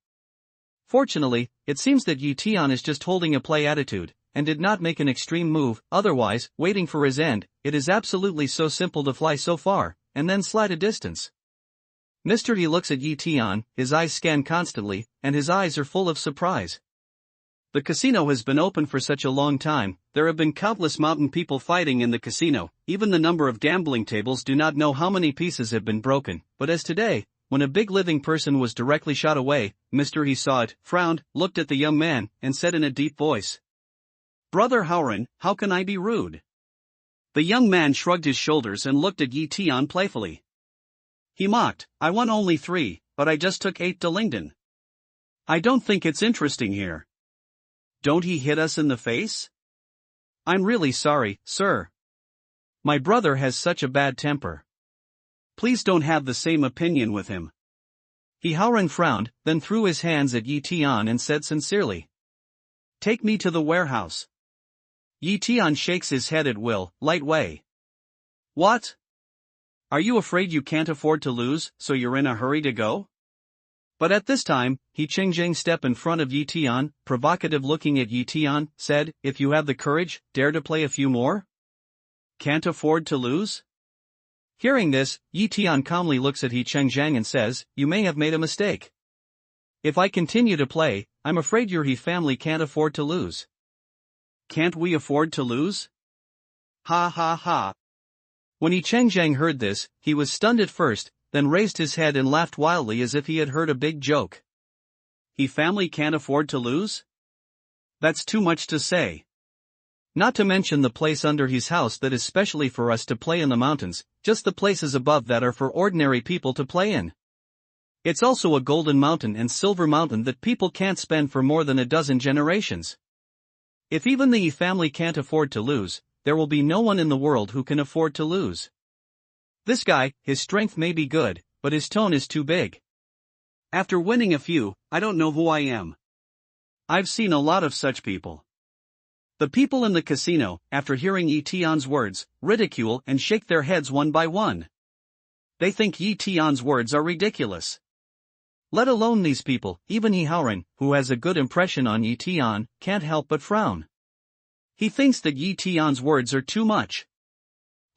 Fortunately, it seems that Yi Tian is just holding a play attitude, and did not make an extreme move, otherwise, waiting for his end. It is absolutely so simple to fly so far, and then slide a distance. Mr. He looks at Yi Tian, his eyes scan constantly, and his eyes are full of surprise. The casino has been open for such a long time, there have been countless mountain people fighting in the casino, even the number of gambling tables do not know how many pieces have been broken, but as today, when a big living person was directly shot away, Mr. He saw it, frowned, looked at the young man, and said in a deep voice, "Brother Howren, how can I be rude?" The young man shrugged his shoulders and looked at Yi Tian playfully. He mocked, "I won only 3, but I just took 8 to Lingdon. I don't think it's interesting here. Don't he hit us in the face?" "I'm really sorry, sir. My brother has such a bad temper. Please don't have the same opinion with him." He Howren frowned, then threw his hands at Yi Tian and said sincerely, "Take me to the warehouse." Yi Tian shakes his head at will, light way. "What? Are you afraid you can't afford to lose, so you're in a hurry to go?" But at this time, He Chengjiang stepped in front of Yi Tian, provocative looking at Yi Tian, said, "If you have the courage, dare to play a few more?" "Can't afford to lose?" Hearing this, Yi Tian calmly looks at He Chengjiang and says, "You may have made a mistake. If I continue to play, I'm afraid your He family can't afford to lose." "Can't we afford to lose?" Ha ha ha. When Yi Chengjiang heard this, he was stunned at first, then raised his head and laughed wildly as if he had heard a big joke. "He family can't afford to lose? That's too much to say. Not to mention the place under his house that is specially for us to play in the mountains, just the places above that are for ordinary people to play in. It's also a golden mountain and silver mountain that people can't spend for more than a dozen generations. If even the Yi family can't afford to lose, there will be no one in the world who can afford to lose. This guy, his strength may be good, but his tone is too big. After winning a few, I don't know who I am. I've seen a lot of such people." The people in the casino, after hearing Yi Tian's words, ridicule and shake their heads one by one. They think Yi Tian's words are ridiculous. Let alone these people, even He Howren, who has a good impression on Yi Tian, can't help but frown. He thinks that Yi Tian's words are too much.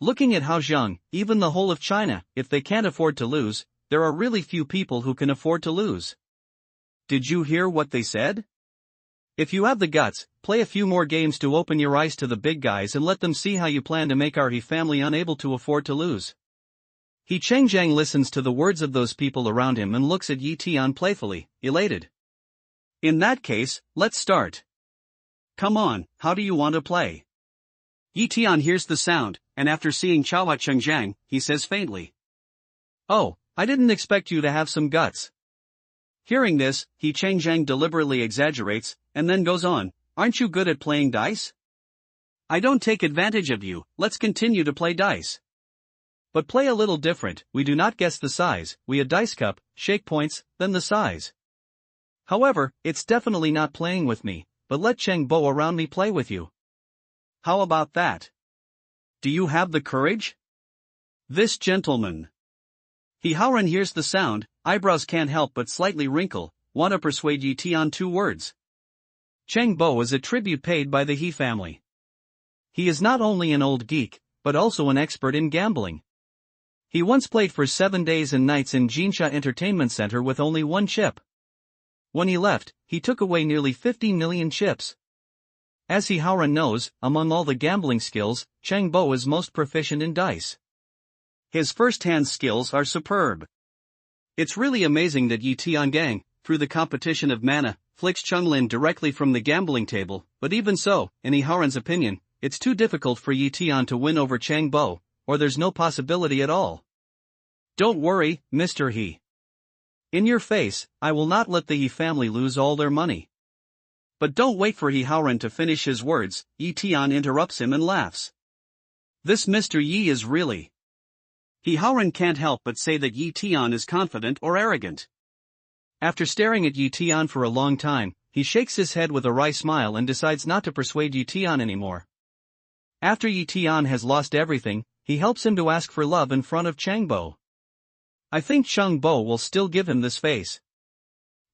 Looking at Haozhang, even the whole of China, if they can't afford to lose, there are really few people who can afford to lose. Did you hear what they said? If you have the guts, play a few more games to open your eyes to the big guys and let them see how you plan to make our He family unable to afford to lose. He Chengjiang listens to the words of those people around him and looks at Yi Tian playfully, elated. "In that case, let's start. Come on, how do you want to play?" Yi Tian hears the sound, and after seeing Chaohua Chengjiang, he says faintly, "Oh, I didn't expect you to have some guts." Hearing this, He Chengjiang deliberately exaggerates, and then goes on, "Aren't you good at playing dice? I don't take advantage of you, let's continue to play dice. But play a little different, we do not guess the size, we a dice cup, shake points, then the size. However, it's definitely not playing with me, but let Cheng Bo around me play with you." "How about that?" Do you have the courage? This gentleman. He Howren hears the sound, eyebrows can't help but slightly wrinkle, wanna persuade Yi Tian 2 words. Cheng Bo is a tribute paid by the He family. He is not only an old geek, but also an expert in gambling. He once played for 7 days and nights in Jinsha Entertainment Center with only 1 chip. When he left, he took away nearly 50 million chips. As He Howren knows, among all the gambling skills, Cheng Bo is most proficient in dice. His first-hand skills are superb. It's really amazing that Yi Tian Gang, through the competition of mana, flicks Chunglin directly from the gambling table, but even so, in He Howren's opinion, it's too difficult for Yi Tian to win over Cheng Bo, or there's no possibility at all. Don't worry, Mr. He. In your face, I will not let the He family lose all their money. But don't wait for He Howren to finish his words, Yi Tian interrupts him and laughs. This Mr. Yi is really... He Howren can't help but say that Yi Tian is confident or arrogant. After staring at Yi Tian for a long time, he shakes his head with a wry smile and decides not to persuade Yi Tian anymore. After Yi Tian has lost everything, he helps him to ask for love in front of Cheng Bo. I think Cheng Bo will still give him this face.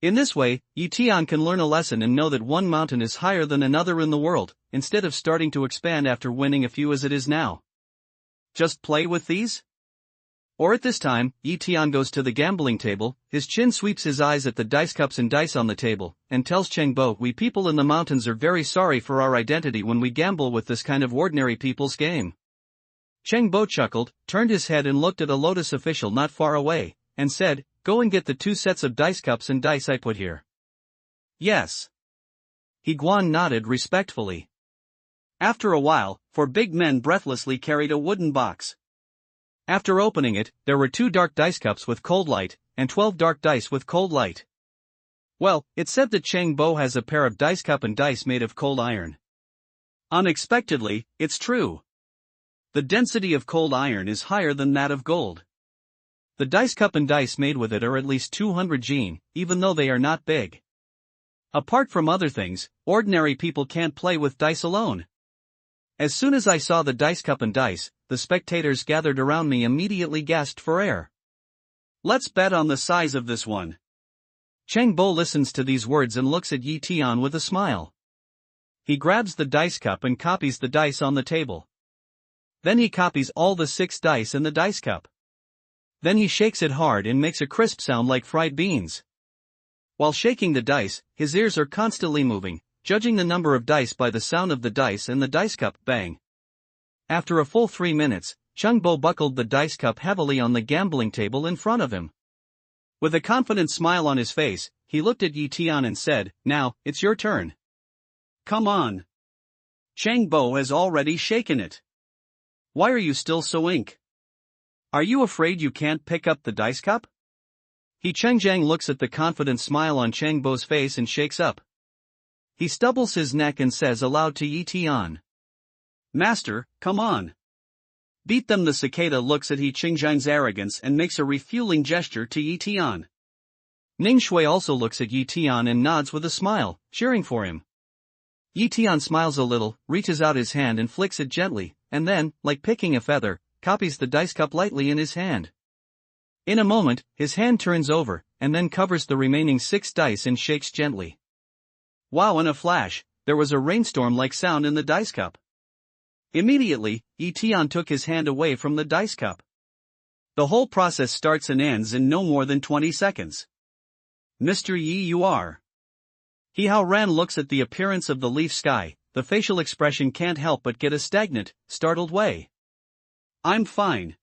In this way, Yi Tian can learn a lesson and know that one mountain is higher than another in the world, instead of starting to expand after winning a few as it is now. Just play with these? Or at this time, Yi Tian goes to the gambling table, his chin sweeps his eyes at the dice cups and dice on the table, and tells Cheng Bo, "We people in the mountains are very sorry for our identity when we gamble with this kind of ordinary people's game." Cheng Bo chuckled, turned his head and looked at a Lotus official not far away, and said, "Go and get the 2 sets of dice cups and dice I put here." Yes. He Guan nodded respectfully. After a while, 4 big men breathlessly carried a wooden box. After opening it, there were 2 dark dice cups with cold light, and 12 dark dice with cold light. Well, it said that Cheng Bo has a pair of dice cup and dice made of cold iron. Unexpectedly, it's true. The density of cold iron is higher than that of gold. The dice cup and dice made with it are at least 200 gene, even though they are not big. Apart from other things, ordinary people can't play with dice alone. As soon as I saw the dice cup and dice, the spectators gathered around me immediately gasped for air. Let's bet on the size of this one. Cheng Bo listens to these words and looks at Yi Tian with a smile. He grabs the dice cup and copies the dice on the table. Then he copies all the 6 dice in the dice cup. Then he shakes it hard and makes a crisp sound like fried beans. While shaking the dice, his ears are constantly moving, judging the number of dice by the sound of the dice and the dice cup bang. After a full 3 minutes, Cheng Bo buckled the dice cup heavily on the gambling table in front of him. With a confident smile on his face, he looked at Yi Tian and said, "Now, it's your turn. Come on." Cheng Bo has already shaken it. Why are you still so ink? Are you afraid you can't pick up the dice cup? He Cheng Jiang looks at the confident smile on Cheng Bo's face and shakes up. He stubbles his neck and says aloud to Yi Tian, "Master, come on. Beat them." The cicada looks at He Qingjiang's arrogance and makes a refueling gesture to Yi Tian. Ning Shui also looks at Yi Tian and nods with a smile, cheering for him. Yi Tian smiles a little, reaches out his hand and flicks it gently, and then, like picking a feather, copies the dice cup lightly in his hand. In a moment, his hand turns over, and then covers the remaining 6 dice and shakes gently. Wow! In a flash, there was a rainstorm-like sound in the dice cup. Immediately, Yi Tian took his hand away from the dice cup. The whole process starts and ends in no more than 20 seconds. Mr. Yi, you are. He Howren looks at the appearance of the leaf sky, the facial expression can't help but get a stagnant, startled way. I'm fine.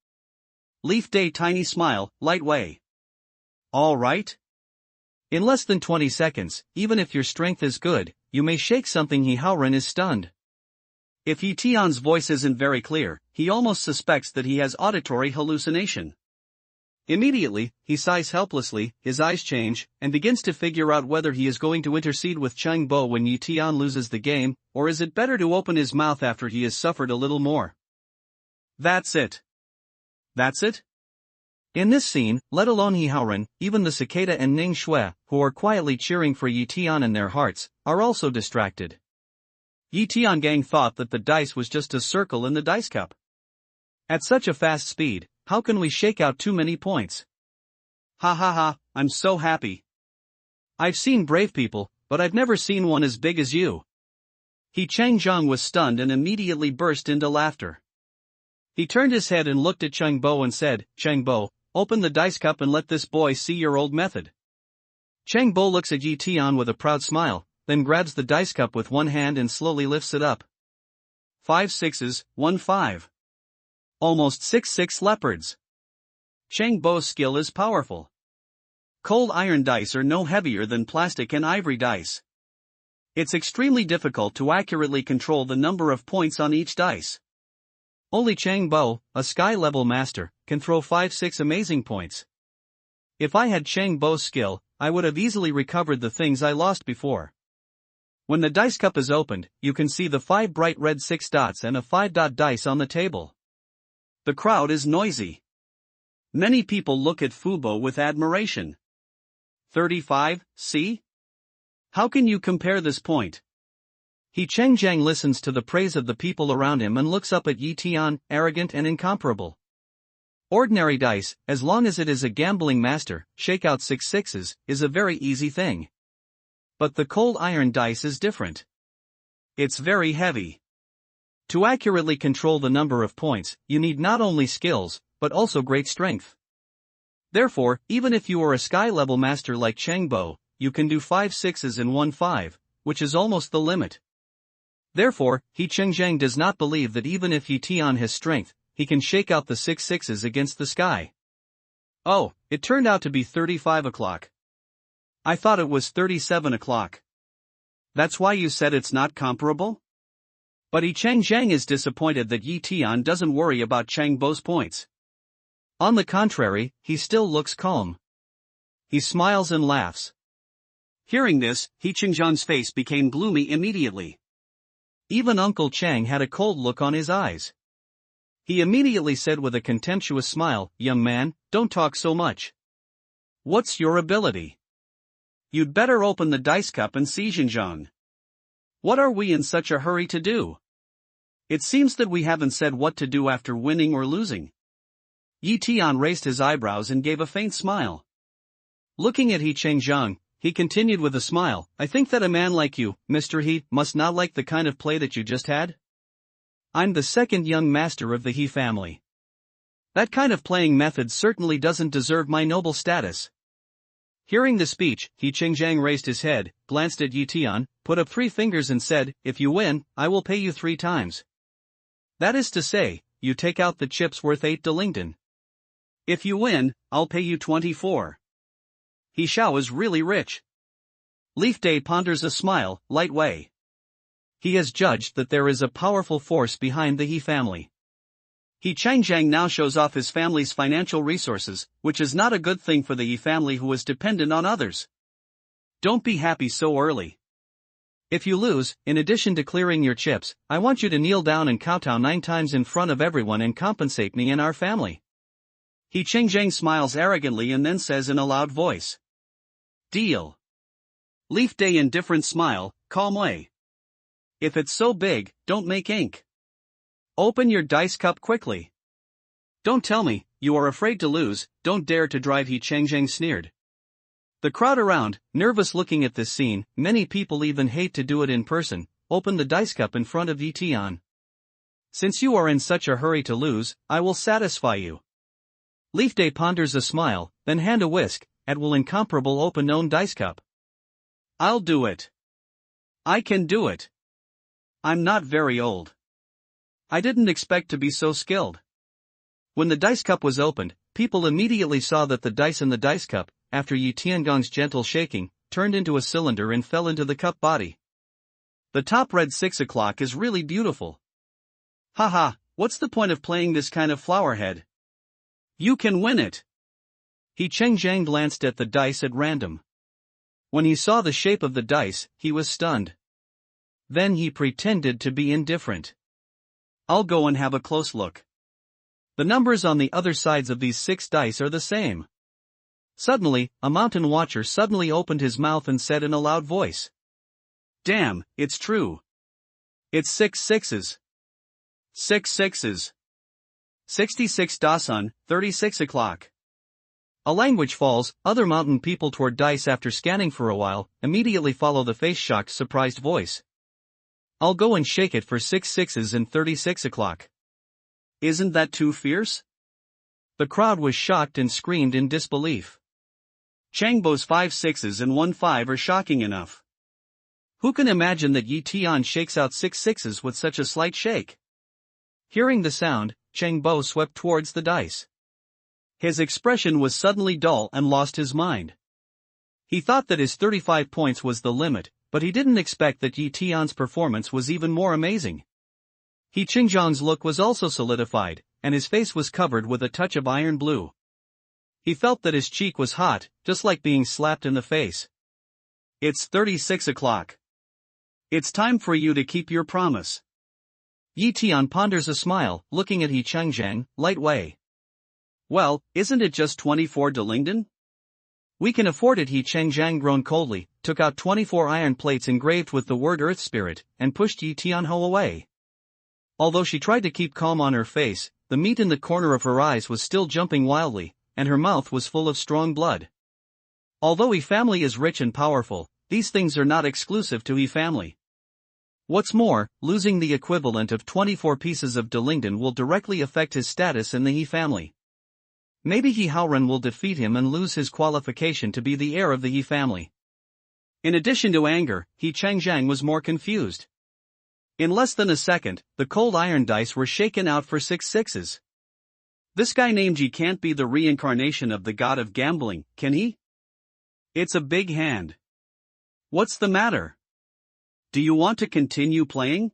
Leaf Day tiny smile, light way. All right. In less than 20 seconds, even if your strength is good, you may shake something. He Howren is stunned. If Yi Tian's voice isn't very clear, he almost suspects that he has auditory hallucination. Immediately, he sighs helplessly, his eyes change, and begins to figure out whether he is going to intercede with Cheng Bo when Yi Tian loses the game, or is it better to open his mouth after he has suffered a little more. That's it. That's it? In this scene, let alone He Howren, even the cicada and Ning Shui, who are quietly cheering for Yi Tian in their hearts, are also distracted. Yi Tian gang thought that the dice was just a circle in the dice cup. At such a fast speed, how can we shake out too many points? Ha ha ha, I'm so happy. I've seen brave people, but I've never seen one as big as you. He Changzheng was stunned and immediately burst into laughter. He turned his head and looked at Cheng Bo and said, Cheng Bo, open the dice cup and let this boy see your old method. Cheng Bo looks at Yi Tian with a proud smile, then grabs the dice cup with one hand and slowly lifts it up. 5 6s, 1 5. Almost 6 leopards. Cheng Bo's skill is powerful. Cold iron dice are no heavier than plastic and ivory dice. It's extremely difficult to accurately control the number of points on each dice. Only Cheng Bo, a sky-level master, can throw 5-6 amazing points. If I had Cheng Bo's skill, I would have easily recovered the things I lost before. When the dice cup is opened, you can see the 5 bright red 6 dots and a 5-dot dice on the table. The crowd is noisy. Many people look at Fubo with admiration. 35, see? How can you compare this point? He Changzheng listens to the praise of the people around him and looks up at Yi Tian, arrogant and incomparable. Ordinary dice, as long as it is a gambling master, shake out 6 6s, is a very easy thing. But the cold iron dice is different. It's very heavy. To accurately control the number of points, you need not only skills, but also great strength. Therefore, even if you are a sky-level master like Cheng Bo, you can do 5 6s and 1 5, which is almost the limit. Therefore, He Changzheng does not believe that even if Yi Tian has strength, he can shake out the 6 6s against the sky. Oh, it turned out to be 35 o'clock. I thought it was 37 o'clock. That's why you said it's not comparable? But Yi Changzheng is disappointed that Yi Tian doesn't worry about Cheng Bo's points. On the contrary, he still looks calm. He smiles and laughs. Hearing this, He Changzheng's face became gloomy immediately. Even Uncle Chang had a cold look on his eyes. He immediately said with a contemptuous smile, "Young man, don't talk so much. What's your ability? You'd better open the dice cup and see Xinjiang. What are we in such a hurry to do? It seems that we haven't said what to do after winning or losing." Yi Tian raised his eyebrows and gave a faint smile. Looking at He Changzheng, he continued with a smile, "I think that a man like you, Mr. He, must not like the kind of play that you just had. I'm the second young master of the He family. That kind of playing method certainly doesn't deserve my noble status." Hearing the speech, He Changzheng raised his head, glanced at Yi Tian, put up 3 fingers and said, "If you win, I will pay you 3 times. That is to say, you take out the chips worth 8 Delington. If you win, I'll pay you 24. He Xiao is really rich." Leaf Day ponders a smile, light way. He has judged that there is a powerful force behind the He family. He Changzheng now shows off his family's financial resources, which is not a good thing for the He family who is dependent on others. Don't be happy so early. If you lose, in addition to clearing your chips, I want you to kneel down and kowtow 9 times in front of everyone and compensate me and our family. He Changzheng smiles arrogantly and then says in a loud voice, "Deal." Leaf Day indifferent smile, calm way. "If it's so big, don't make ink. Open your dice cup quickly. Don't tell me, you are afraid to lose, don't dare to drive," He Changzheng sneered. The crowd around, nervous looking at this scene, many people even hate to do it in person, opened the dice cup in front of Yi Tian. "Since you are in such a hurry to lose, I will satisfy you." Leaf Day ponders a smile, then hand a whisk, at will incomparable open own dice cup. "I'll do it. I can do it. I'm not very old. I didn't expect to be so skilled." When the dice cup was opened, people immediately saw that the dice in the dice cup, after Yi Tiangong's gentle shaking, turned into a cylinder and fell into the cup body. The top red 6 o'clock is really beautiful. Haha, what's the point of playing this kind of flowerhead? You can win it. He Changzheng glanced at the dice at random. When he saw the shape of the dice, he was stunned. Then he pretended to be indifferent. "I'll go and have a close look. The numbers on the other sides of these 6 dice are the same." Suddenly, a mountain watcher suddenly opened his mouth and said in a loud voice, "Damn, it's true. It's 6 6s. 6 6s. 66 Dasun, 36 o'clock. A language falls, other mountain people toward dice after scanning for a while, immediately follow the face-shocked surprised voice. I'll go and shake it for 6 sixes and 36 o'clock. Isn't that too fierce? The crowd was shocked and screamed in disbelief. Changbo's 5 sixes and 1 5 are shocking enough. Who can imagine that Tian shakes out 6 sixes with such a slight shake? Hearing the sound, Changbo swept towards the dice. His expression was suddenly dull and lost his mind. He thought that his 35 points was the limit, but he didn't expect that Tian's performance was even more amazing. Qingzhang's look was also solidified, and his face was covered with a touch of iron blue. He felt that his cheek was hot, just like being slapped in the face. It's 36 o'clock. It's time for you to keep your promise. Tian ponders a smile, looking at Qingzhang, light way. Well, isn't it just 24 Delingdon? We can afford it. Qingzhang groaned coldly, took out 24 iron plates engraved with the word Earth Spirit, and pushed Tianho away. Although she tried to keep calm on her face, the meat in the corner of her eyes was still jumping wildly, and her mouth was full of strong blood. Although He family is rich and powerful, these things are not exclusive to He family. What's more, losing the equivalent of 24 pieces of Delingdon will directly affect his status in the He family. Maybe He Haoren will defeat him and lose his qualification to be the heir of the He family. In addition to anger, Qingzhang was more confused. In less than a second, the cold iron dice were shaken out for 6 sixes. This guy named Yi can't be the reincarnation of the god of gambling, can he? It's a big hand. What's the matter? Do you want to continue playing?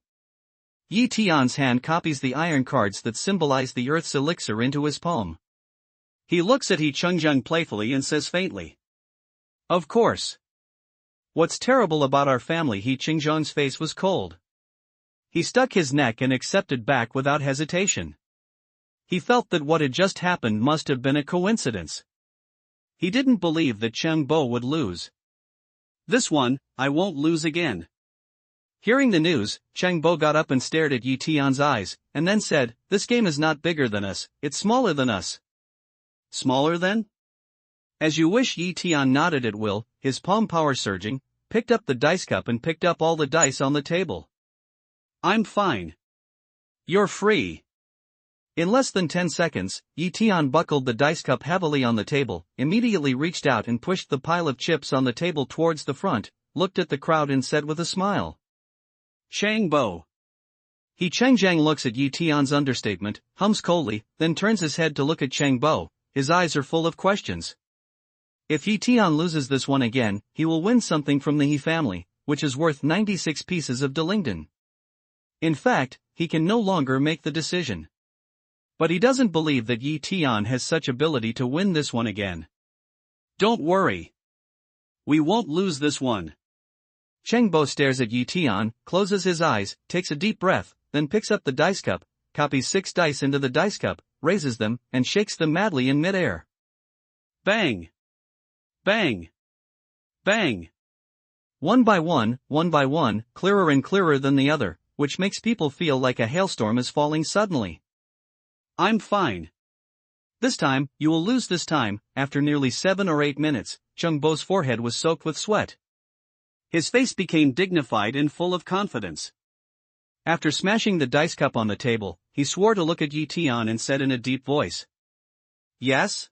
Tian's hand copies the iron cards that symbolize the Earth's elixir into his palm. He looks at Qingzhang playfully and says faintly, "Of course." What's terrible about our family? Qingzhang's face was cold. He stuck his neck and accepted back without hesitation. He felt that what had just happened must have been a coincidence. He didn't believe that Changbo would lose. This one, I won't lose again. Hearing the news, Changbo got up and stared at Tian's eyes, and then said, "This game is not bigger than us, it's smaller than us." Smaller than? As you wish. Tian nodded at will, his palm power surging, picked up the dice cup and picked up all the dice on the table. I'm fine. You're free. In less than 10 seconds, Tian buckled the dice cup heavily on the table, immediately reached out and pushed the pile of chips on the table towards the front, looked at the crowd and said with a smile, "Changbo." Qingzhang looks at Tian's understatement, hums coldly, then turns his head to look at Changbo. His eyes are full of questions. If Tian loses this one again, he will win something from the He family, which is worth 96 pieces of Delingdon. In fact, he can no longer make the decision. But he doesn't believe that Tian has such ability to win this one again. Don't worry. We won't lose this one. Changbo stares at Tian, closes his eyes, takes a deep breath, then picks up the dice cup, copies 6 dice into the dice cup, raises them, and shakes them madly in midair. Bang! Bang! Bang! One by one, clearer and clearer than the other, which makes people feel like a hailstorm is falling suddenly. I'm fine. This time, you will lose this time. After nearly 7 or 8 minutes, Changbo's forehead was soaked with sweat. His face became dignified and full of confidence. After smashing the dice cup on the table, he swore to look at Tian and said in a deep voice, "Yes?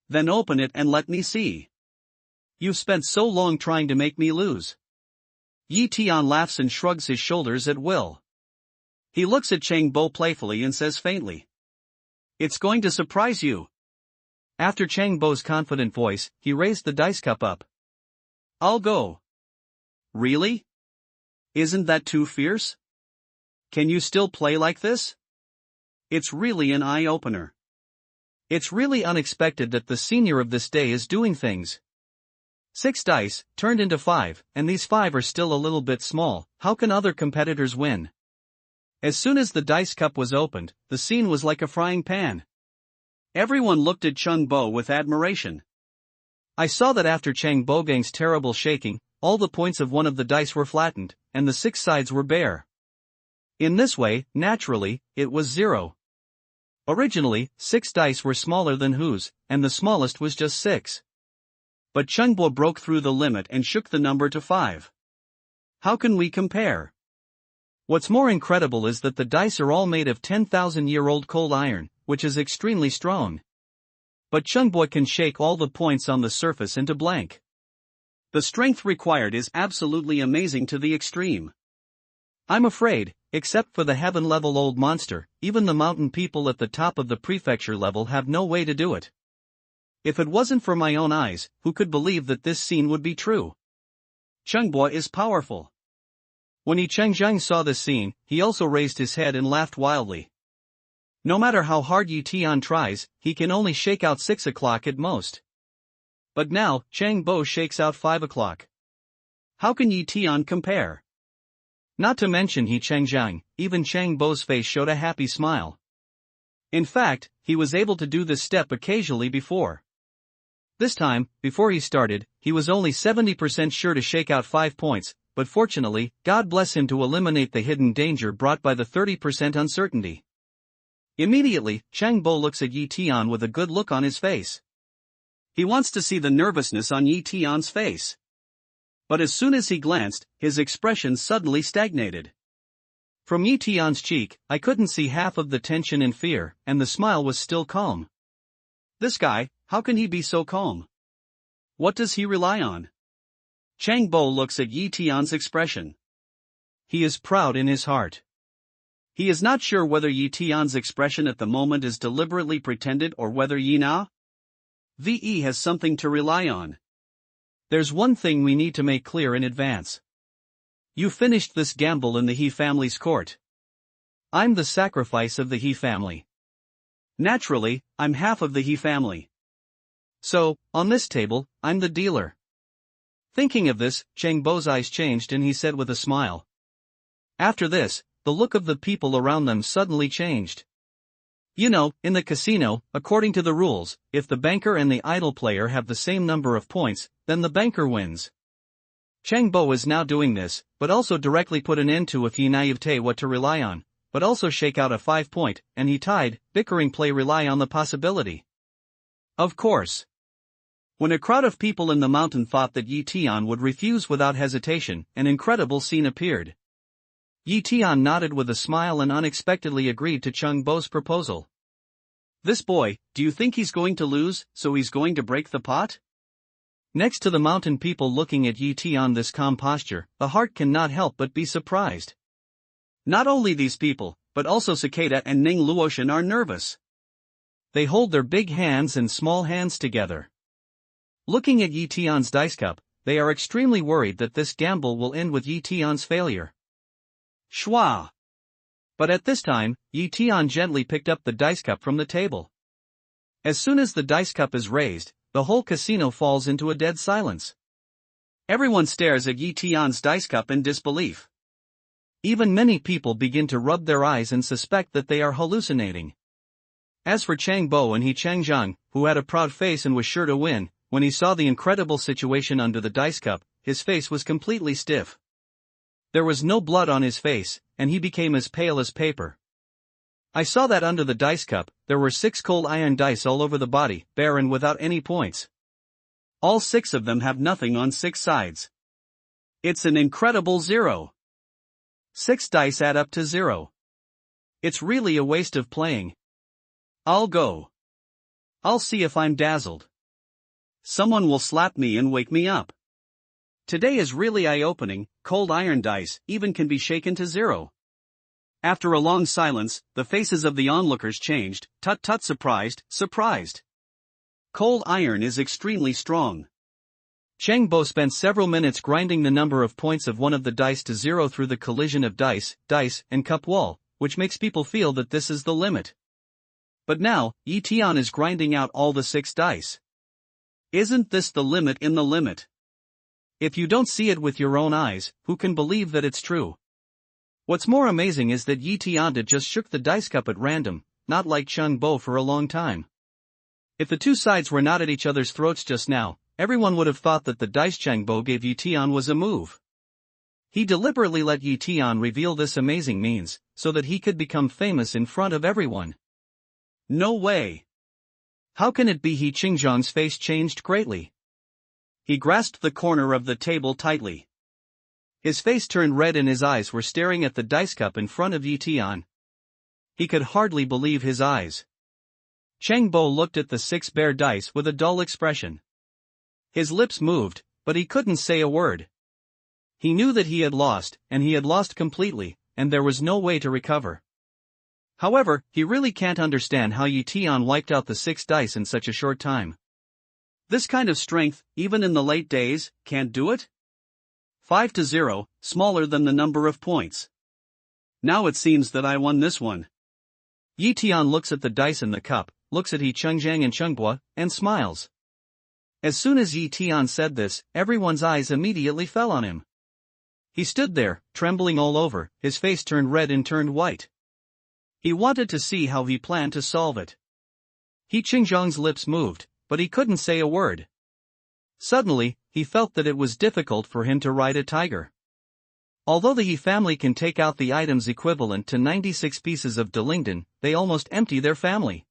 Then open it and let me see. You've spent so long trying to make me lose." Tian laughs and shrugs his shoulders at will. He looks at Changbo playfully and says faintly, "It's going to surprise you." After Changbo's confident voice, he raised the dice cup up. "I'll go." "Really? Isn't that too fierce? Can you still play like this?" It's really an eye-opener. It's really unexpected that the senior of this day is doing things. 6 dice, turned into 5, and these 5 are still a little bit small. How can other competitors win? As soon as the dice cup was opened, the scene was like a frying pan. Everyone looked at Changbo with admiration. I saw that after Chang Bogang's terrible shaking, all the points of one of the dice were flattened, and the 6 sides were bare. In this way, naturally, it was 0. Originally, 6 dice were smaller than Hu's, and the smallest was just 6. But Chengbo broke through the limit and shook the number to 5. How can we compare? What's more incredible is that the dice are all made of 10,000-year-old cold iron, which is extremely strong. But Chengbo can shake all the points on the surface into blank. The strength required is absolutely amazing to the extreme. I'm afraid, except for the heaven-level old monster, even the mountain people at the top of the prefecture level have no way to do it. If it wasn't for my own eyes, who could believe that this scene would be true? Chengbo is powerful. When Yi Chengzheng saw this scene, he also raised his head and laughed wildly. No matter how hard Yi Tian tries, he can only shake out 6 o'clock at most. But now, Chengbo shakes out 5 o'clock. How can Yi Tian compare? Not to mention Yi Chengzheng, even Chengbo's face showed a happy smile. In fact, he was able to do this step occasionally before. This time, before he started, he was only 70% sure to shake out 5 points, but fortunately, God bless him to eliminate the hidden danger brought by the 30% uncertainty. Immediately, Chengbo looks at Yi Tian with a good look on his face. He wants to see the nervousness on Yi Tian's face. But as soon as he glanced, his expression suddenly stagnated. From Yi Tian's cheek, I couldn't see half of the tension and fear, and the smile was still calm. This guy, how can he be so calm? What does he rely on? Chengbo looks at Yi Tian's expression. He is proud in his heart. He is not sure whether Yi Tian's expression at the moment is deliberately pretended or whether Yi Na VE has something to rely on. There's one thing we need to make clear in advance. You finished this gamble in the He family's court. I'm the sacrifice of the He family. Naturally, I'm half of the He family. So, on this table, I'm the dealer. Thinking of this, Chengbo's eyes changed and he said with a smile. After this, the look of the people around them suddenly changed. You know, in the casino, according to the rules, if the banker and the idle player have the same number of points, then the banker wins. Chengbo is now doing this, but also directly put an end to if he naivete what to rely on, but also shake out a 5-point, and he tied, bickering play rely on the possibility. Of course. When a crowd of people in the mountain thought that Yi Tian would refuse without hesitation, an incredible scene appeared. Yi Tian nodded with a smile and unexpectedly agreed to Chengbo's proposal. This boy, do you think he's going to lose, so he's going to break the pot? Next to the mountain people looking at Yi Tian this calm posture, the heart cannot help but be surprised. Not only these people, but also Cicada and Ning Luotian are nervous. They hold their big hands and small hands together. Looking at Yi Tian's dice cup, they are extremely worried that this gamble will end with Yi Tian's failure. Schwa! But at this time, Yi Tian gently picked up the dice cup from the table. As soon as the dice cup is raised, the whole casino falls into a dead silence. Everyone stares at Yi Tian's dice cup in disbelief. Even many people begin to rub their eyes and suspect that they are hallucinating. As for Chengbo and Yi Chengzheng, who had a proud face and was sure to win, when he saw the incredible situation under the dice cup, his face was completely stiff. There was no blood on his face, and he became as pale as paper. I saw that under the dice cup, there were 6 cold iron dice all over the body, bare and without any points. All 6 of them have nothing on 6 sides. It's an incredible 0. 6 dice add up to 0. It's really a waste of playing. I'll go. I'll see if I'm dazzled. Someone will slap me and wake me up. Today is really eye-opening. Cold iron dice even can be shaken to 0. After a long silence, the faces of the onlookers changed. Tut-tut, surprised, surprised. Cold iron is extremely strong. Chengbo spent several minutes grinding the number of points of one of the dice to 0 through the collision of dice, and cup wall, which makes people feel that this is the limit. But now, Yi Tian is grinding out all the 6 dice. Isn't this the limit in the limit? If you don't see it with your own eyes, who can believe that it's true? What's more amazing is that Yi Tian just shook the dice cup at random, not like Chengbo for a long time. If the two sides were not at each other's throats just now, everyone would have thought that the dice Chengbo gave Yi Tian was a move. He deliberately let Yi Tian reveal this amazing means, so that he could become famous in front of everyone. No way. How can it be? He Qingzhang's face changed greatly. He grasped the corner of the table tightly. His face turned red and his eyes were staring at the dice cup in front of Yi Tian. He could hardly believe his eyes. Chang Bo looked at the 6 bare dice with a dull expression. His lips moved, but he couldn't say a word. He knew that he had lost, and he had lost completely, and there was no way to recover. However, he really can't understand how Yi Tian wiped out the 6 dice in such a short time. This kind of strength, even in the late days, can't do it? 5-0, smaller than the number of points. Now it seems that I won this one. Yi Tian looks at the dice in the cup, looks at He Chengjiang and Chengbo, and smiles. As soon as Yi Tian said this, everyone's eyes immediately fell on him. He stood there, trembling all over, his face turned red and turned white. He wanted to see how he planned to solve it. He Qingzhang's lips moved, but he couldn't say a word. Suddenly, he felt that it was difficult for him to ride a tiger. Although the He family can take out the items equivalent to 96 pieces of Delingdon, they almost empty their family.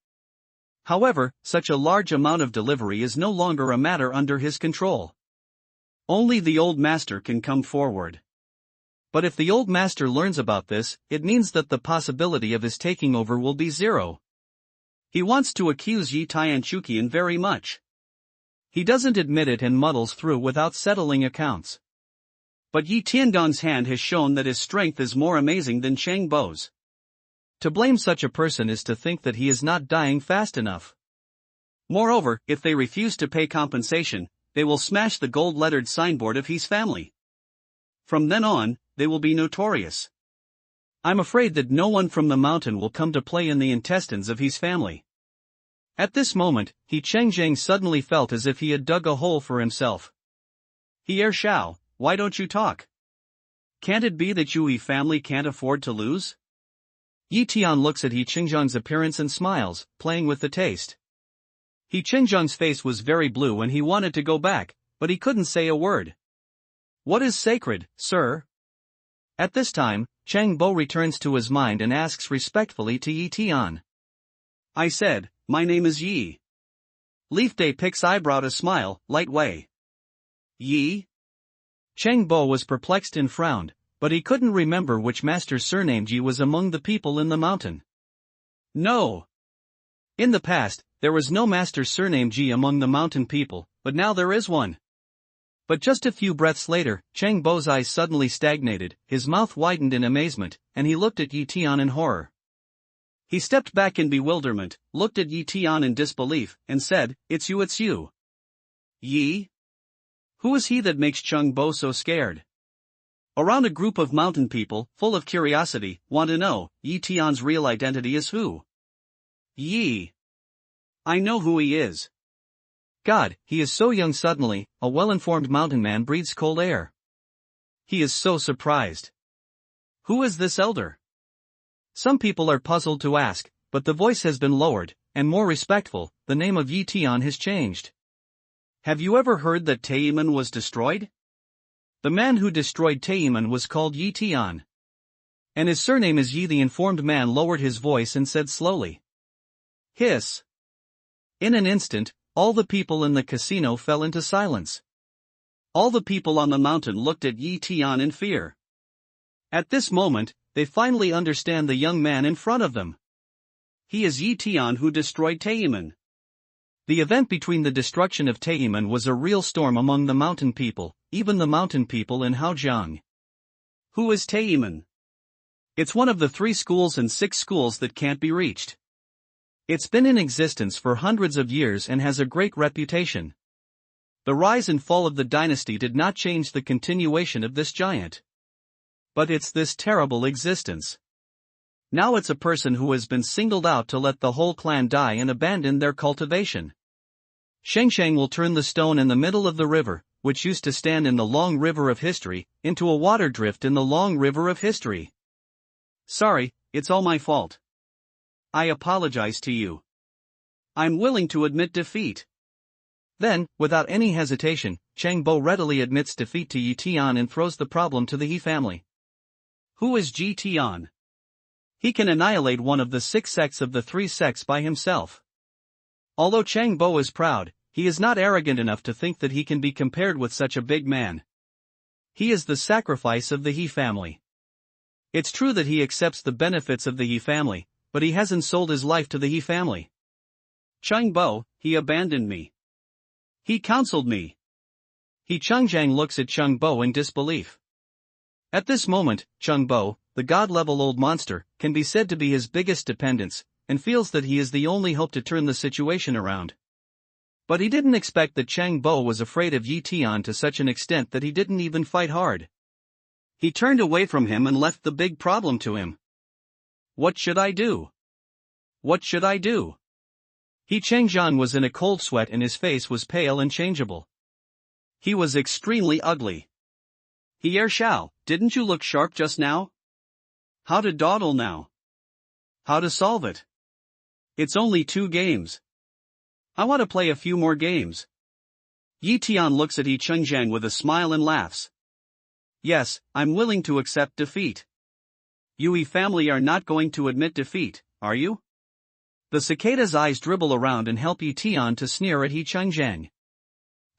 However, such a large amount of delivery is no longer a matter under his control. Only the old master can come forward. But if the old master learns about this, it means that the possibility of his taking over will be 0. He wants to accuse Yi Tianchuqian very much. He doesn't admit it and muddles through without settling accounts. But Yi Tiangong's hand has shown that his strength is more amazing than Chang Bo's. To blame such a person is to think that he is not dying fast enough. Moreover, if they refuse to pay compensation, they will smash the gold-lettered signboard of his family. From then on, they will be notorious. I'm afraid that no one from the mountain will come to play in the intestines of his family. At this moment, He Chengjiang suddenly felt as if he had dug a hole for himself. He Shao, why don't you talk? Can't it be that Yi family can't afford to lose? Yi Tian looks at He Qingzhang's appearance and smiles, playing with the taste. He Qingzhang's face was very blue and he wanted to go back, but he couldn't say a word. What is sacred, sir? At this time, Chang Bo returns to his mind and asks respectfully to Yi Tian. I said, my name is Yi. Leaf Day picks eyebrow to smile, light way. Yi? Chang Bo was perplexed and frowned, but he couldn't remember which master's surname Yi was among the people in the mountain. No. In the past, there was no master's surname Yi among the mountain people, but now there is one. But just a few breaths later, Chang Bo's eyes suddenly stagnated, his mouth widened in amazement, and he looked at Yi Tian in horror. He stepped back in bewilderment, looked at Yi Tian in disbelief, and said, it's you. Yi? Who is he that makes Chang Bo so scared? Around a group of mountain people, full of curiosity, want to know, Yi Tian's real identity is who? Yi. I know who he is. God, he is so young suddenly, a well-informed mountain man breathes cold air. He is so surprised. Who is this elder? Some people are puzzled to ask, but the voice has been lowered, and more respectful, the name of Yi Tian has changed. Have you ever heard that Taiman was destroyed? The man who destroyed Taiman was called Yi Tian. And his surname is Yi. The informed man lowered his voice and said slowly. Hiss. In an instant, all the people in the casino fell into silence. All the people on the mountain looked at Yi Tian in fear. At this moment, they finally understand the young man in front of them. He is Yi Tian who destroyed Taiman. The event between the destruction of Taiman was a real storm among the mountain people, even the mountain people in Haojiang. Who is Taiman? It's one of the 3 schools and 6 schools that can't be reached. It's been in existence for hundreds of years and has a great reputation. The rise and fall of the dynasty did not change the continuation of this giant. But it's this terrible existence. Now it's a person who has been singled out to let the whole clan die and abandon their cultivation. Shengsheng will turn the stone in the middle of the river, which used to stand in the long river of history, into a water drift in the long river of history. Sorry, it's all my fault. I apologize to you. I'm willing to admit defeat. Then, without any hesitation, Chang Bo readily admits defeat to Yi Tian and throws the problem to the He family. Who is Ji Tian? He can annihilate one of the 6 sects of the 3 sects by himself. Although Chang Bo is proud, he is not arrogant enough to think that he can be compared with such a big man. He is the sacrifice of the He family. It's true that he accepts the benefits of the He family, but he hasn't sold his life to the He family. Chang Bo, he abandoned me. He counseled me. Changjiang looks at Chang Bo in disbelief. At this moment, Chang Bo, the god-level old monster, can be said to be his biggest dependence, and feels that he is the only hope to turn the situation around. But he didn't expect that Chang Bo was afraid of Yi Tian to such an extent that he didn't even fight hard. He turned away from him and left the big problem to him. What should I do? What should I do? Changjiang was in a cold sweat and his face was pale and changeable. He was extremely ugly. Shao, didn't you look sharp just now? How to dawdle now? How to solve it? It's only 2 games. I want to play a few more games. Yi Tian looks at Changjiang with a smile and laughs. Yes, I'm willing to accept defeat. You family are not going to admit defeat, are you? The cicada's eyes dribble around and help Yi Tian to sneer at Changjiang.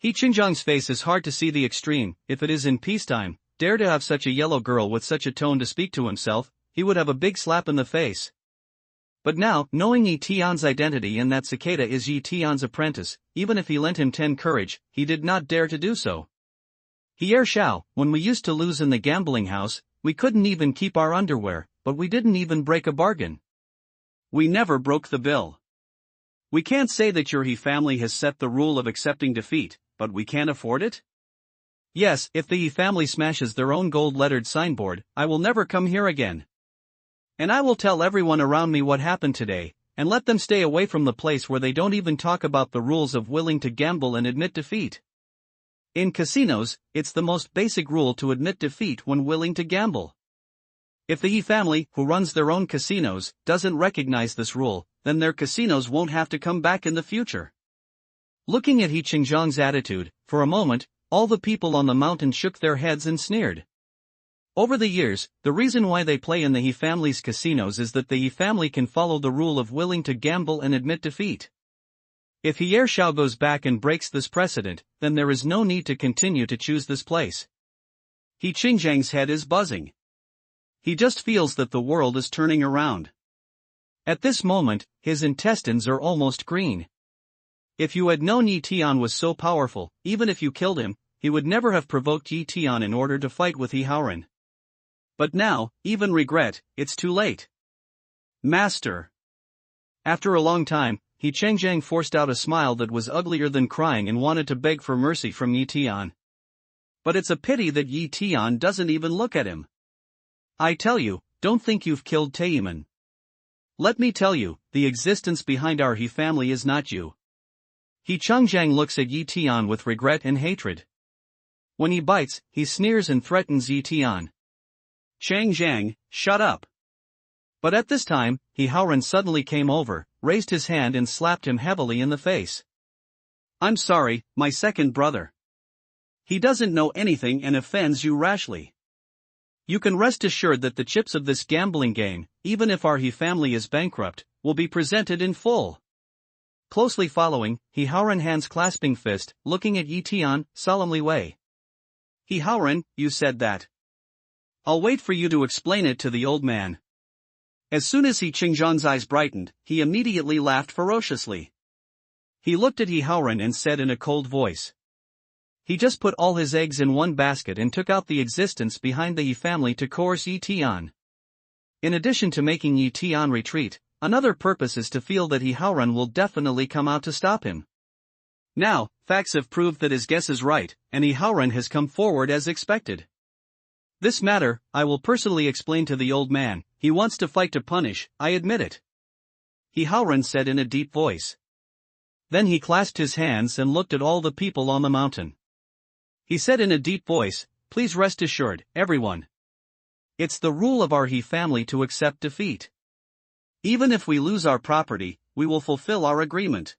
Changjiang's face is hard to see the extreme. If it is in peacetime, dare to have such a yellow girl with such a tone to speak to himself, he would have a big slap in the face. But now, knowing Yi Tian's identity and that cicada is Yi Tian's apprentice, even if he lent him 10 courage, he did not dare to do so. Shao, when we used to lose in the gambling house, we couldn't even keep our underwear, but we didn't even break a bargain. We never broke the bill. We can't say that your He family has set the rule of accepting defeat, but we can't afford it? Yes, if the He family smashes their own gold-lettered signboard, I will never come here again. And I will tell everyone around me what happened today, and let them stay away from the place where they don't even talk about the rules of willing to gamble and admit defeat. In casinos, it's the most basic rule to admit defeat when willing to gamble. If the He family, who runs their own casinos, doesn't recognize this rule, then their casinos won't have to come back in the future. Looking at Changjiang's attitude, for a moment, all the people on the mountain shook their heads and sneered. Over the years, the reason why they play in the He family's casinos is that the He family can follow the rule of willing to gamble and admit defeat. If Shao goes back and breaks this precedent, then there is no need to continue to choose this place. Changjiang's head is buzzing. He just feels that the world is turning around. At this moment, his intestines are almost green. If you had known Yi Tian was so powerful, even if you killed him, he would never have provoked Yi Tian in order to fight with He Haoran. But now, even regret, it's too late. Master. After a long time, Changjiang forced out a smile that was uglier than crying and wanted to beg for mercy from Yi Tian. But it's a pity that Yi Tian doesn't even look at him. I tell you, don't think you've killed Taemin. Let me tell you, the existence behind our He family is not you. Changjiang looks at Yi Tian with regret and hatred. When he bites, he sneers and threatens Yi Tian. Changjiang, shut up. But at this time, He Haoran suddenly came over, raised his hand and slapped him heavily in the face. I'm sorry, my second brother. He doesn't know anything and offends you rashly. You can rest assured that the chips of this gambling game, even if our He family is bankrupt, will be presented in full. Closely following, He Haoran hands clasping fist, looking at Yi Tian, solemnly way. He Haoran, you said that. I'll wait for you to explain it to the old man. As soon as Changjiang's eyes brightened, he immediately laughed ferociously. He looked at He Haoran and said in a cold voice. He just put all his eggs in one basket and took out the existence behind the Yi family to coerce Yi Tian. In addition to making Yi Tian retreat, another purpose is to feel that He Haoran will definitely come out to stop him. Now, facts have proved that his guess is right, and He Haoran has come forward as expected. This matter, I will personally explain to the old man. He wants to fight to punish, I admit it. He Haoran said in a deep voice. Then he clasped his hands and looked at all the people on the mountain. He said in a deep voice, please rest assured, everyone. It's the rule of our He family to accept defeat. Even if we lose our property, we will fulfill our agreement.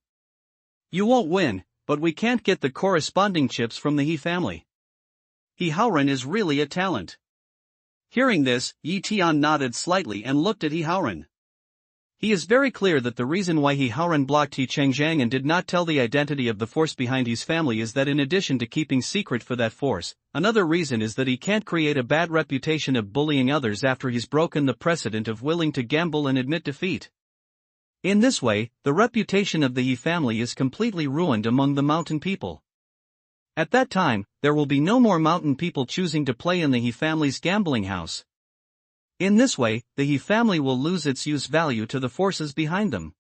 You won't win, but we can't get the corresponding chips from the He family. He Haoran is really a talent. Hearing this, Yi Tian nodded slightly and looked at He Haoran. He is very clear that the reason why He Haoran blocked He Changjiang and did not tell the identity of the force behind his family is that in addition to keeping secret for that force, another reason is that he can't create a bad reputation of bullying others after he's broken the precedent of willing to gamble and admit defeat. In this way, the reputation of the He family is completely ruined among the mountain people. At that time, there will be no more mountain people choosing to play in the He family's gambling house. In this way, the He family will lose its use value to the forces behind them.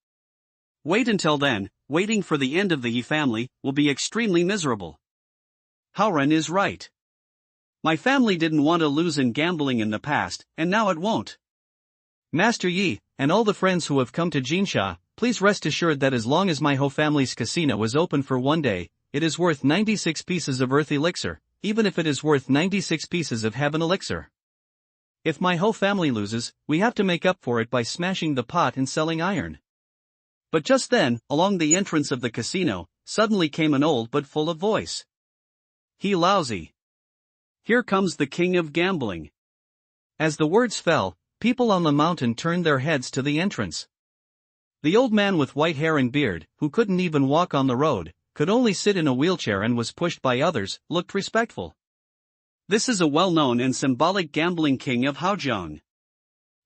Wait until then, waiting for the end of the He family will be extremely miserable. Haoran is right. My family didn't want to lose in gambling in the past, and now it won't. Master Yi, and all the friends who have come to Jinsha, please rest assured that as long as my whole family's casino is open for one day, it is worth 96 pieces of earth elixir, even if it is worth 96 pieces of heaven elixir. If my whole family loses, we have to make up for it by smashing the pot and selling iron. But just then, along the entrance of the casino, suddenly came an old but full of voice. He lousy. Here comes the king of gambling. As the words fell, people on the mountain turned their heads to the entrance. The old man with white hair and beard, who couldn't even walk on the road, could only sit in a wheelchair and was pushed by others, looked respectful. This is a well-known and symbolic gambling king of Haojiang.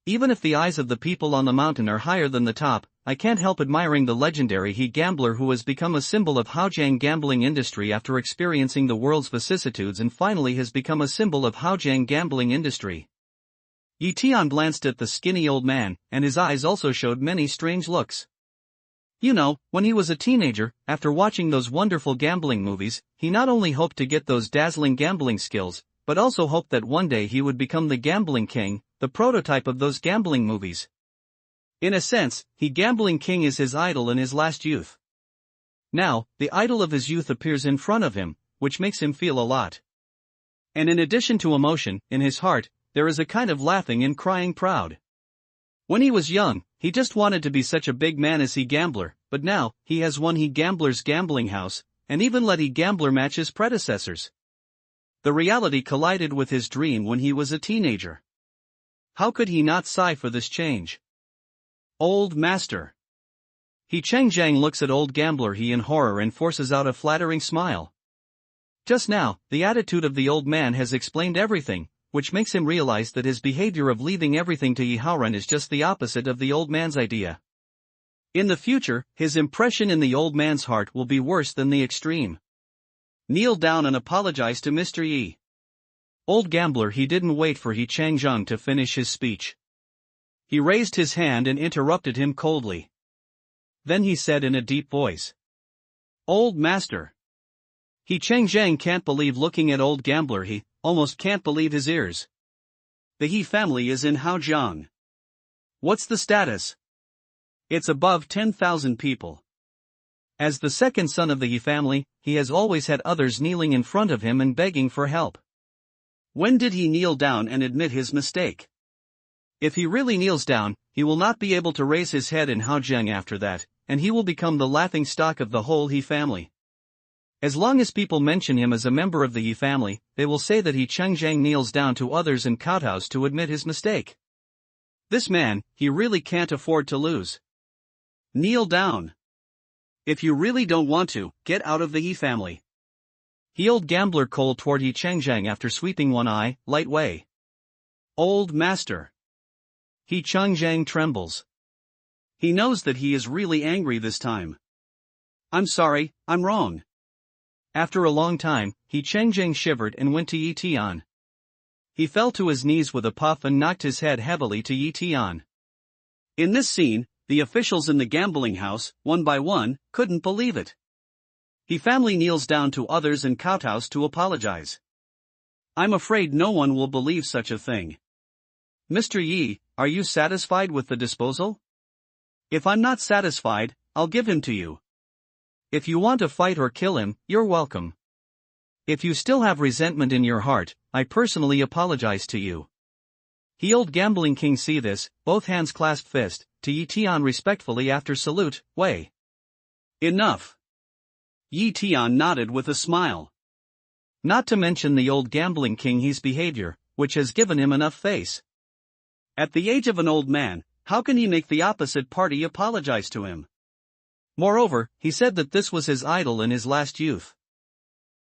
Even if the eyes of the people on the mountain are higher than the top, I can't help admiring the legendary He gambler who has become a symbol of Haojiang gambling industry after experiencing the world's vicissitudes and finally has become a symbol of Haojiang gambling industry. Yi Tian glanced at the skinny old man, and his eyes also showed many strange looks. You know, when he was a teenager, after watching those wonderful gambling movies, he not only hoped to get those dazzling gambling skills, but also hoped that one day he would become the gambling king, the prototype of those gambling movies. In a sense, He gambling king is his idol in his last youth. Now, the idol of his youth appears in front of him, which makes him feel a lot. And in addition to emotion, in his heart, there is a kind of laughing and crying proud. When he was young, he just wanted to be such a big man as He gambler, but now, he has won He gambler's gambling house, and even let He gambler match his predecessors. The reality collided with his dream when he was a teenager. How could he not sigh for this change? Old master. He Changjiang looks at old gambler He in horror and forces out a flattering smile. Just now, the attitude of the old man has explained everything, which makes him realize that his behavior of leaving everything to Yi Haoran is just the opposite of the old man's idea. In the future, his impression in the old man's heart will be worse than the extreme. Kneel down and apologize to Mr. Yi. Old gambler He didn't wait for He Changjiang to finish his speech. He raised his hand and interrupted him coldly. Then he said in a deep voice. Old master. He Changjiang can't believe looking at old gambler He almost can't believe his ears. The He family is in Haojiang. What's the status? It's above 10,000 people. As the second son of the He family, he has always had others kneeling in front of him and begging for help. When did he kneel down and admit his mistake? If he really kneels down, he will not be able to raise his head in Haojiang after that, and he will become the laughing stock of the whole He family. As long as people mention him as a member of the He family, they will say that He Changjiang kneels down to others and kowtows to admit his mistake. This man, he really can't afford to lose. Kneel down. If you really don't want to, get out of the He family. He old gambler called toward He Changjiang after sweeping one eye, light way. Old master. He Changjiang trembles. He knows that he is really angry this time. I'm sorry, I'm wrong. After a long time, He Changjiang shivered and went to Yi Tian. He fell to his knees with a puff and knocked his head heavily to Yi Tian. In this scene, the officials in the gambling house, one by one, couldn't believe it. He family kneels down to others and kowtows to apologize. I'm afraid no one will believe such a thing. Mr. Yi, are you satisfied with the disposal? If I'm not satisfied, I'll give him to you. If you want to fight or kill him, you're welcome. If you still have resentment in your heart, I personally apologize to you. He old gambling king see this, both hands clasped fist, to Yi Tian respectfully after salute, Wei. Enough. Yi Tian nodded with a smile. Not to mention the old gambling king his behavior, which has given him enough face. At the age of an old man, how can he make the opposite party apologize to him? Moreover, he said that this was his idol in his last youth.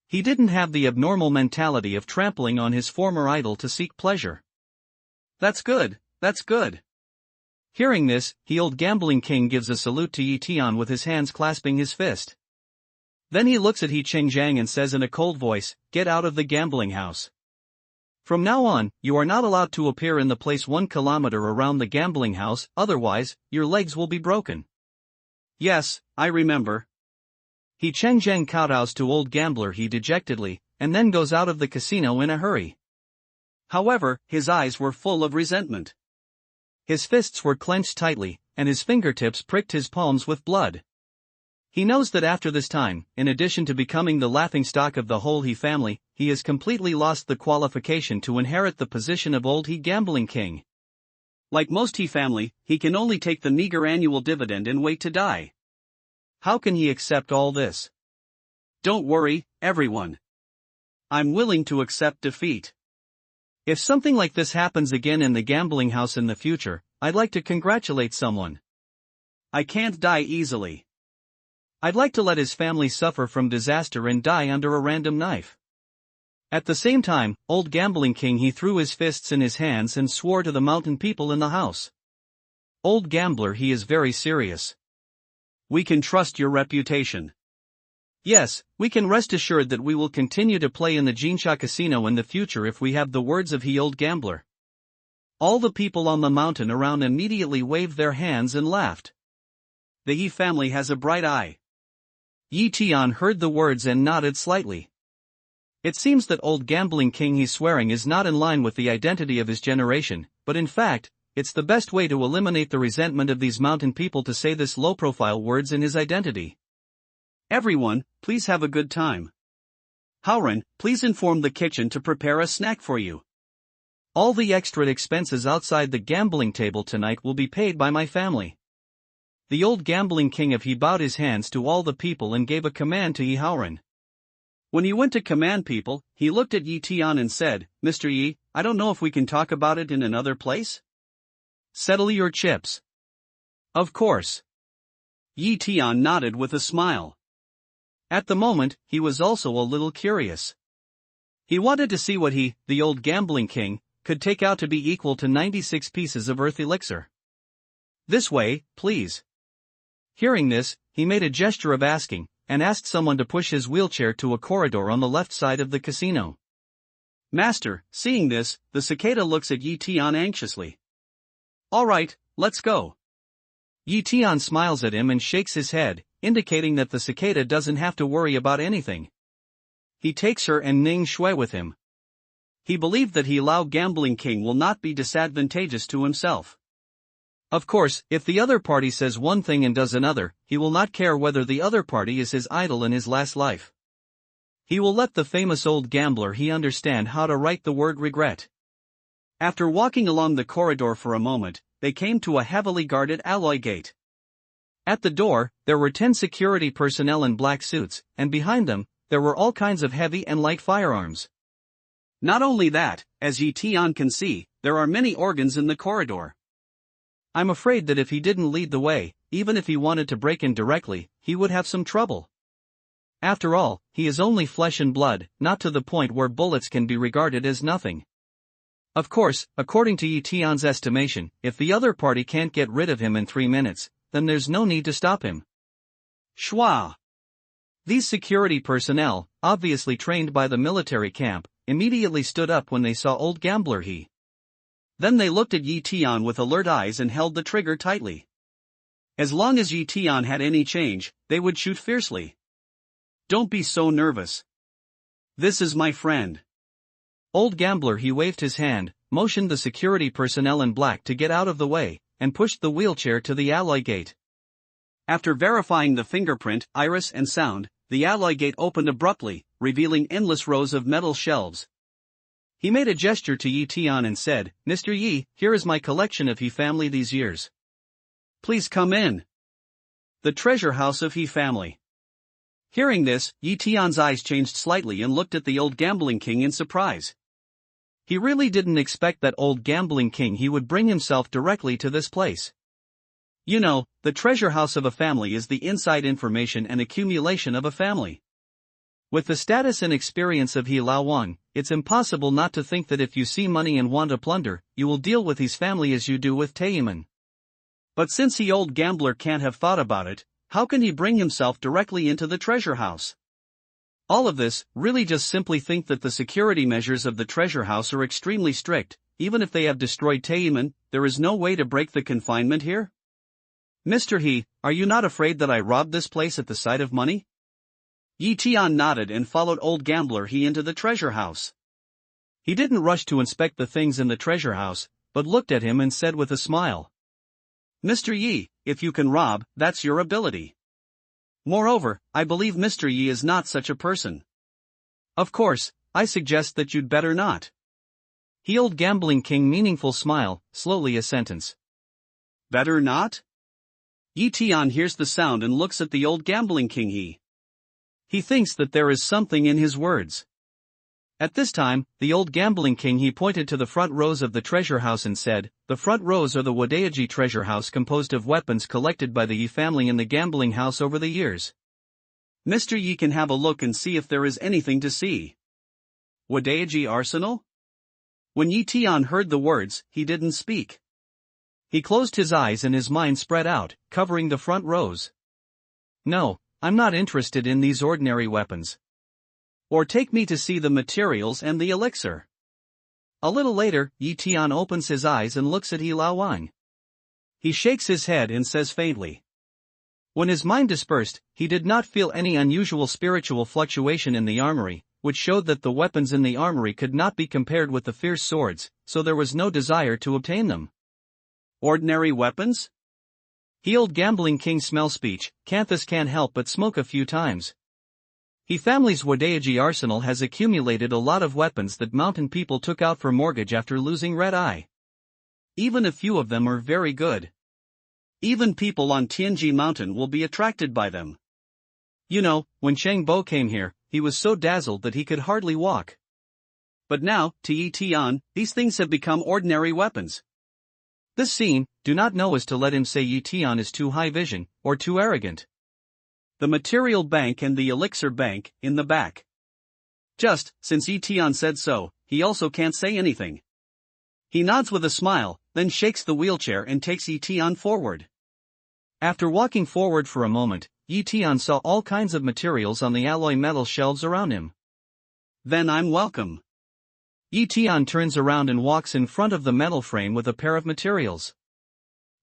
He didn't have the abnormal mentality of trampling on his former idol to seek pleasure. That's good, that's good. Hearing this, the old gambling king gives a salute to Yi Tian with his hands clasping his fist. Then he looks at He Chengjiang and says in a cold voice, "Get out of the gambling house. From now on, you are not allowed to appear in the place 1 kilometer around the gambling house, otherwise, your legs will be broken." Yes, I remember. He Chengjiang kowtows to old gambler He dejectedly, and then goes out of the casino in a hurry. However, his eyes were full of resentment. His fists were clenched tightly, and his fingertips pricked his palms with blood. He knows that after this time, in addition to becoming the laughingstock of the whole He family, he has completely lost the qualification to inherit the position of old He gambling king. Like most He family, he can only take the meager annual dividend and wait to die. How can he accept all this? Don't worry, everyone. I'm willing to accept defeat. If something like this happens again in the gambling house in the future, I'd like to congratulate someone. I can't die easily. I'd like to let his family suffer from disaster and die under a random knife. At the same time, old gambling king he threw his fists in his hands and swore to the mountain people in the house. Old gambler he is very serious. We can trust your reputation. Yes, we can rest assured that we will continue to play in the Jinsha casino in the future if we have the words of he old gambler. All the people on the mountain around immediately waved their hands and laughed. The He family has a bright eye. Yi Tian heard the words and nodded slightly. It seems that old gambling king he's swearing is not in line with the identity of his generation, but in fact, it's the best way to eliminate the resentment of these mountain people to say this low-profile words in his identity. Everyone, please have a good time. Haoran, please inform the kitchen to prepare a snack for you. All the extra expenses outside the gambling table tonight will be paid by my family. The old gambling king of He bowed his hands to all the people and gave a command to Yi Haoran. When he went to command people, he looked at Yi Tian and said, "Mr. Yi, I don't know if we can talk about it in another place?" "Settle your chips." "Of course." Yi Tian nodded with a smile. At the moment, he was also a little curious. He wanted to see what he, the old gambling king, could take out to be equal to 96 pieces of earth elixir. "This way, please." Hearing this, he made a gesture of asking, and asked someone to push his wheelchair to a corridor on the left side of the casino. Master, seeing this, the cicada looks at Yi Tian anxiously. "All right, let's go." Yi Tian smiles at him and shakes his head, indicating that the cicada doesn't have to worry about anything. He takes her and Ning Shui with him. He believed that He Lao gambling king will not be disadvantageous to himself. Of course, if the other party says one thing and does another, he will not care whether the other party is his idol in his last life. He will let the famous old gambler he understand how to write the word regret. After walking along the corridor for a moment, they came to a heavily guarded alloy gate. At the door, there were 10 security personnel in black suits, and behind them, there were all kinds of heavy and light firearms. Not only that, as Yi Tian can see, there are many organs in the corridor. I'm afraid that if he didn't lead the way, even if he wanted to break in directly, he would have some trouble. After all, he is only flesh and blood, not to the point where bullets can be regarded as nothing. Of course, according to Yi Tian's estimation, if the other party can't get rid of him in 3 minutes, then there's no need to stop him. Schwa! These security personnel, obviously trained by the military camp, immediately stood up when they saw old gambler He. Then they looked at Yi Tian with alert eyes and held the trigger tightly. As long as Yi Tian had any change, they would shoot fiercely. "Don't be so nervous. This is my friend." Old gambler He waved his hand, motioned the security personnel in black to get out of the way, and pushed the wheelchair to the alloy gate. After verifying the fingerprint, iris and sound, the alloy gate opened abruptly, revealing endless rows of metal shelves. He made a gesture to Yi Tian and said, "Mr. Yi, here is my collection of He family these years. Please come in. The treasure house of He family." Hearing this, Yi Tian's eyes changed slightly and looked at the old gambling king in surprise. He really didn't expect that old gambling king he would bring himself directly to this place. You know, the treasure house of a family is the inside information and accumulation of a family. With the status and experience of He Lao Wang, it's impossible not to think that if you see money and want to plunder, you will deal with his family as you do with Tian. But since the old gambler can't have thought about it, how can he bring himself directly into the treasure house? All of this, really just simply think that the security measures of the treasure house are extremely strict. Even if they have destroyed Tian, there is no way to break the confinement here? Mr. He, are you not afraid that I robbed this place at the sight of money? Tian nodded and followed old gambler He into the treasure house. He didn't rush to inspect the things in the treasure house, but looked at him and said with a smile. Mr. Yi, if you can rob, that's your ability. Moreover, I believe Mr. Yi is not such a person. Of course, I suggest that you'd better not. He old gambling king meaningful smile, slowly a sentence. Better not? Tian hears the sound and looks at the old gambling king He thinks that there is something in his words. At this time, the old gambling king he pointed to the front rows of the treasure house and said, the front rows are the Wadaiji treasure house composed of weapons collected by the Yi family in the gambling house over the years. Mr. Yi can have a look and see if there is anything to see. Wadaiji arsenal? When Tian heard the words, he didn't speak. He closed his eyes and his mind spread out, covering the front rows. No, I'm not interested in these ordinary weapons. Or take me to see the materials and the elixir. A little later, Tian opens his eyes and looks at He Lao Wang. He shakes his head and says faintly. When his mind dispersed, he did not feel any unusual spiritual fluctuation in the armory, which showed that the weapons in the armory could not be compared with the fierce swords, so there was no desire to obtain them. Ordinary weapons? He old gambling king smell speech, Canthus can't help but smoke a few times. He family's Wadaiji arsenal has accumulated a lot of weapons that mountain people took out for mortgage after losing Red Eye. Even a few of them are very good. Even people on Tianji Mountain will be attracted by them. You know, when Shang Bo came here, he was so dazzled that he could hardly walk. But now, to Tian, these things have become ordinary weapons. This scene, do not know is to let him say Tian is too high vision, or too arrogant. The material bank and the elixir bank, in the back. Just, since Tian said so, he also can't say anything. He nods with a smile, then shakes the wheelchair and takes Tian forward. After walking forward for a moment, Tian saw all kinds of materials on the alloy metal shelves around him. Then I'm welcome. Tian turns around and walks in front of the metal frame with a pair of materials.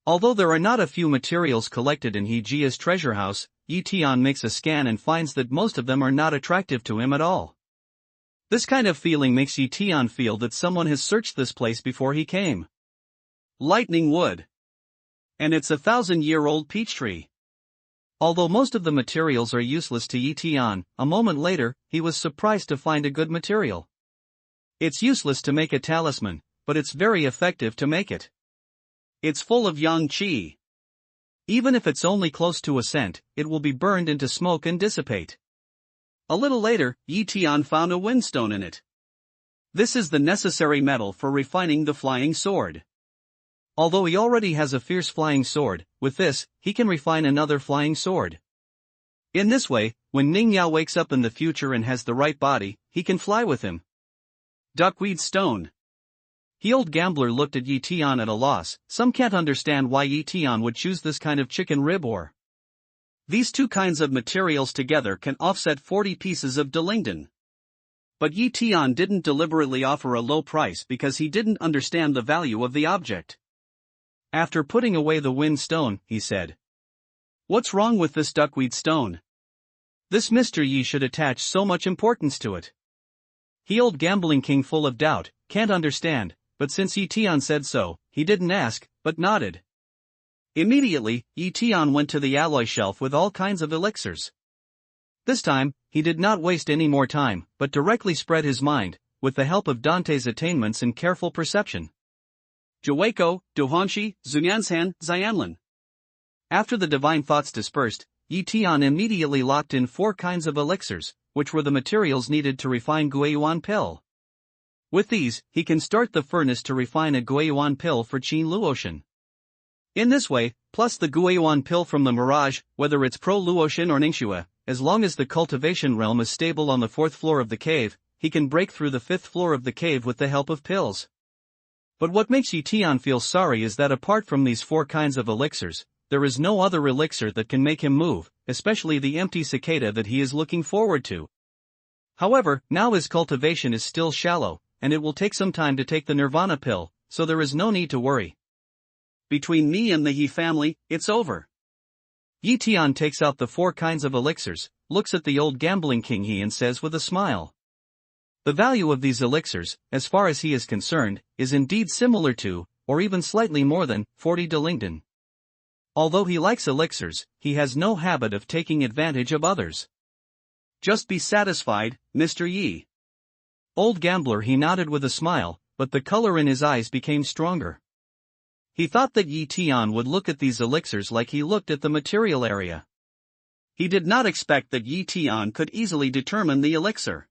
Although there are not a few materials collected in He Jia's treasure house, Tian makes a scan and finds that most of them are not attractive to him at all. This kind of feeling makes Tian feel that someone has searched this place before he came. Lightning wood. And it's 1,000-year-old peach tree. Although most of the materials are useless to Tian, a moment later, he was surprised to find a good material. It's useless to make a talisman, but it's very effective to make it. It's full of yang qi. Even if it's only close to a cent, it will be burned into smoke and dissipate. A little later, Tian found a windstone in it. This is the necessary metal for refining the flying sword. Although he already has a fierce flying sword, with this, he can refine another flying sword. In this way, when Ning Yao wakes up in the future and has the right body, he can fly with him. Duckweed stone. The old gambler looked at Tian at a loss. Some can't understand why Tian would choose this kind of chicken rib or. These two kinds of materials together can offset 40 pieces of Delingdon. But Tian didn't deliberately offer a low price because he didn't understand the value of the object. After putting away the wind stone, he said, "What's wrong with this duckweed stone? This Mr. Yi should attach so much importance to it." The old gambling king full of doubt, can't understand, but since Tian said so, he didn't ask, but nodded. Immediately, Tian went to the alloy shelf with all kinds of elixirs. This time, he did not waste any more time, but directly spread his mind, with the help of Dante's attainments and careful perception. Jiweiko, Duhanshi, Zunyanshan, Xianlin. After the divine thoughts dispersed, Tian immediately locked in 4 kinds of elixirs, which were the materials needed to refine Guiyuan pill. With these, he can start the furnace to refine a Guiyuan pill for Qin Luotian. In this way, plus the Guiyuan pill from the Mirage, whether it's Pro Luotian or Ningxue, as long as the cultivation realm is stable on the 4th floor of the cave, he can break through the 5th floor of the cave with the help of pills. But what makes Yi Tian feel sorry is that apart from these 4 kinds of elixirs, there is no other elixir that can make him move, especially the empty cicada that he is looking forward to. However, now his cultivation is still shallow, and it will take some time to take the Nirvana pill, so there is no need to worry. Between me and the Yi family, it's over. Yi Tian takes out the 4 kinds of elixirs, looks at the old gambling king He and says with a smile. The value of these elixirs, as far as he is concerned, is indeed similar to, or even slightly more than, 40 Delingdon. Although he likes elixirs, he has no habit of taking advantage of others. Just be satisfied, Mr. Yi. Old gambler He nodded with a smile, but the color in his eyes became stronger. He thought that Yi Tian would look at these elixirs like he looked at the material area. He did not expect that Yi Tian could easily determine the elixir.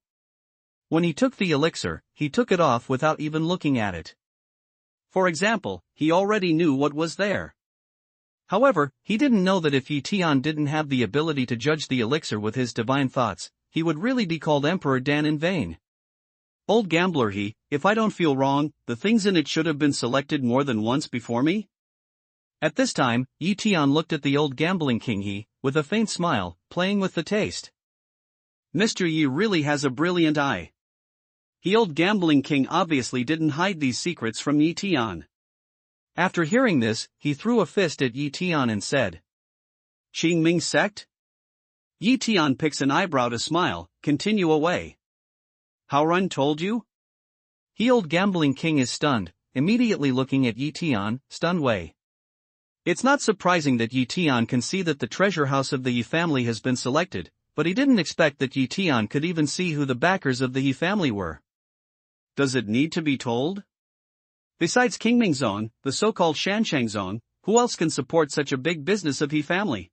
When he took the elixir, he took it off without even looking at it. For example, he already knew what was there. However, he didn't know that if Yi Tian didn't have the ability to judge the elixir with his divine thoughts, he would really be called Emperor Dan in vain. Old gambler He, if I don't feel wrong, the things in it should have been selected more than once before me? At this time, Yi Tian looked at the old gambling king He, with a faint smile, playing with the taste. Mr. Yi really has a brilliant eye. The old gambling king obviously didn't hide these secrets from Yi Tian. After hearing this, he threw a fist at Yi Tian and said, Qingming sect? Yi Tian picks an eyebrow to smile, continue away. How Run told you? The old gambling king is stunned, immediately looking at Yi Tian, stunned way. It's not surprising that Yi Tian can see that the treasure house of the Yi family has been selected, but he didn't expect that Yi Tian could even see who the backers of the Yi family were. Does it need to be told? Besides King Mingzong, the so-called Shanshangzong, who else can support such a big business of He family?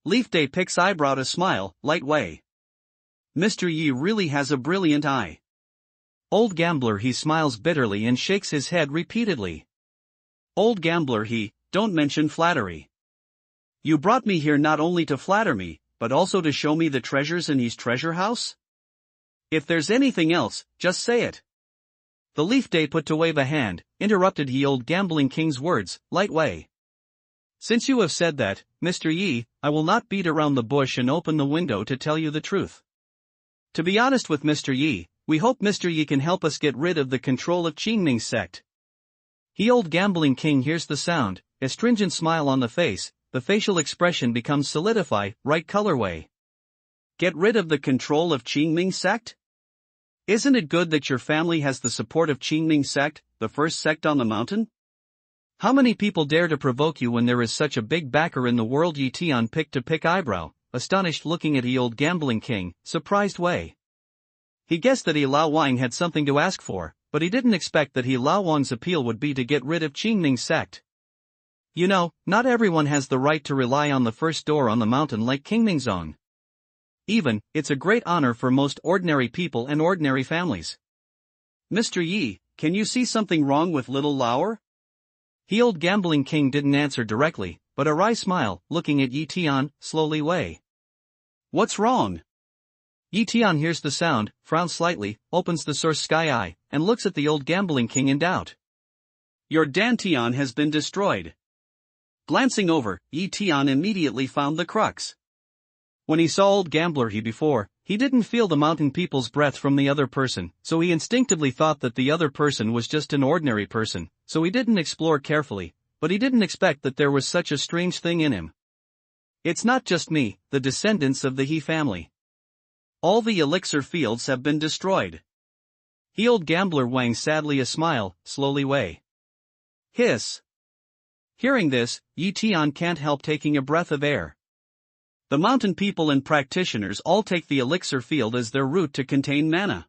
Leaf Day picks eyebrow to smile, light way. Mr. Yi really has a brilliant eye. Old gambler He smiles bitterly and shakes his head repeatedly. Old gambler He, don't mention flattery. You brought me here not only to flatter me, but also to show me the treasures in his treasure house? If there's anything else, just say it. The Leaf Day put to wave a hand, interrupted the old gambling king's words, light way. Since you have said that, Mr. Yi, I will not beat around the bush and open the window to tell you the truth. To be honest with Mr. Yi, we hope Mr. Yi can help us get rid of the control of Qingming sect. The old gambling king hears the sound, a stringent smile on the face, the facial expression becomes solidify, right colorway. Get rid of the control of Qingming sect? Isn't it good that your family has the support of Qingming sect, the first sect on the mountain? How many people dare to provoke you when there is such a big backer in the world? Yi Tian picked eyebrow, astonished looking at the old gambling king, surprised way. He guessed that He Lao Wang had something to ask for, but he didn't expect that He Lao Wang's appeal would be to get rid of Qingming sect. You know, not everyone has the right to rely on the first door on the mountain like King Mingzong. Even, it's a great honor for most ordinary people and ordinary families. Mr. Yi, can you see something wrong with little Lauer? The old gambling king didn't answer directly, but a wry smile, looking at Yi Tian, slowly way. What's wrong? Yi Tian hears the sound, frowns slightly, opens the source sky eye, and looks at the old gambling king in doubt. Your Dantian has been destroyed. Glancing over, Yi Tian immediately found the crux. When he saw old gambler He before, he didn't feel the mountain people's breath from the other person, so he instinctively thought that the other person was just an ordinary person, so he didn't explore carefully, but he didn't expect that there was such a strange thing in him. It's not just me, the descendants of the He family. All the elixir fields have been destroyed. The old gambler Wang sadly a smile, slowly way. Hiss. Hearing this, Yi Tian can't help taking a breath of air. The mountain people and practitioners all take the elixir field as their root to contain mana.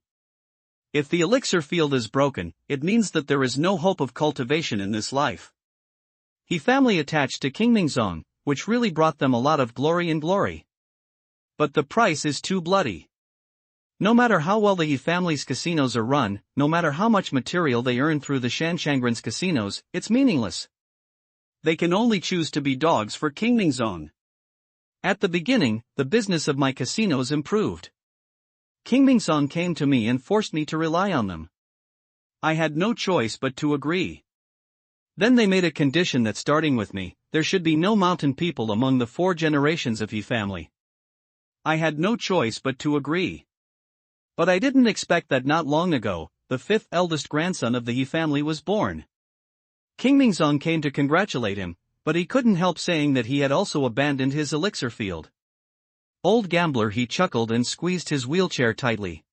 If the elixir field is broken, it means that there is no hope of cultivation in this life. He family attached to King Mingzong, which really brought them a lot of glory and glory. But the price is too bloody. No matter how well the Yi family's casinos are run, no matter how much material they earn through the Shanshangren's casinos, it's meaningless. They can only choose to be dogs for King Mingzong. At the beginning, the business of my casinos improved. King Mingzong came to me and forced me to rely on them. I had no choice but to agree. Then they made a condition that starting with me, there should be no mountain people among the 4 generations of Yi family. I had no choice but to agree. But I didn't expect that not long ago, the 5th eldest grandson of the Yi family was born. King Mingzong came to congratulate him, but he couldn't help saying that he had also abandoned his elixir field. Old gambler, he chuckled and squeezed his wheelchair tightly.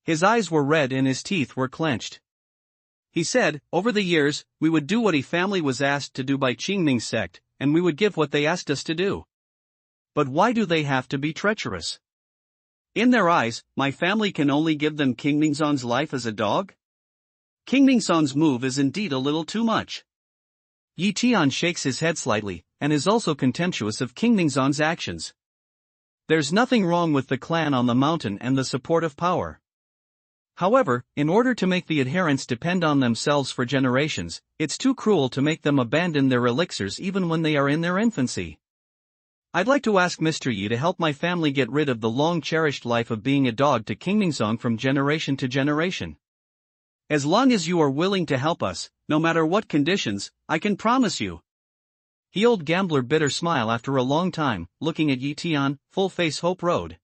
His eyes were red and his teeth were clenched. He said, over the years, we would do what Yi family was asked to do by Qingming's sect, and we would give what they asked us to do. But why do they have to be treacherous? In their eyes, my family can only give them King Mingzong's life as a dog? King Mingzong's move is indeed a little too much. Yi Tian shakes his head slightly, and is also contemptuous of King Mingzong's actions. There's nothing wrong with the clan on the mountain and the support of power. However, in order to make the adherents depend on themselves for generations, it's too cruel to make them abandon their elixirs even when they are in their infancy. I'd like to ask Mr. Yi to help my family get rid of the long-cherished life of being a dog to King Mingzong from generation to generation. As long as you are willing to help us, no matter what conditions, I can promise you. The old gambler bitter smile after a long time, looking at Yi Tian, full face hope road.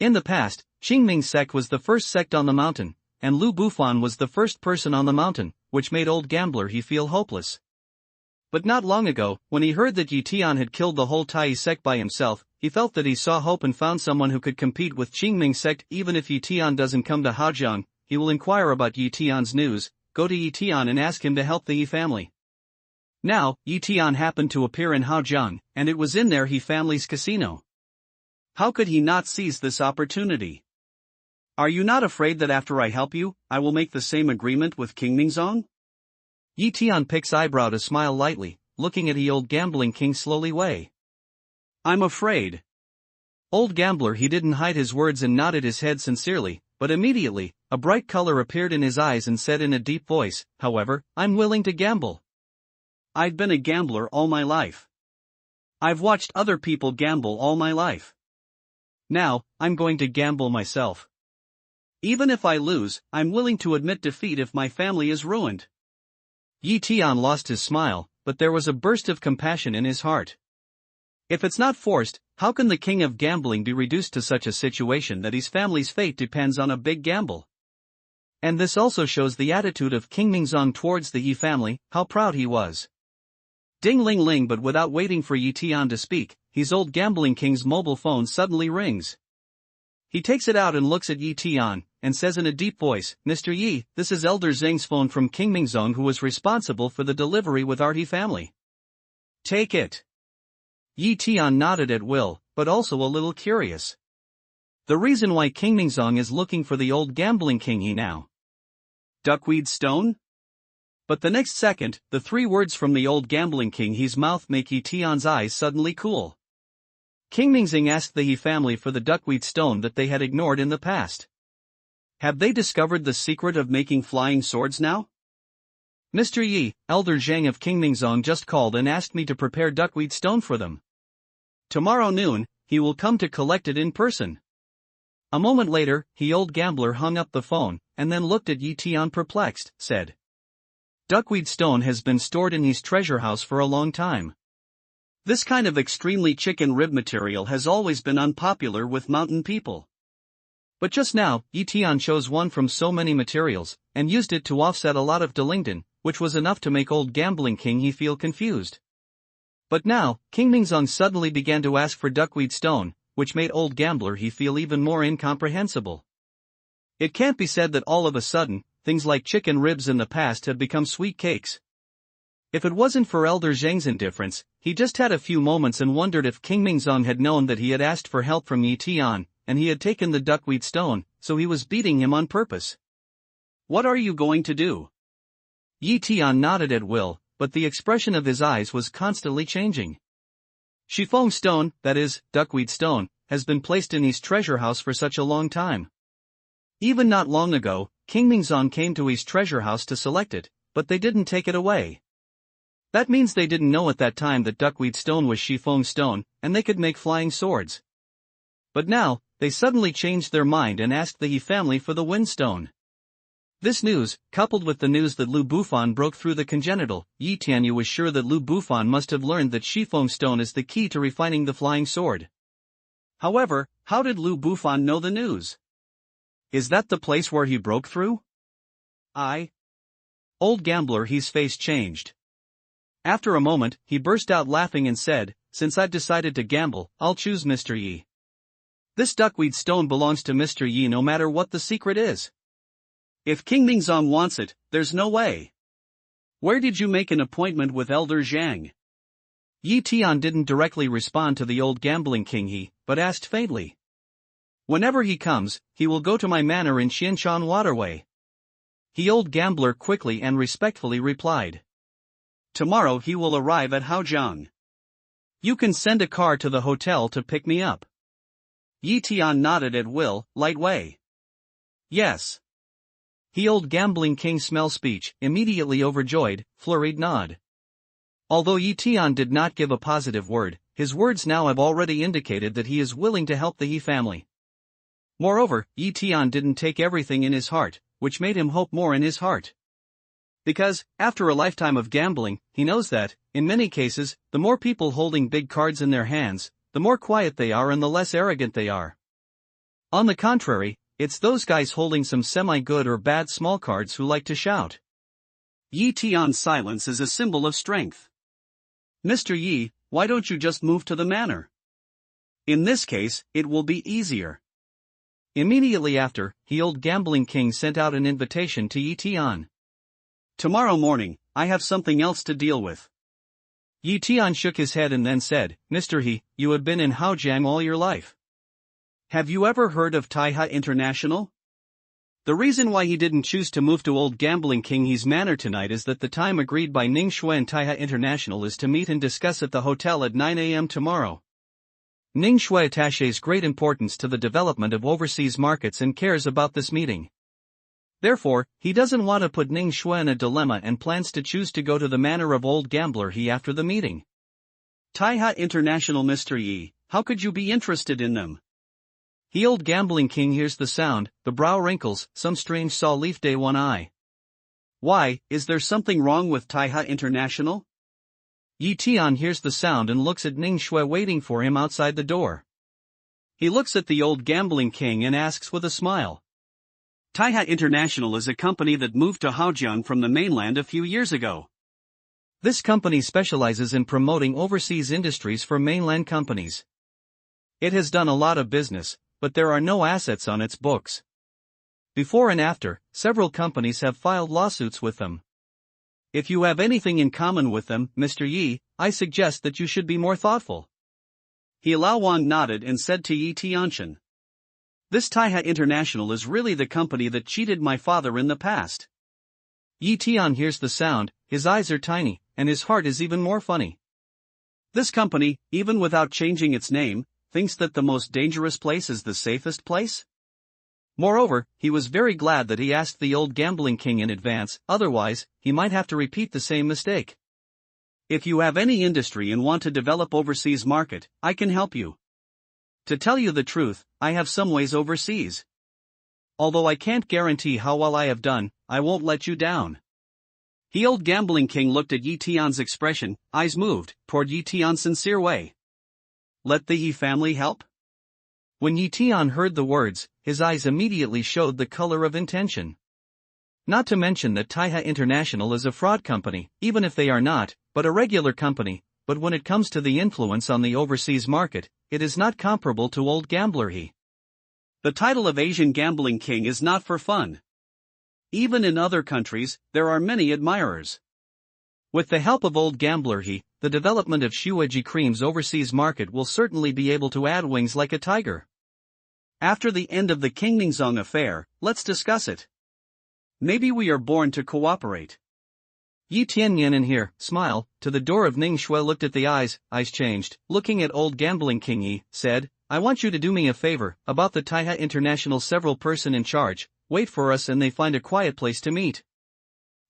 In the past, Qingming's sect was the first sect on the mountain, and Lu Bufan was the first person on the mountain, which made old gambler he feel hopeless. But not long ago, when he heard that Yi Tian had killed the whole Tai sect by himself, he felt that he saw hope and found someone who could compete with Qingming's sect. Even if Yi Tian doesn't come to Haojiang, he will inquire about Yi Tian's news, go to Yi Tian and ask him to help the Yi family. Now, Yi Tian happened to appear in Haojiang, and it was in their Yi family's casino. How could he not seize this opportunity? Are you not afraid that after I help you, I will make the same agreement with King Mingzong? Yi Tian picks eyebrow to smile lightly, looking at the old gambling king slowly way. I'm afraid. Old gambler he didn't hide his words and nodded his head sincerely, but immediately, a bright color appeared in his eyes and said in a deep voice, however, I'm willing to gamble. I've been a gambler all my life. I've watched other people gamble all my life. Now, I'm going to gamble myself. Even if I lose, I'm willing to admit defeat if my family is ruined. Yi Tian lost his smile, but there was a burst of compassion in his heart. If it's not forced, how can the king of gambling be reduced to such a situation that his family's fate depends on a big gamble? And this also shows the attitude of King Mingzong towards the Yi family, how proud he was. Ding-ling-ling, but without waiting for Yi Tian to speak, his old gambling king's mobile phone suddenly rings. He takes it out and looks at Yi Tian, and says in a deep voice, Mr. Yi, this is Elder Zheng's phone from King Mingzong, who was responsible for the delivery with our Yi family. Take it. Yi Tian nodded at will, but also a little curious. The reason why King Mingzong is looking for the old gambling king Yi now. Duckweed stone? But the next second, the 3 words from the old gambling king Yi's mouth make Yi Tian's eyes suddenly cool. King Mingzong asked the Yi family for the duckweed stone that they had ignored in the past. Have they discovered the secret of making flying swords now? Mr. Yi, Elder Zheng of King Mingzong just called and asked me to prepare duckweed stone for them. Tomorrow noon, he will come to collect it in person. A moment later, the old gambler hung up the phone, and then looked at Yi Tian perplexed, said. Duckweed stone has been stored in his treasure house for a long time. This kind of extremely chicken rib material has always been unpopular with mountain people. But just now, Yi Tian chose one from so many materials, and used it to offset a lot of Delingdon, which was enough to make old gambling king he feel confused. But now, King Mingzong suddenly began to ask for duckweed stone, which made old gambler he feel even more incomprehensible. It can't be said that all of a sudden, things like chicken ribs in the past have become sweet cakes. If it wasn't for Elder Zheng's indifference, he just had a few moments and wondered if King Mingzong had known that he had asked for help from Yi Tian, and he had taken the duckweed stone, so he was beating him on purpose. What are you going to do? Yi Tian nodded at will, but the expression of his eyes was constantly changing. Shifeng stone, that is, duckweed stone, has been placed in his treasure house for such a long time. Even not long ago, King Mingzong came to his treasure house to select it, but they didn't take it away. That means they didn't know at that time that duckweed stone was Shifeng stone, and they could make flying swords. But now, they suddenly changed their mind and asked the He family for the wind stone. This news, coupled with the news that Lu Bufan broke through the congenital, Yi Tianyu was sure that Lu Bufan must have learned that Shifeng stone is the key to refining the flying sword. However, how did Lu Bufan know the news? Is that the place where he broke through? Old gambler, his face changed. After a moment, he burst out laughing and said, "Since I've decided to gamble, I'll choose Mr. Yi. This duckweed stone belongs to Mr. Yi no matter what the secret is. If King Mingzong wants it, there's no way. Where did you make an appointment with Elder Zhang?" Yi Tian didn't directly respond to the old gambling king He, but asked faintly. "Whenever he comes, he will go to my manor in Xianshan Waterway." The old gambler quickly and respectfully replied. "Tomorrow he will arrive at Haojiang. You can send a car to the hotel to pick me up." Yi Tian nodded at will, light way. "Yes." The old gambling king smell speech, immediately overjoyed, flurried nod. Although Yi Tian did not give a positive word, his words now have already indicated that he is willing to help the He family. Moreover, Yi Tian didn't take everything in his heart, which made him hope more in his heart. Because, after a lifetime of gambling, he knows that, in many cases, the more people holding big cards in their hands, the more quiet they are and the less arrogant they are. On the contrary, it's those guys holding some semi-good or bad small cards who like to shout. Yi Tian's silence is a symbol of strength. "Mr. Yi, why don't you just move to the manor? In this case, it will be easier." Immediately after, the old gambling king sent out an invitation to Yi Tian. "Tomorrow morning, I have something else to deal with." Yi Tian shook his head and then said, "Mr. He, you have been in Haojiang all your life. Have you ever heard of Taiha International?" The reason why he didn't choose to move to old gambling king He's manor tonight is that the time agreed by Ning Shui and Taiha International is to meet and discuss at the hotel at 9 a.m. tomorrow. Ning Shui attaches great importance to the development of overseas markets and cares about this meeting. Therefore, he doesn't want to put Ning Shui in a dilemma and plans to choose to go to the manor of old gambler He after the meeting. "Taiha International, Mr. Yi, how could you be interested in them?" The old gambling king hears the sound, the brow wrinkles, some strange saw leaf day one eye. "Why, is there something wrong with Taiha International?" Yi Tian hears the sound and looks at Ning Shui waiting for him outside the door. He looks at the old gambling king and asks with a smile. "Taiha International is a company that moved to Haojiang from the mainland a few years ago. This company specializes in promoting overseas industries for mainland companies. It has done a lot of business, but there are no assets on its books. Before and after, several companies have filed lawsuits with them. If you have anything in common with them, Mr. Yi, I suggest that you should be more thoughtful." He Lao Wang nodded and said to Yi Tianchen, "This Taiha International is really the company that cheated my father in the past." Yi Tian hears the sound, his eyes are tiny, and his heart is even more funny. This company, even without changing its name, thinks that the most dangerous place is the safest place? Moreover, he was very glad that he asked the old gambling king in advance, otherwise, he might have to repeat the same mistake. "If you have any industry and want to develop overseas market, I can help you. To tell you the truth, I have some ways overseas. Although I can't guarantee how well I have done, I won't let you down." The old gambling king looked at Yi Tian's expression, eyes moved, toward Yi Tian's sincere way. "Let the Yi family help?" When Yi Tian heard the words, his eyes immediately showed the color of intention. Not to mention that Taiha International is a fraud company, even if they are not, but a regular company, but when it comes to the influence on the overseas market, it is not comparable to old gambler He. The title of Asian gambling king is not for fun. Even in other countries, there are many admirers. With the help of old gambler He, the development of Shueji Cream's overseas market will certainly be able to add wings like a tiger. After the end of the King Mingzong affair, let's discuss it. Maybe we are born to cooperate. Yi Tianyan in here, smile, to the door of Ning Shui looked at the eyes changed, looking at old gambling king Yi, said, I want you to do me a favor, about the Taiha International several person in charge, wait for us and they find a quiet place to meet.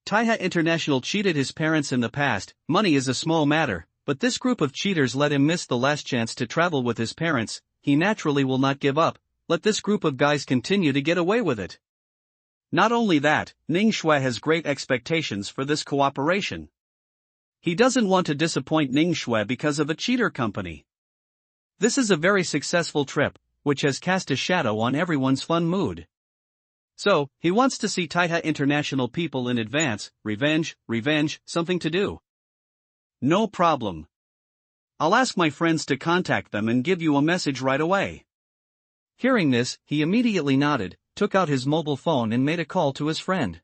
Taiha International cheated his parents in the past, money is a small matter, but this group of cheaters let him miss the last chance to travel with his parents, he naturally will not give up, let this group of guys continue to get away with it. Not only that, Ning Shui has great expectations for this cooperation. He doesn't want to disappoint Ning Shui because of a cheater company. This is a very successful trip, which has cast a shadow on everyone's fun mood. So, he wants to see Taiha International people in advance, revenge, something to do. No problem. I'll ask my friends to contact them and give you a message right away. Hearing this, he immediately nodded, took out his mobile phone and made a call to his friend.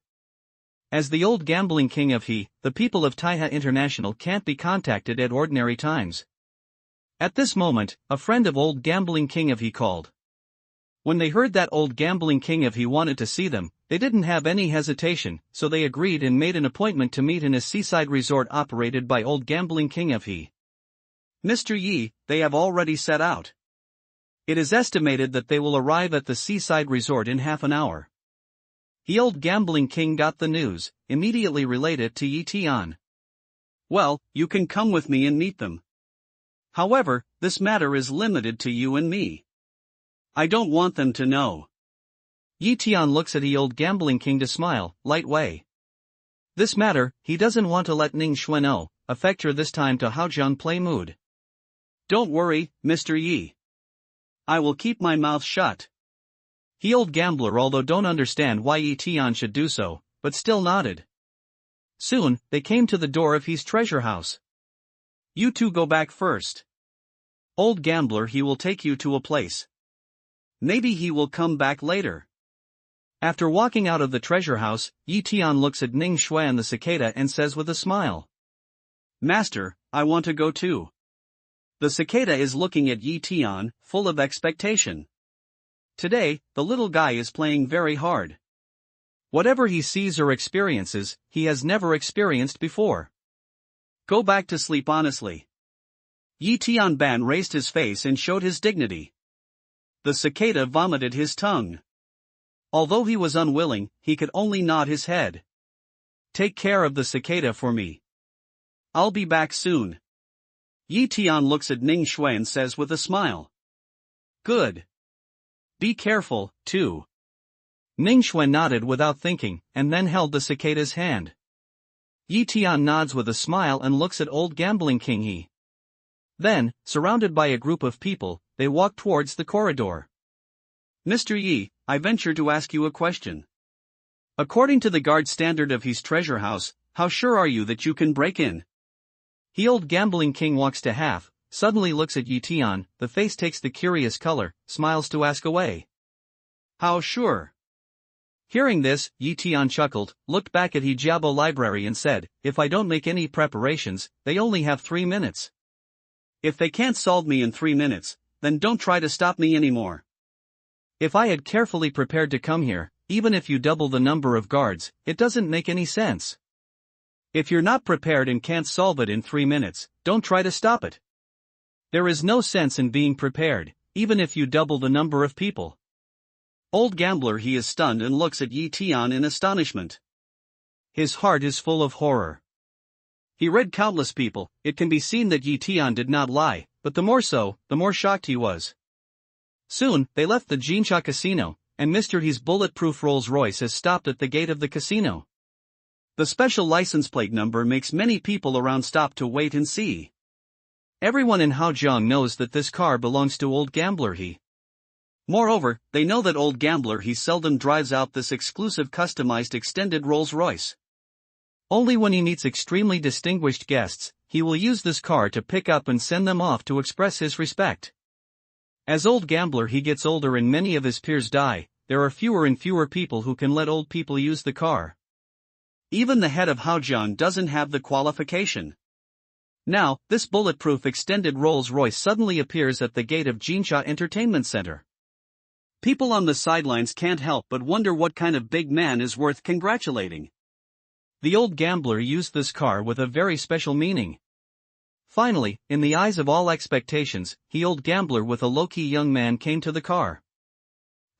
As the old gambling king of he, the people of Taiha International can't be contacted at ordinary times. At this moment, a friend of old gambling king of he called. When they heard that old gambling king of he wanted to see them, they didn't have any hesitation, so they agreed and made an appointment to meet in a seaside resort operated by old gambling king of he. Mr. Yi, they have already set out. It is estimated that they will arrive at the seaside resort in half an hour. The old gambling king got the news, immediately relayed it to Yi Tian. Well, you can come with me and meet them. However, this matter is limited to you and me. I don't want them to know. Yi Tian looks at the old gambling king to smile, light way. This matter, he doesn't want to let Ning Shui know, affect her this time to Haojiang play mood. Don't worry, Mr. Yi. I will keep my mouth shut. The old gambler although don't understand why Yi Tian should do so, but still nodded. Soon, they came to the door of his treasure house. You two go back first. Old gambler he will take you to a place. Maybe he will come back later. After walking out of the treasure house, Yi Tian looks at Ning Shui and the cicada and says with a smile. Master, I want to go too. The cicada is looking at Yi Tian, full of expectation. Today, the little guy is playing very hard. Whatever he sees or experiences, he has never experienced before. Go back to sleep honestly. Yi Tian Ban raised his face and showed his dignity. The cicada vomited his tongue. Although he was unwilling, he could only nod his head. Take care of the cicada for me. I'll be back soon. Yi Tian looks at Ning Shui and says with a smile. Good. Be careful, too. Ning Shui nodded without thinking, and then held the cicada's hand. Yi Tian nods with a smile and looks at old gambling king He. Then, surrounded by a group of people, they walk towards the corridor. Mr. Yi, I venture to ask you a question. According to the guard standard of his treasure house, how sure are you that you can break in? The old gambling king walks to half, suddenly looks at Yi Tian, the face takes the curious color, smiles to ask away. How sure? Hearing this, Yi Tian chuckled, looked back at Hijiabo library and said, if I don't make any preparations, they only have 3 minutes. If they can't solve me in 3 minutes, then don't try to stop me anymore. If I had carefully prepared to come here, even if you double the number of guards, it doesn't make any sense. If you're not prepared and can't solve it in 3 minutes, don't try to stop it. There is no sense in being prepared, even if you double the number of people. Old gambler he is stunned and looks at Yi Tian in astonishment. His heart is full of horror. He read countless people, it can be seen that Yi Tian did not lie, but the more so, the more shocked he was. Soon, they left the Jinsha casino, and Mr. He's bulletproof Rolls-Royce has stopped at the gate of the casino. The special license plate number makes many people around stop to wait and see. Everyone in Haojiang knows that this car belongs to old gambler He. Moreover, they know that old gambler He seldom drives out this exclusive customized extended Rolls-Royce. Only when he meets extremely distinguished guests, he will use this car to pick up and send them off to express his respect. As old gambler He gets older and many of his peers die, there are fewer and fewer people who can let old people use the car. Even the head of Haojiang doesn't have the qualification. Now, this bulletproof extended Rolls-Royce suddenly appears at the gate of Jinsha Entertainment Center. People on the sidelines can't help but wonder what kind of big man is worth congratulating. The old gambler used this car with a very special meaning. Finally, in the eyes of all expectations, the old gambler with a low-key young man came to the car.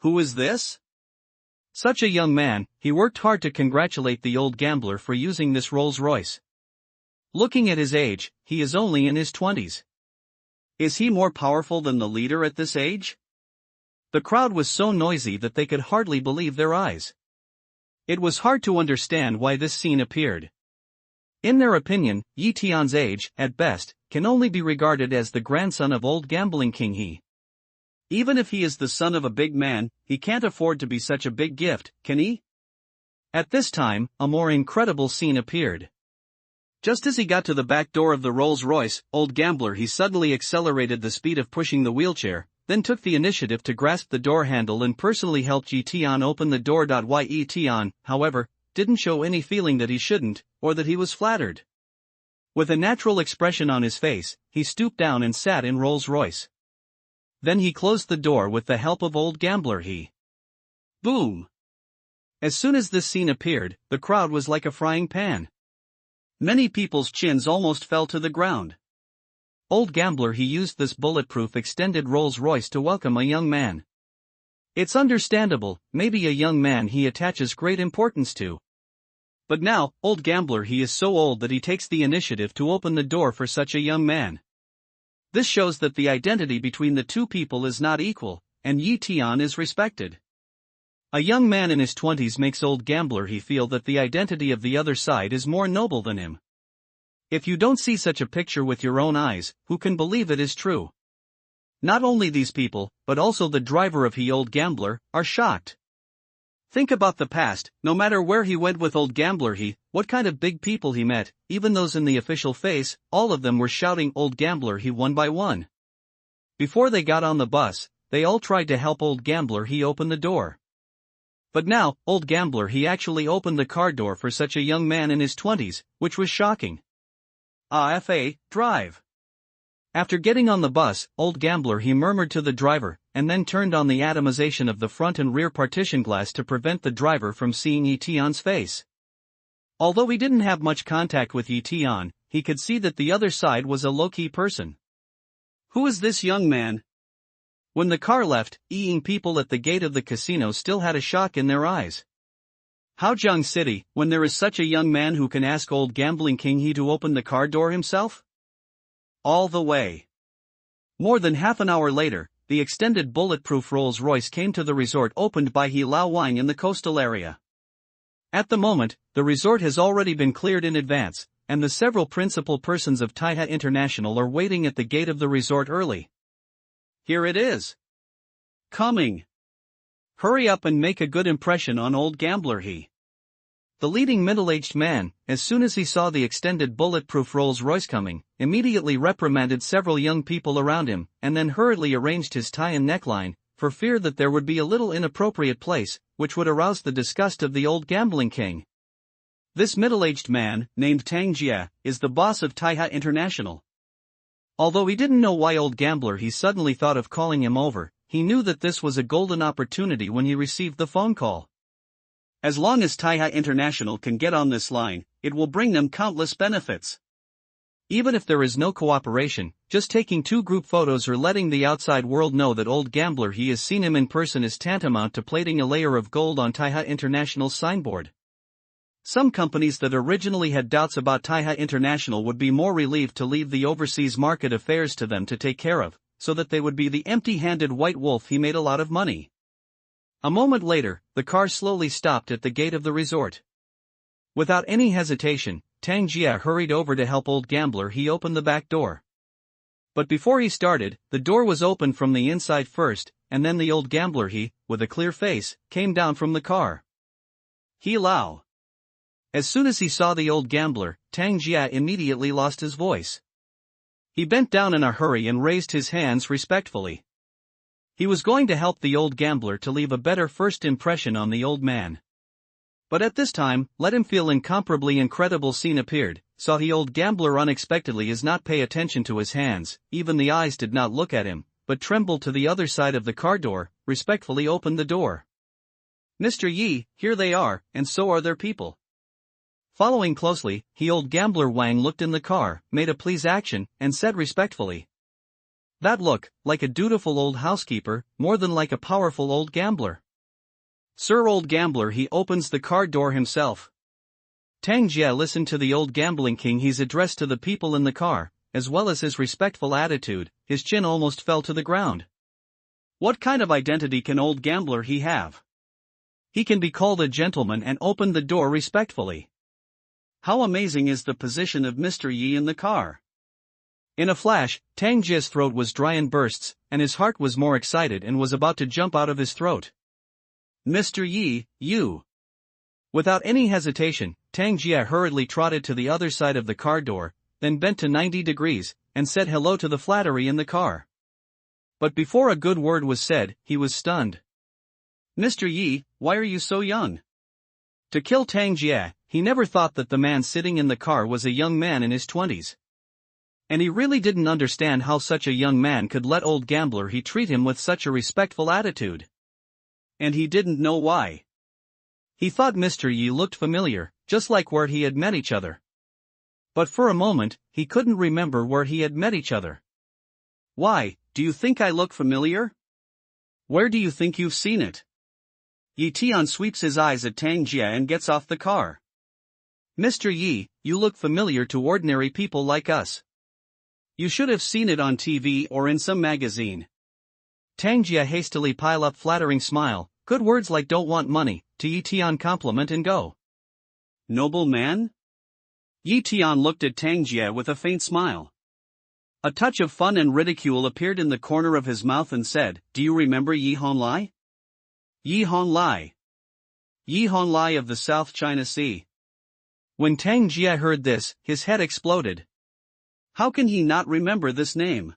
Who is this? Such a young man, he worked hard to congratulate the old gambler for using this Rolls-Royce. Looking at his age, he is only in his 20s. Is he more powerful than the leader at this age? The crowd was so noisy that they could hardly believe their eyes. It was hard to understand why this scene appeared. In their opinion, Tian's age, at best, can only be regarded as the grandson of old gambling king He. Even if he is the son of a big man, he can't afford to be such a big gift, can he? At this time, a more incredible scene appeared. Just as he got to the back door of the Rolls-Royce, old gambler he suddenly accelerated the speed of pushing the wheelchair, then took the initiative to grasp the door handle and personally helped Tian open the door. Tian, however, didn't show any feeling that he shouldn't, or that he was flattered. With a natural expression on his face, he stooped down and sat in Rolls-Royce. Then he closed the door with the help of old gambler He. Boom! As soon as this scene appeared, the crowd was like a frying pan. Many people's chins almost fell to the ground. Old gambler He used this bulletproof extended Rolls-Royce to welcome a young man. It's understandable, maybe a young man he attaches great importance to. But now, old gambler He is so old that he takes the initiative to open the door for such a young man. This shows that the identity between the two people is not equal, and Tian is respected. A young man in his 20s makes old gambler He feel that the identity of the other side is more noble than him. If you don't see such a picture with your own eyes, who can believe it is true? Not only these people, but also the driver of the old gambler, are shocked. Think about the past, no matter where he went with old gambler He, what kind of big people he met, even those in the official face, all of them were shouting old gambler He one by one. Before they got on the bus, they all tried to help old gambler He open the door. But now, old gambler He actually opened the car door for such a young man in his 20s, which was shocking. Drive. After getting on the bus, old gambler He murmured to the driver, and then turned on the atomization of the front and rear partition glass to prevent the driver from seeing Tian's face. Although he didn't have much contact with Tian, he could see that the other side was a low-key person. Who is this young man? When the car left, people at the gate of the casino still had a shock in their eyes. How Jiang City, when there is such a young man who can ask old gambling king He to open the car door himself? All the way. More than half an hour later, the extended bulletproof Rolls-Royce came to the resort opened by He Lao Wang in the coastal area. At the moment, the resort has already been cleared in advance, and the several principal persons of Taiha International are waiting at the gate of the resort early. Here it is. Coming. Hurry up and make a good impression on old gambler He. The leading middle-aged man, as soon as he saw the extended bulletproof Rolls-Royce coming, immediately reprimanded several young people around him, and then hurriedly arranged his tie and neckline, for fear that there would be a little inappropriate place, which would arouse the disgust of the old gambling king. This middle-aged man, named Tang Jia, is the boss of Taiha International. Although he didn't know why old gambler He suddenly thought of calling him over, he knew that this was a golden opportunity when he received the phone call. As long as Taiha International can get on this line, it will bring them countless benefits. Even if there is no cooperation, just taking 2 group photos or letting the outside world know that old gambler He has seen him in person is tantamount to plating a layer of gold on Taiha International's signboard. Some companies that originally had doubts about Taiha International would be more relieved to leave the overseas market affairs to them to take care of, so that they would be the empty-handed white wolf He made a lot of money. A moment later, the car slowly stopped at the gate of the resort. Without any hesitation, Tang Jia hurried over to help old gambler He open the back door. But before he started, the door was opened from the inside first, and then the old gambler He, with a clear face, came down from the car. He Lao. As soon as he saw the old gambler, Tang Jia immediately lost his voice. He bent down in a hurry and raised his hands respectfully. He was going to help the old gambler to leave a better first impression on the old man. But at this time, let him feel incomparably incredible scene appeared, saw the old gambler unexpectedly is not pay attention to his hands, even the eyes did not look at him, but trembled to the other side of the car door, respectfully opened the door. Mr. Yi, here they are, and so are their people. Following closely, old gambler Wang looked in the car, made a please action, and said respectfully. That look, like a dutiful old housekeeper, more than like a powerful old gambler. Sir old gambler, he opens the car door himself. Tang Jie listened to the old gambling king. He's addressed to the people in the car, as well as his respectful attitude, his chin almost fell to the ground. What kind of identity can old gambler he have? He can be called a gentleman and opened the door respectfully. How amazing is the position of Mr. Yi in the car. In a flash, Tang Jie's throat was dry in bursts, and his heart was more excited and was about to jump out of his throat. Mr. Yi, you. Without any hesitation, Tang Jie hurriedly trotted to the other side of the car door, then bent to 90 degrees, and said hello to the flattery in the car. But before a good word was said, he was stunned. Mr. Yi, why are you so young? To kill Tang Jie, he never thought that the man sitting in the car was a young man in his 20s. And he really didn't understand how such a young man could let old gambler he treat him with such a respectful attitude. And he didn't know why. He thought Mr. Yi looked familiar, just like where he had met each other. But for a moment, he couldn't remember where he had met each other. Why, do you think I look familiar? Where do you think you've seen it? Yi Tian sweeps his eyes at Tang Jie and gets off the car. Mr. Yi, you look familiar to ordinary people like us. You should have seen it on TV or in some magazine. Tang Jie hastily pile up flattering smile, good words like don't want money, to Yi Tian compliment and go. Noble man? Yi Tian looked at Tang Jie with a faint smile. A touch of fun and ridicule appeared in the corner of his mouth and said, do you remember Yi Honglai? Yi Honglai. Yi Honglai of the South China Sea. When Tang Jie heard this, his head exploded. How can he not remember this name?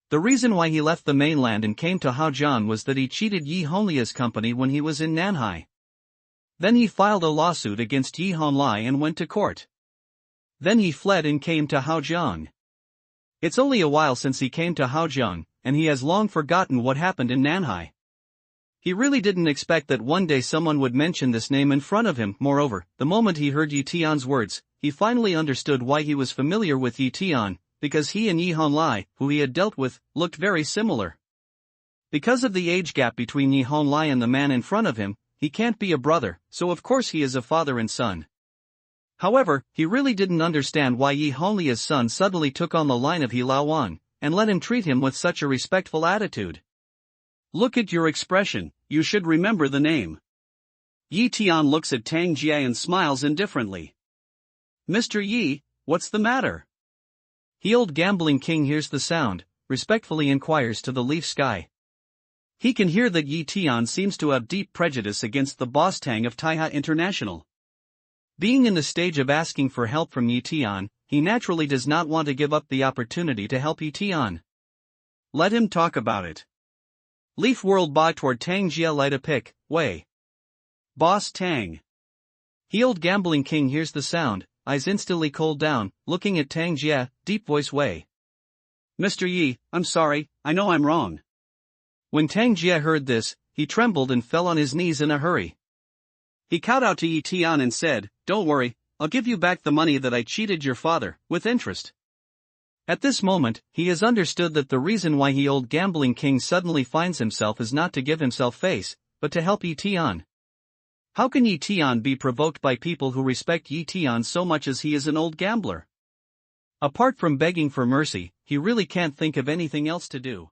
The reason why he left the mainland and came to Haojian was that he cheated Yi Honglia's company when he was in Nanhai. Then he filed a lawsuit against Yi Honglai and went to court. Then he fled and came to Haojian. It's only a while since he came to Haojian, and he has long forgotten what happened in Nanhai. He really didn't expect that one day someone would mention this name in front of him. Moreover, the moment he heard Yi Tian's words, he finally understood why he was familiar with Yi Tian, because he and Yi Honglai, who he had dealt with, looked very similar. Because of the age gap between Yi Honglai and the man in front of him, he can't be a brother, so of course he is a father and son. However, he really didn't understand why Yi Honglia's son suddenly took on the line of He Laowan, and let him treat him with such a respectful attitude. Look at your expression, you should remember the name. Yi Tian looks at Tang Jie and smiles indifferently. Mr. Yi, what's the matter? The old gambling king hears the sound, respectfully inquires to the leaf sky. He can hear that Yi Tian seems to have deep prejudice against the boss Tang of Taiha International. Being in the stage of asking for help from Yi Tian, he naturally does not want to give up the opportunity to help Yi Tian. Let him talk about it. Leaf whirled by toward Tang Jie light a pick, way. Boss Tang. The old gambling king hears the sound, eyes instantly cooled down, looking at Tang Jie, deep voice way. Mr. Yi, I'm sorry, I know I'm wrong. When Tang Jie heard this, he trembled and fell on his knees in a hurry. He kowed out to Yi Tian and said, don't worry, I'll give you back the money that I cheated your father, with interest. At this moment, he has understood that the reason why the old gambling king suddenly finds himself is not to give himself face, but to help Yi Tian. How can Yi Tian be provoked by people who respect Yi Tian so much as he is an old gambler? Apart from begging for mercy, he really can't think of anything else to do.